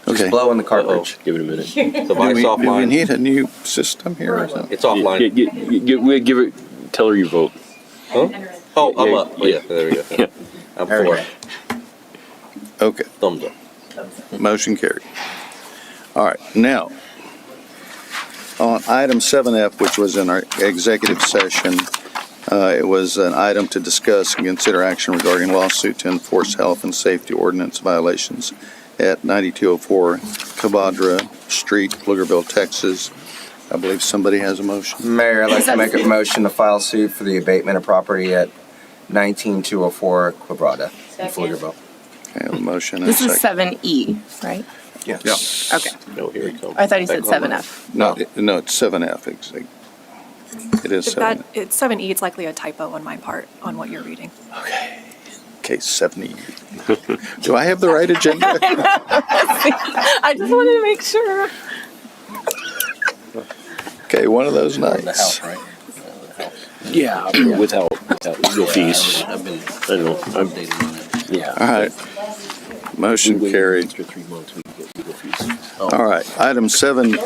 just Okay. blowing the cartridge. Give it a minute. The Do vice we offline. need a new system here or something? It's offline. Give it. Tell her you vote. Huh? Oh, I'm Yeah, up. Oh, yeah, there we go. Yeah. I'm There we for it. Okay, Thumbs up. motion carried. All right, now, on item 7F, which was in our executive session, it was an item to discuss and consider action regarding lawsuit to enforce health and safety ordinance violations at 9204 Cabadra Street, Pflugerville, Texas. I believe somebody has a motion. Mayor, I'd like to make a motion to file suit for the abatement of property at 19204 Quebrada in Pflugerville. Okay, a motion and a This is second. 7E, right? Yes. Okay. No, here it comes. I thought he said 7F. No, it's 7F. It is If 7F. it's 7E, it's likely a typo on my part on what you're reading. Okay, 70. Do I have the right agenda? I just wanted to make sure. Okay, one of those In the nights. house, right? Yeah, without legal fees. I've been I don't know. updating on it. Yeah. All right, motion carried. After 3 months, we get legal fees. All right, item 7,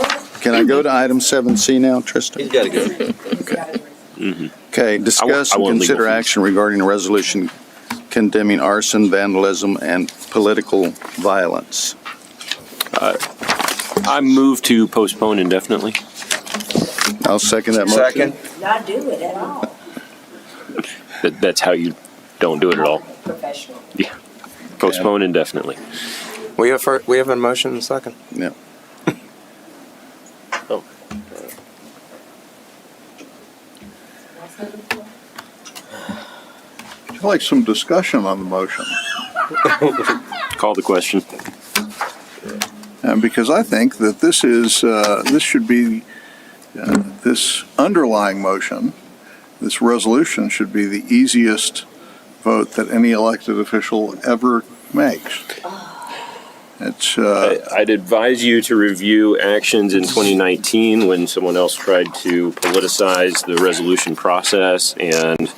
can I go to item 7C now, Tristan? He's got to go. Okay, discuss I and want legal consider fees. action regarding a resolution condemning arson, vandalism, and political violence. I move to postpone indefinitely. I'll second that motion. Second. Not do it at all. that's how you don't do it at all. Professional. Yeah. Postpone indefinitely. We have a motion in a second. Yeah. I'd like some discussion on the motion. Call the question. Because I think that this should be, this underlying motion, this resolution should be the easiest vote that any elected official ever makes. It's, I'd advise you to review actions in 2019 when someone else tried to politicize the resolution process, and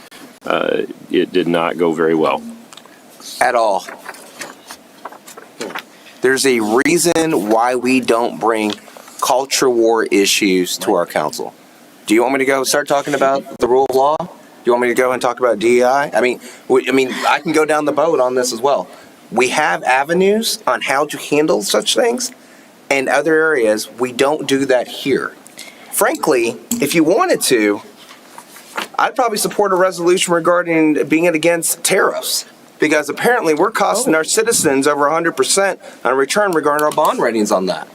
it did not go very well. At all. There's a reason why we don't bring culture war issues to our council. Do you want me to go start talking about the rule of law? Do you want me to go and talk about DEI? I mean, I can go down the boat on this as well. We have avenues on how to handle such things, and other areas we don't do that here. Frankly, if you wanted to, I'd probably support a resolution regarding being against tariffs, because apparently we're costing our citizens over 100% on a return regarding our bond ratings on that.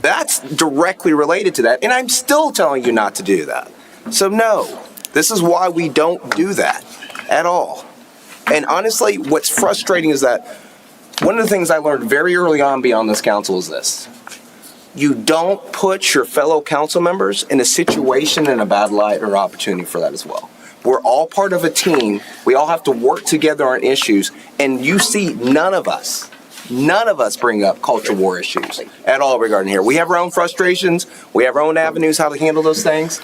That's directly related to that, and I'm still telling you not to do that. So no, this is why we don't do that at all. And honestly, what's frustrating is that one of the things I learned very early on beyond this council is this. You don't put your fellow council members in a situation in a bad light or opportunity for that as well. We're all part of a team. We all have to work together on issues. And you see none of us bring up culture war issues at all regarding here. We have our own frustrations. We have our own avenues how to handle those things.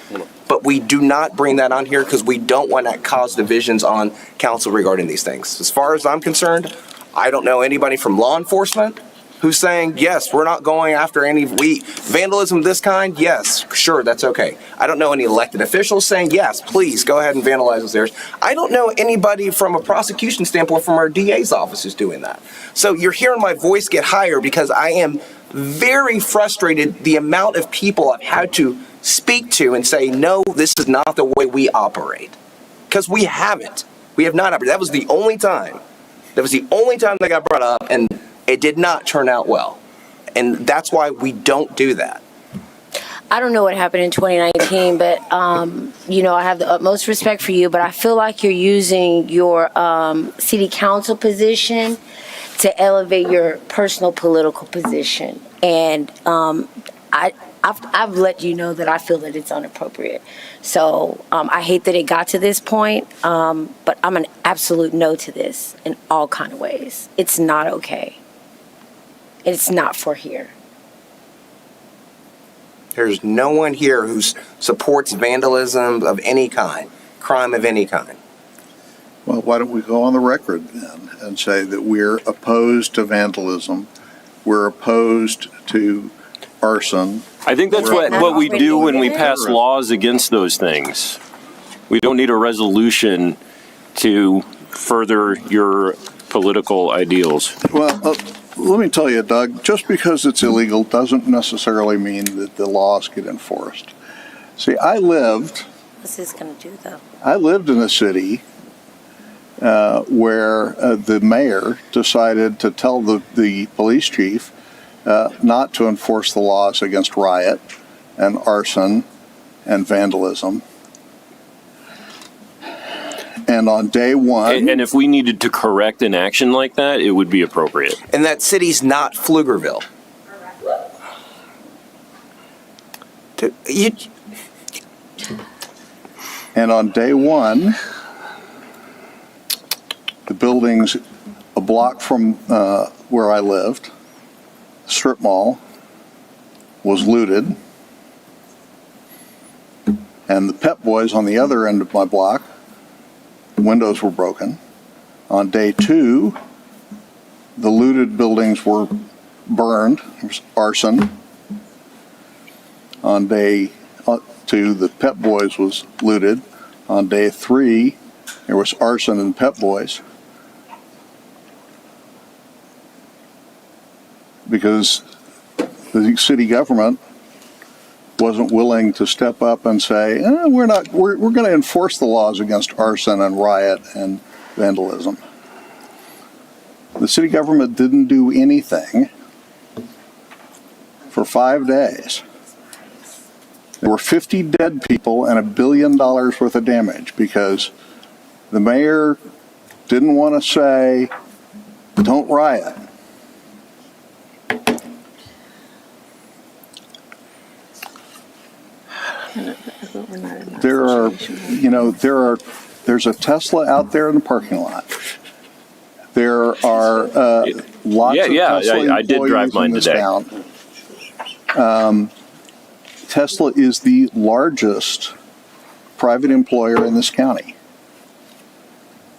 But we do not bring that on here because we don't want to cause divisions on council regarding these things. As far as I'm concerned, I don't know anybody from law enforcement who's saying, yes, we're not going after any vandalism of this kind. Yes, sure, that's okay. I don't know any elected officials saying, yes, please go ahead and vandalize those areas. I don't know anybody from a prosecution standpoint from our DA's office who's doing that. So you're hearing my voice get higher because I am very frustrated the amount of people I've had to speak to and say, no, this is not the way we operate. Because we haven't. We have not operated. That was the only time. That got brought up, and it did not turn out well. And that's why we don't do that. I don't know what happened in 2019, but, I have the utmost respect for you, but I feel like you're using your city council position to elevate your personal political position. And I've let you know that I feel that it's inappropriate. So I hate that it got to this point, but I'm an absolute no to this in all kind of ways. It's not okay. It's not for here. There's no one here who supports vandalism of any kind, crime of any kind. well, why don't we go on the record then and say that we're opposed to vandalism, we're opposed to arson. I think that's what we do when we pass laws against those things. We don't need a resolution to further your political ideals. Well, let me tell you, Doug, just because it's illegal doesn't necessarily mean that the laws get enforced. See, What's this going to do, though? I lived in a city where the mayor decided to tell the police chief not to enforce the laws against riot and arson and vandalism. And on day one... And if we needed to correct an action like that, it would be appropriate. And that city's not Pflugerville. And on day one, the buildings a block from where I lived, strip mall, was looted. And the Pep Boys on the other end of my block, windows were broken. On day two, the looted buildings were burned. There was arson. On day two, the Pep Boys was looted. On day three, there was arson and Pep Boys. Because the city government wasn't willing to step up and say, we're going to enforce the laws against arson and riot and vandalism. The city government didn't do anything for 5 days. There were 50 dead people and $1 billion worth of damage because the mayor didn't want to say, don't riot. There's a Tesla out there in the parking lot. There are lots of Tesla I did drive mine today. Tesla is the largest private employer in this county.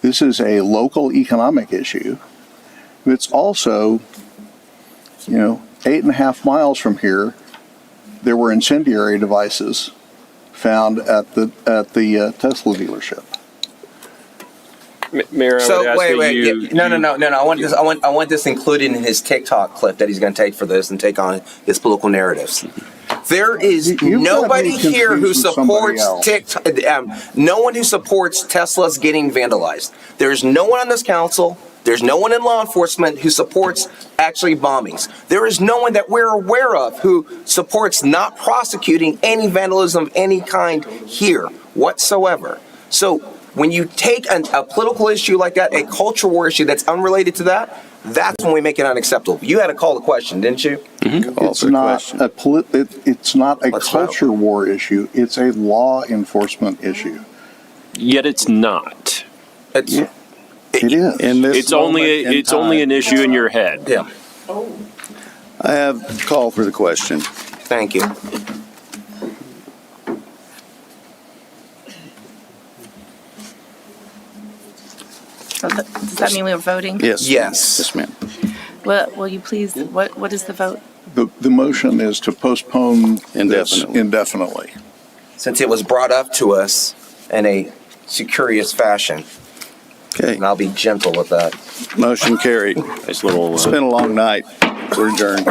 This is a local economic issue. It's also, 8.5 miles from here, there were incendiary devices found at the Tesla dealership. Mayor, I would ask that you. No. I want this included in his TikTok clip that he's going to take for this and take on his political narratives. There is nobody here who supports TikTok. No one who supports Teslas getting vandalized. There's no one on this council. There's no one in law enforcement who supports actually bombings. There is no one that we're aware of who supports not prosecuting any vandalism of any kind here whatsoever. So when you take a political issue like that, a culture war issue that's unrelated to that, that's when we make it unacceptable. You had to call the question, didn't you? Mm-hmm. It's not a culture war issue. It's a law enforcement issue. Yet it's not. It is. It's only an issue in your head. Yeah. I have called for the question. Thank you. Does that mean we're voting? Yes. Yes. Yes, ma'am. Will you please, what is the vote? The motion is to postpone this Indefinitely. indefinitely. Since it was brought up to us in a curious fashion. Okay. And I'll be gentle with that. Motion carried. Nice little. It's been a long night. We're adjourned.